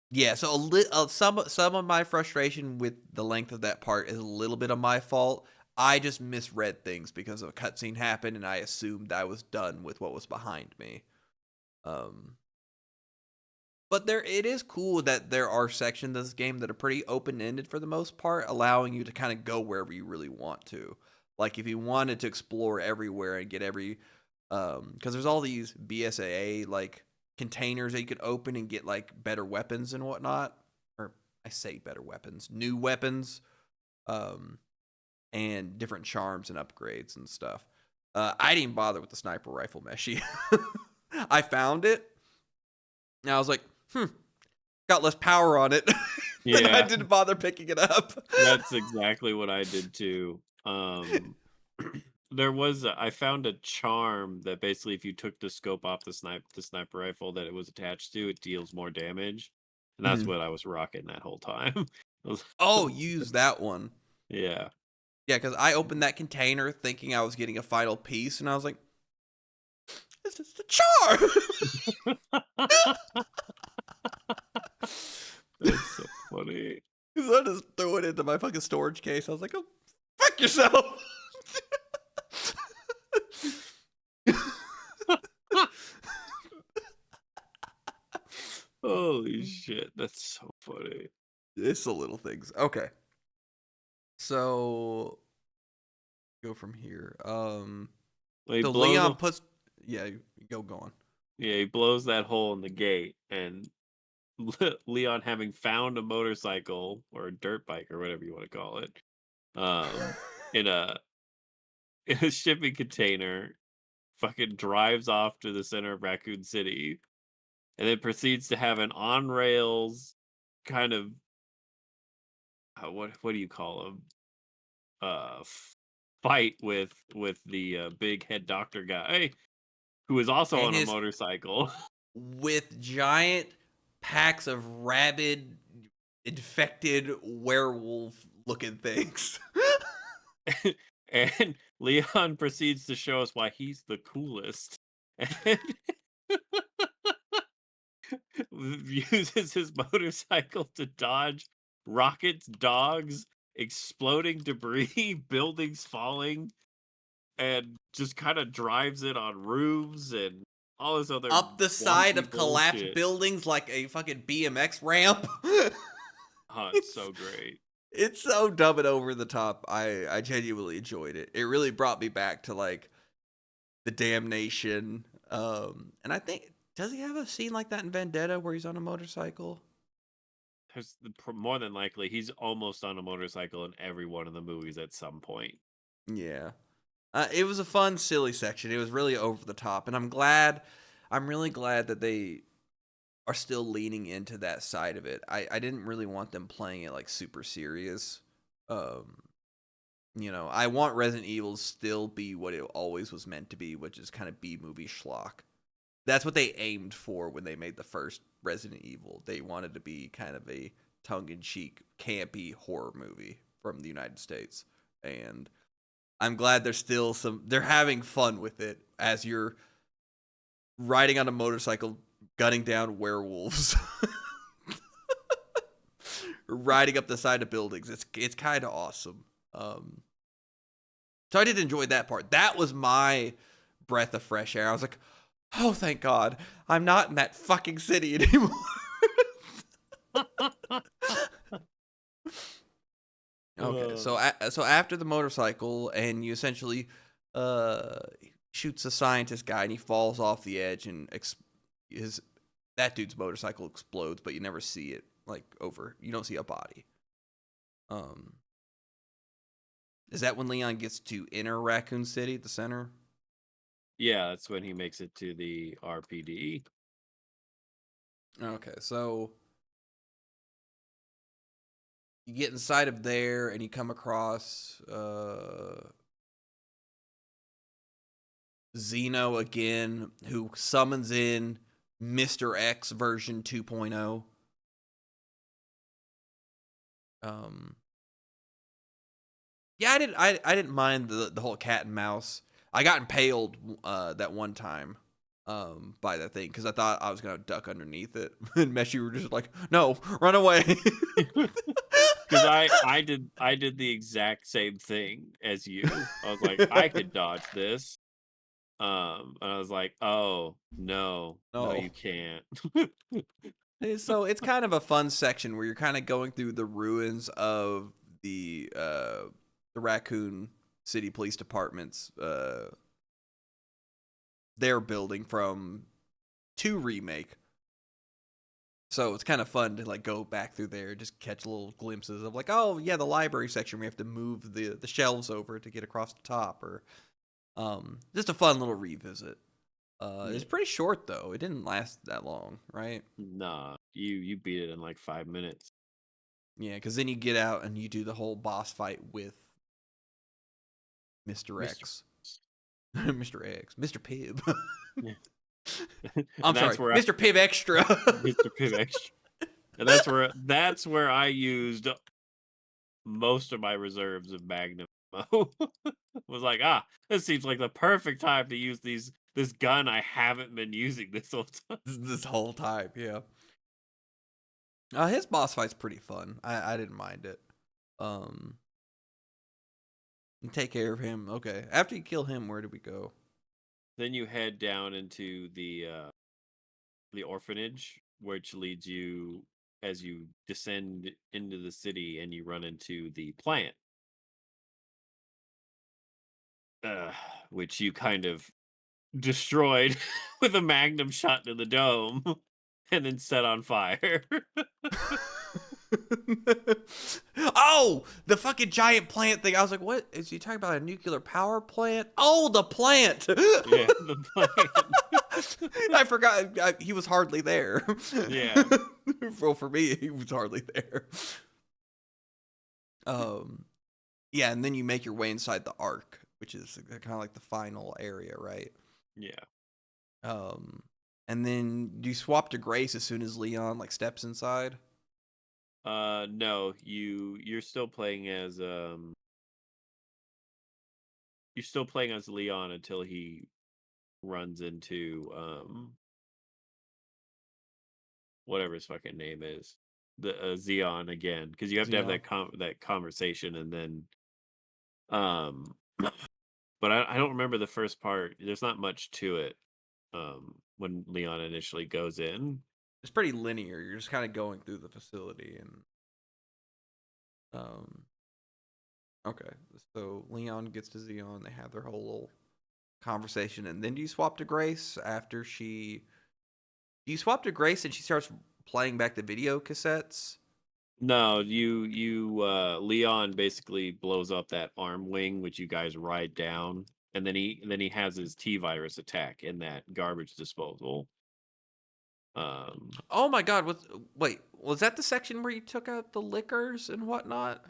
yeah, so some of my frustration with the length of that part is a little bit of my fault. I just misread things because of a cutscene happened, and I assumed I was done with what was behind me. Um, But it is cool that there are sections of this game that are pretty open ended for the most part, allowing you to kind of go wherever you really want to. Like if you wanted to explore everywhere and get every, because there's all these BSAA like containers that you could open and get like better weapons and whatnot. Or I say better weapons, new weapons, um, and different charms and upgrades and stuff. I didn't bother with the sniper rifle meshy. I found it and I was like, got less power on it. And I Yeah, didn't bother picking it up. that's exactly what I did too. I found a charm that basically if you took the scope off the sniper rifle that it was attached to, it deals more damage. And that's Mhm. what I was rocking that whole time. I was- Oh, use that one. yeah. Yeah, because I opened that container thinking I was getting a final piece, and I was like, "This is the charm." That's so funny. So I just threw it into my fucking storage case. I was like, "Oh, fuck yourself." Holy shit, that's so funny. It's the little things. Okay, so go from here. Well, he So blows Leon a puts. Yeah, go on. yeah, he blows that hole in the gate, and Leon, having found a motorcycle or a dirt bike or whatever you want to call it, um, in a in a shipping container, fucking drives off to the center of Raccoon City, and then proceeds to have an on rails kind of what do you call them? Fight with the big head doctor guy who is also And on a his motorcycle. with giant packs of rabid, infected werewolf looking things. And Leon proceeds to show us why he's the coolest. And uses his motorcycle to dodge rockets, dogs, exploding debris, buildings falling, and just kind of drives it on roofs and all this other Up the side wonky of collapsed bullshit. buildings like a fucking BMX ramp. Oh, it's it's so great. it's so dumb and over the top. I genuinely enjoyed it. It really brought me back to like the damnation. And I think does he have a scene like that in Vendetta where he's on a motorcycle? More than likely he's almost on a motorcycle in every one of the movies at some point. Yeah. It was a fun, silly section. It was really over the top, and I'm really glad that they are still leaning into that side of it. I didn't really want them playing it like super serious. Um, I want Resident Evil to still be what it always was meant to be, which is kind of B movie schlock. That's what they aimed for when they made the first Resident Evil. They wanted to be kind of a tongue-in-cheek, campy horror movie from the United States, and I'm glad they're having fun with it as you're riding on a motorcycle gunning down werewolves. Riding up the side of buildings. It's kind of awesome. So I did enjoy that part. That was my breath of fresh air. I was like, "Oh, thank God. I'm not in that fucking city anymore." Okay. Uh, So after the motorcycle and you essentially uh shoots a scientist guy and he falls off the edge and his that dude's motorcycle explodes, but you never see it you don't see a body. Um is that when Leon gets to enter Raccoon City, the center? yeah, that's when he makes it to the RPD. Okay, so you get inside of there and you come across Zeno again, who summons in Mr. X version 2.0. Um, yeah, I didn't mind the whole cat and mouse. I got impaled that one time by that thing because I thought I was gonna duck underneath it, and Mesh, you were just like, "No, run away." Because I did the exact same thing as you. I was like, I could dodge this. And I was like, oh no, no, No. you can't. So it's kind of a fun section where you're kind of going through the ruins of the Raccoon City Police Department's their building from 2 remake. So it's kind of fun to like go back through there, just catch little glimpses of like, oh yeah, the library section we have to move the shelves over to get across the top, or just a fun little revisit. It's Yeah. pretty short though; it didn't last that long, right? Nah, you beat it in like 5 minutes. Yeah, because then you get out and you do the whole boss fight with Mr. Mr. X, Mr. X, Mr. Pibb. Yeah. I'm And sorry, that's where Mr. Pibb Extra. Mr. Piv extra. And that's where I used most of my reserves of Magnum ammo. Was like, this seems like the perfect time to use this gun I haven't been using this whole time. This whole time, yeah. His boss fight's pretty fun. I didn't mind it. You take care of him. Okay. After you kill him, where do we go? Then you head down into the orphanage, which leads you as you descend into the city and you run into the plant. Which you kind of destroyed with a magnum shot to the dome and then set on fire. Oh, the fucking giant plant thing. I was like, what? Is he talking about a nuclear power plant? Oh, the plant. Yeah, the plant. I forgot. He was hardly there. Yeah. Well, for me, he was hardly there. Yeah, and then you make your way inside the Ark, which is kind of like the final area, right? Yeah. And then do you swap to Grace as soon as Leon like steps inside? No, you're still playing as Leon until he runs into whatever his fucking name is. The Xeon again, because you have to have Xeon. that conversation and then but I don't remember the first part. There's not much to it when Leon initially goes in. It's pretty linear. You're just kind of going through the facility and okay. So Leon gets to Xeon, they have their whole little conversation, and then do you swap to Grace after she do you swap to Grace and she starts playing back the video cassettes? No, Leon basically blows up that arm wing which you guys ride down, and then he has his T virus attack in that garbage disposal. Oh my god, was that the section where you took out the liquors and whatnot?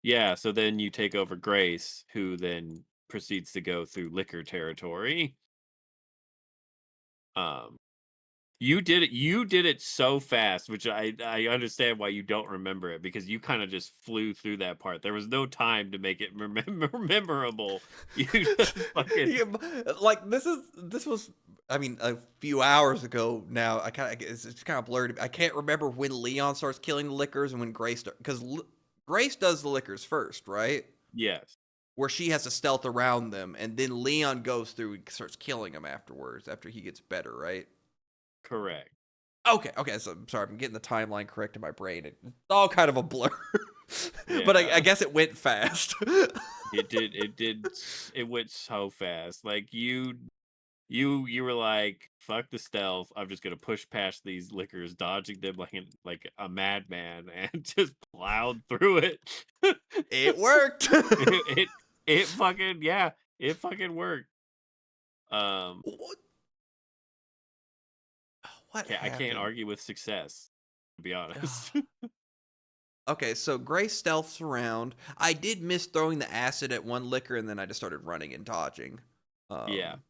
Yeah, so then you take over Grace, who then proceeds to go through liquor territory. Um You did it so fast, which I understand why you don't remember it, because you kinda just flew through that part. There was no time to make it memorable. You just fucking Yeah, like this was I mean a few hours ago now. I kind of it's kind of blurred. I can't remember when Leon starts killing the liquors and when Grace because Grace does the liquors first, right? Yes, Where she has to stealth around them, and then Leon goes through and starts killing them afterwards after he gets better, right? correct. Okay. So I'm sorry, I'm getting the timeline correct in my brain. It's all kind of a blur, but I Yeah. guess it went fast. It went so fast. Like, you were like, "Fuck the stealth, I'm just gonna push past these liquors, dodging them like a madman," and just plowed through it. It worked. It fucking yeah, it fucking worked. Um What? What I can't happened? argue with success, to be honest. Okay, so Grace stealths around. I did miss throwing the acid at one liquor, and then I just started running and dodging, Yeah, um,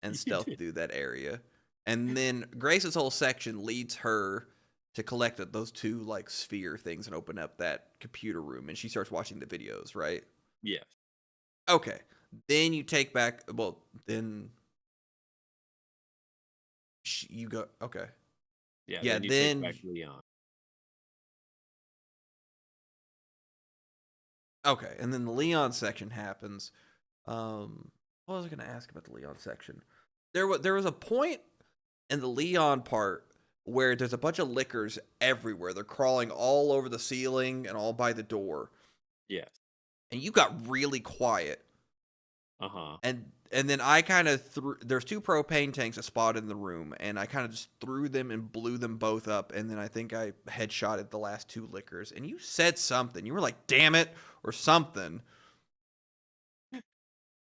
and you stealth did. through that area. And then Grace's whole section leads her to collect those 2 like sphere things and open up that computer room, and she starts watching the videos, right? Yes. Okay, then you take back. Well, then you go. Okay, Yeah, yeah. then you take Then back Leon. okay, and then the Leon section happens. What was I going to ask about the Leon section? There was a point in the Leon part where there's a bunch of lickers everywhere. They're crawling all over the ceiling and all by the door. Yes. And you got really quiet. Uh-huh. And then I kind of threw, there's 2 propane tanks that spotted in the room, and I kind of just threw them and blew them both up, and then I think I headshotted the last 2 lickers, and you said something. You were like, damn it, or something.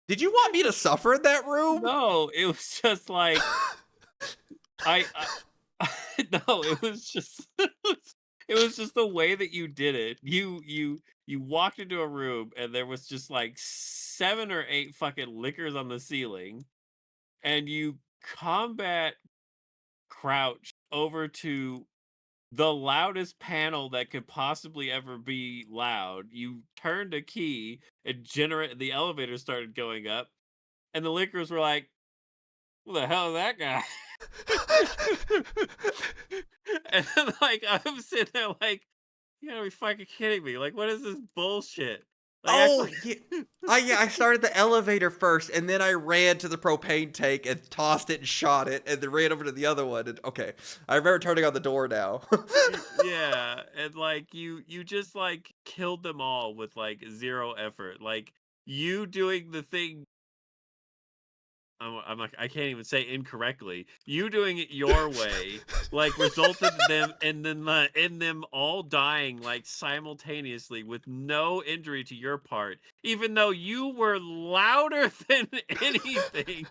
Did you want me to suffer in that room? No, it was just like I no, it was just it was just the way that you did it. You walked into a room and there was just like 7 or 8 fucking lickers on the ceiling, and you combat crouched over to the loudest panel that could possibly ever be loud. You turned a key and the elevator started going up, and the lickers were like, "Who the hell is that guy?" And then, like, I'm sitting there like, you gotta be fucking kidding me. Like, what is this bullshit? Like, Oh, yeah. I started the elevator first, and then I ran to the propane tank and tossed it and shot it, and then ran over to the other one. And okay, I remember turning on the door now. yeah, and like you just like killed them all with like 0 effort. Like you doing the thing I'm like, I can't even say incorrectly. You doing it your way, like, resulted in them all dying like simultaneously with no injury to your part, even though you were louder than anything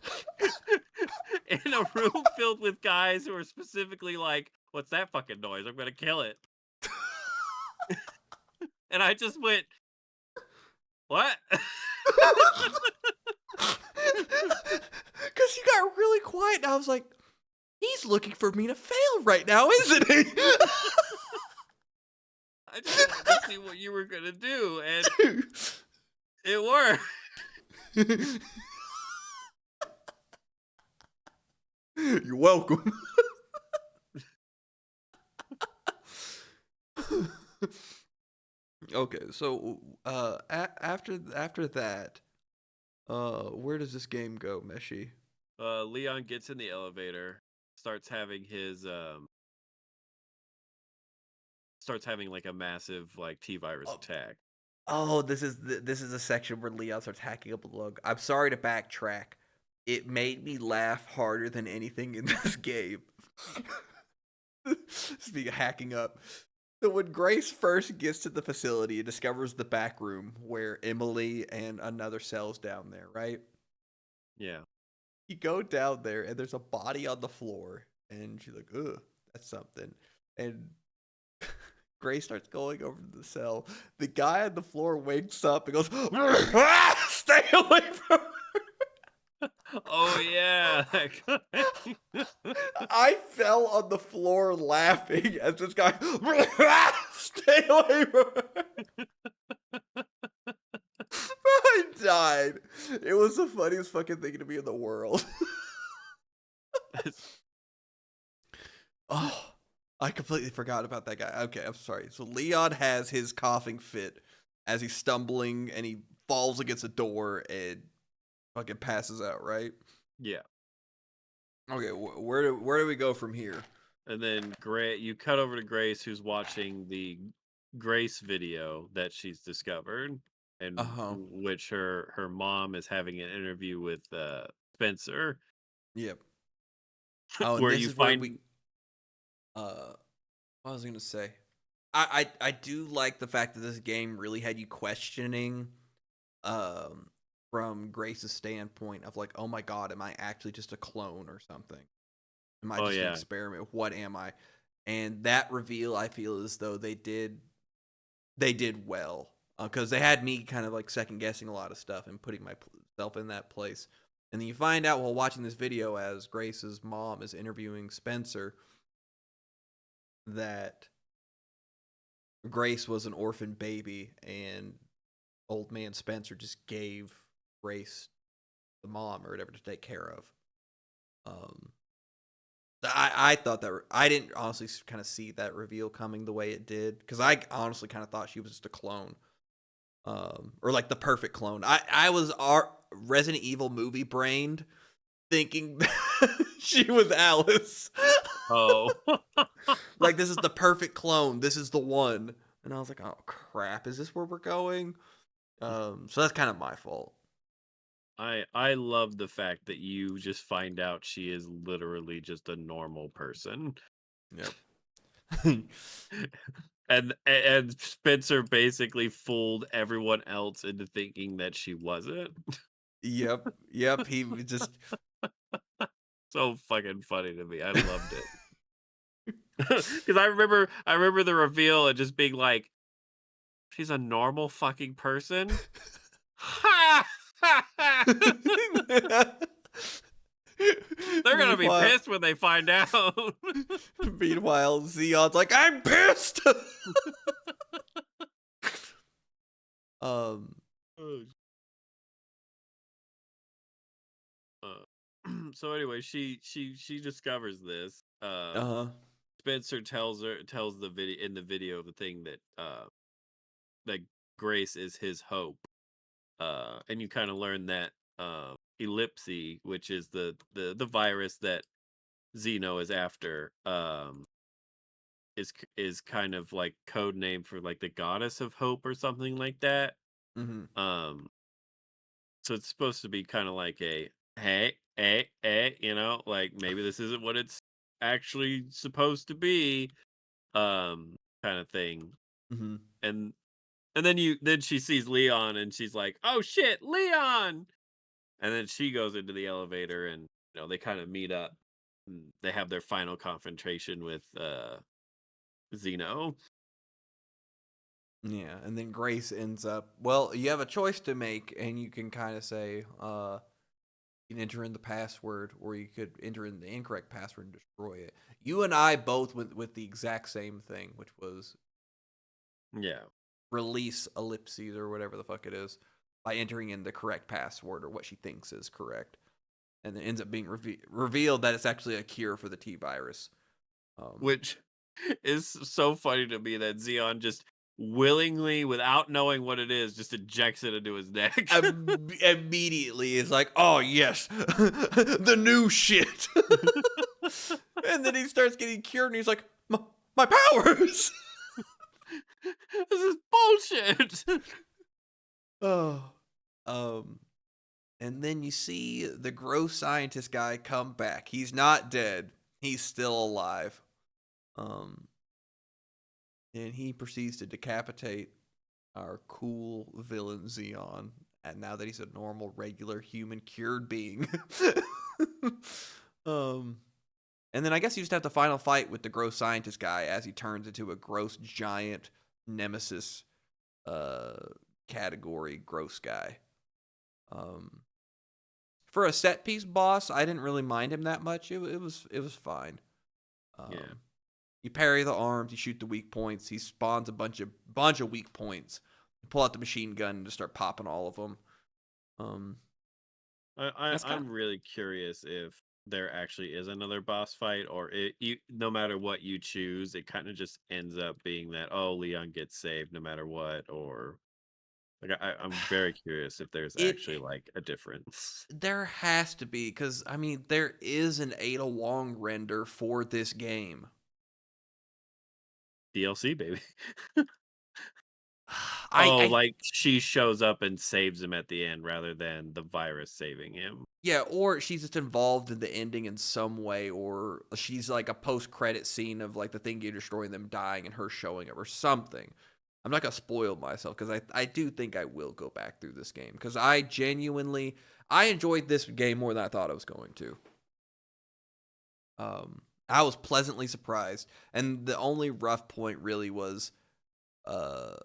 in a room filled with guys who are specifically like, "What's that fucking noise? I'm gonna kill it." And I just went, "What?" Because you got really quiet, and I was like, he's looking for me to fail right now, isn't he? I just wanted to see what you were gonna do, and it worked. You're welcome. Okay, so after that, where does this game go, Meshi? Leon gets in the elevator, starts having like a massive like T-virus attack. Oh, this is a section where Leon starts hacking up a log. I'm sorry to backtrack. It made me laugh harder than anything in this game. Speaking of hacking up. So when Grace first gets to the facility and discovers the back room where Emily and another cell's down there, right? Yeah. You go down there and there's a body on the floor, and she's like, ugh, that's something. And Grace starts going over to the cell. The guy on the floor wakes up and goes, stay away from her. Oh yeah. I fell on the floor laughing as this guy, stay away from her. I died. It was the funniest fucking thing to me in the world. Oh, I completely forgot about that guy. Okay, I'm sorry. So Leon has his coughing fit as he's stumbling and he falls against a door and fucking passes out, right? Yeah. Okay, where do we go from here? And then you cut over to Grace, who's watching the Grace video that she's discovered, and which her mom is having an interview with Spencer. Yep. Oh, and where this you is find where we what was I gonna say? I do like the fact that this game really had you questioning from Grace's standpoint of like, oh my god, am I actually just a clone or something? Am I just an experiment? What am I? And that reveal, I feel as though they did well, because they had me kind of like second guessing a lot of stuff and putting myself in that place. And then you find out while watching this video, as Grace's mom is interviewing Spencer, that Grace was an orphan baby, and old man Spencer just gave Grace the mom or whatever to take care of. I thought that I didn't honestly kind of see that reveal coming the way it did, because I honestly kind of thought she was just a clone, or like the perfect clone. I was Resident Evil movie brained, thinking she was Alice. Oh. Like, this is the perfect clone. This is the one. And I was like, oh crap, is this where we're going? So that's kind of my fault. I love the fact that you just find out she is literally just a normal person. Yep. And Spencer basically fooled everyone else into thinking that she wasn't. Yep. He just So fucking funny to me. I loved it. Because I remember the reveal and just being like, she's a normal fucking person. Ha! They're gonna be Meanwhile, pissed when they find out. meanwhile, Zeon's like, I'm pissed. um. Oh, uh, so anyway, she discovers this. Uh huh. Spencer tells the video in the video the thing that Grace is his hope. And you kind of learn that Ellipse, which is the virus that Xeno is after, is kind of like code name for like the goddess of hope or something like that. Mm-hmm. Um, so it's supposed to be kind of like a hey, like maybe this isn't what it's actually supposed to be, kind of thing. Mm-hmm. And then she sees Leon and she's like, "Oh shit, Leon!" And then she goes into the elevator and they kind of meet up. And they have their final confrontation with Xeno. Yeah, and then Grace ends up. Well, you have a choice to make, and you can kind of say, you can enter in the password, or you could enter in the incorrect password and destroy it. You and I both went with the exact same thing, which was Yeah. release ellipses or whatever the fuck it is by entering in the correct password or what she thinks is correct, and it ends up being revealed that it's actually a cure for the T virus. Which is so funny to me that Xeon just willingly, without knowing what it is, just ejects it into his neck. Immediately is like, oh yes, the new shit. And then he starts getting cured, and he's like, my powers. This is bullshit. Oh, and then you see the gross scientist guy come back. He's not dead. He's still alive. And he proceeds to decapitate our cool villain Xeon. And now that he's a normal, regular human cured being. um, and then I guess you just have the final fight with the gross scientist guy as he turns into a gross giant nemesis category gross guy. For a set piece boss, I didn't really mind him that much. It was fine. Yeah. You parry the arms, you shoot the weak points. He spawns a bunch of weak points. You pull out the machine gun and just start popping all of them. I'm really curious if there actually is another boss fight, or no matter what you choose, it kind of just ends up being that Leon gets saved no matter what, or like I'm very curious if there's actually like a difference. There has to be, because I mean there is an Ada Wong render for this game. DLC, baby. I Like she shows up and saves him at the end rather than the virus saving him. Yeah, or she's just involved in the ending in some way, or she's like a post-credit scene of like the thing you destroying them dying and her showing up or something. I'm not gonna spoil myself because I do think I will go back through this game because I enjoyed this game more than I thought I was going to. I was pleasantly surprised, and the only rough point really was uh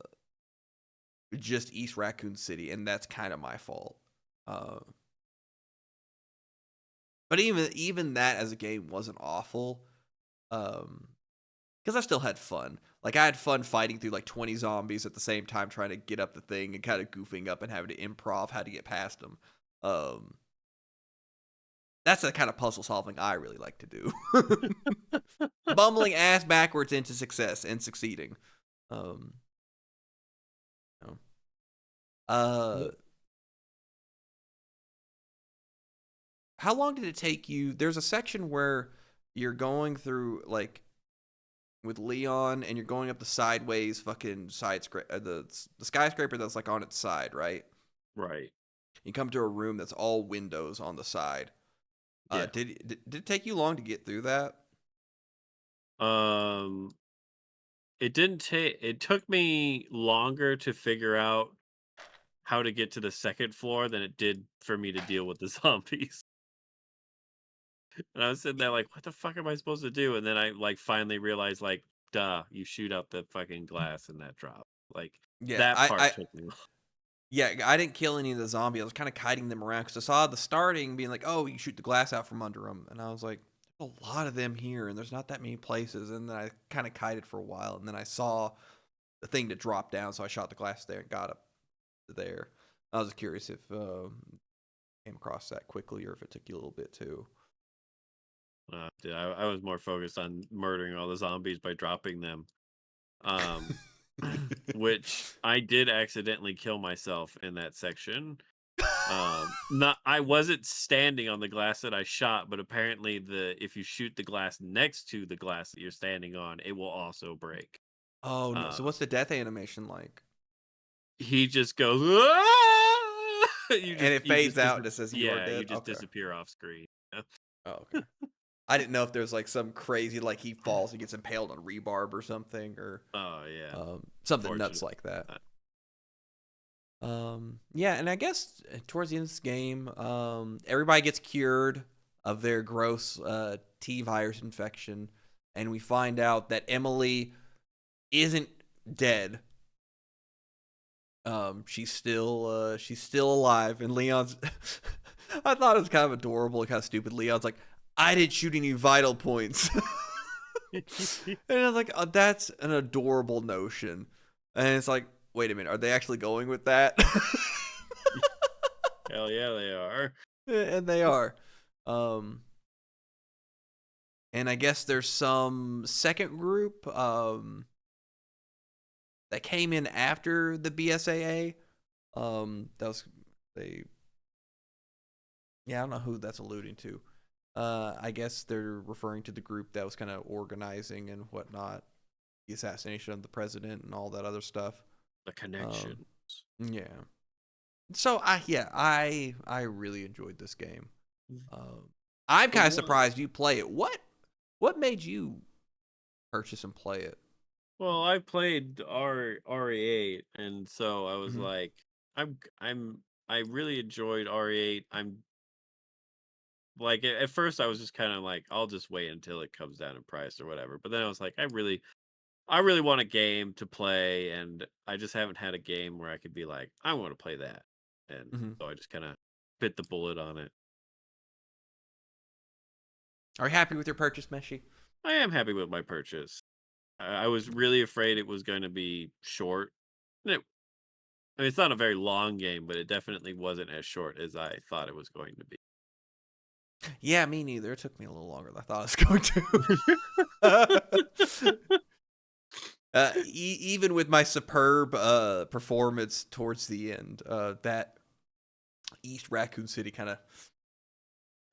just East Raccoon City, and that's kind of my fault. But even that as a game wasn't awful, because I still had fun. Like I had fun fighting through like 20 zombies at the same time, trying to get up the thing and kind of goofing up and having to improv how to get past them. That's the kind of puzzle solving I really like to do. Bumbling ass backwards into success and succeeding. Um, you know. How long did it take you? There's a section where you're going through like with Leon, and you're going up the sideways fucking the skyscraper that's like on its side, right? Right. You come to a room that's all windows on the side. Yeah. Did it take you long to get through that? Um, it didn't take. It took me longer to figure out how to get to the second floor than it did for me to deal with the zombies. And I was sitting there like, what the fuck am I supposed to do? And then I like finally realized like, duh, you shoot out the fucking glass and that drop. Like Yeah, that part took me. Yeah, I didn't kill any of the zombies. I was kind of kiting them around because I saw the starting being like, "Oh, you shoot the glass out from under them," and I was like, "There's a lot of them here, and there's not that many places." And then I kind of kited for a while, and then I saw the thing to drop down, so I shot the glass there and got up to there. I was curious if came across that quickly or if it took you a little bit too. Dude, I was more focused on murdering all the zombies by dropping them. Um, which I did accidentally kill myself in that section. Not I wasn't standing on the glass that I shot, but apparently if you shoot the glass next to the glass that you're standing on, it will also break. Oh no! Uh, So what's the death animation like? he just goes, "Ah!" And it you fades just out and it says you are yeah, you dead. just Okay. disappear off screen. Oh, okay. I didn't know if there's like some crazy like he falls, he gets impaled on rebarb or something, or Oh yeah, something nuts fortunate. like that. Yeah, and I guess towards the end of this game, everybody gets cured of their gross T virus infection, and we find out that Emily isn't dead. She's still alive, and Leon's. I thought it was kind of adorable and kind of stupid. Leon's like, I didn't shoot any vital points. And I was like, oh, that's an adorable notion. And it's like, wait a minute, are they actually going with that? Hell yeah, they are. And they are. Um, and I guess there's some second group that came in after the BSAA. That was they. Yeah, I don't know who that's alluding to. I guess they're referring to the group that was kind of organizing and whatnot, the assassination of the president and all that other stuff. The connection. Yeah. So I really enjoyed this game. I'm The kind of one, surprised you play it. What made you purchase and play it? well, I played RE8, and so I was Mm-hmm. like, I'm I really enjoyed RE8. I'm like at first I was just kind of like, I'll just wait until it comes down in price or whatever. But then I was like, I really want a game to play, and I just haven't had a game where I could be like, I want to play that. And Mm-hmm. so I just kind of bit the bullet on it. Are you happy with your purchase, Meshi? I am happy with my purchase. I was really afraid it was going to be short. And I mean, it's not a very long game, but it definitely wasn't as short as I thought it was going to be. Yeah, me neither. It took me a little longer than I thought it was going to. Even with my superb performance towards the end, that East Raccoon City kind of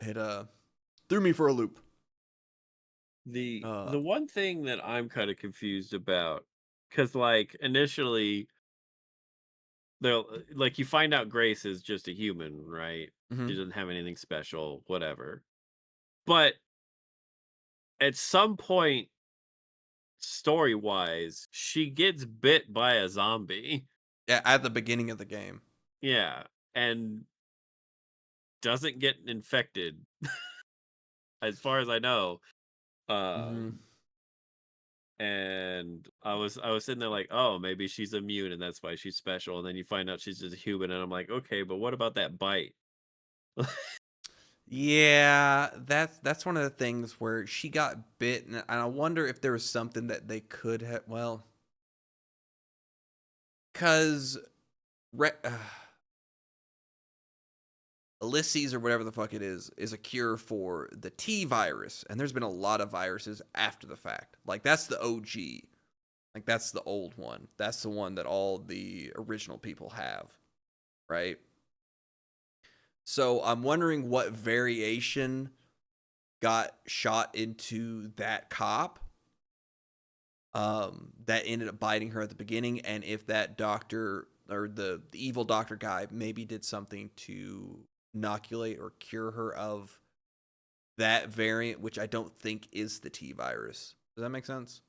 it threw me for a loop. The one thing that I'm kind of confused about, because like initially they're like you find out Grace is just a human, right? Mm-hmm. She doesn't have anything special, whatever. But at some point, story wise, she gets bit by a zombie. Yeah, at the beginning of the game. Yeah, and doesn't get infected, as far as I know. Mm-hmm. And I was sitting there like, oh, maybe she's immune and that's why she's special. And then you find out she's just a human, and I'm like, okay, but what about that bite? Yeah, that's one of the things where she got bit, and I wonder if there was something that they could have. Well, because Ulysses or whatever the fuck it is a cure for the T virus, and there's been a lot of viruses after the fact. Like that's the OG, like that's the old one. That's the one that all the original people have, right? So I'm wondering what variation got shot into that cop that ended up biting her at the beginning, and if that doctor or the evil doctor guy maybe did something to inoculate or cure her of that variant, which I don't think is the T virus. Does that make sense?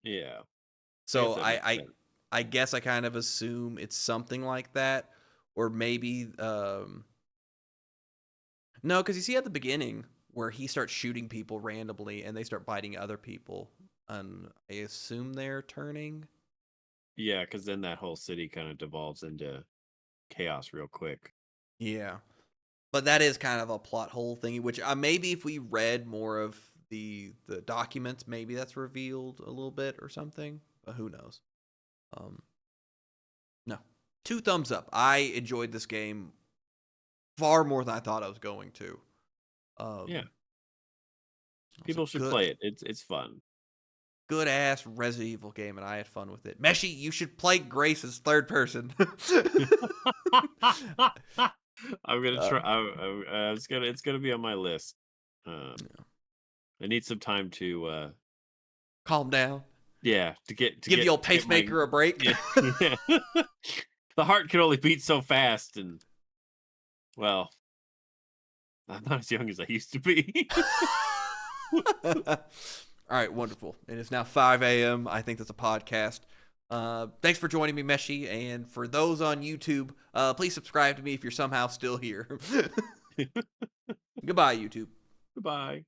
Yeah. So that makes sense. I guess I kind of assume it's something like that, or maybe no, because you see at the beginning where he starts shooting people randomly and they start biting other people, and I assume they're turning. Yeah, because then that whole city kind of devolves into chaos real quick. Yeah, but that is kind of a plot hole thingy. Which maybe if we read more of the documents, maybe that's revealed a little bit or something. But who knows? No, 2 thumbs up. I enjoyed this game far more than I thought I was going to. Yeah. It's a People should play it. It's fun. good ass Resident Evil game, and I had fun with it. Meshi, you should play Grace's third person. I'm gonna try. It's gonna be on my list. I need some time to Calm down. Give the old pacemaker a break. Yeah. The heart can only beat so fast, and well, I'm not as young as I used to be. All right, wonderful. It is now 5 a.m. I think that's a podcast. Thanks for joining me, Meshi. And for those on YouTube, please subscribe to me if you're somehow still here. Goodbye, YouTube. Goodbye.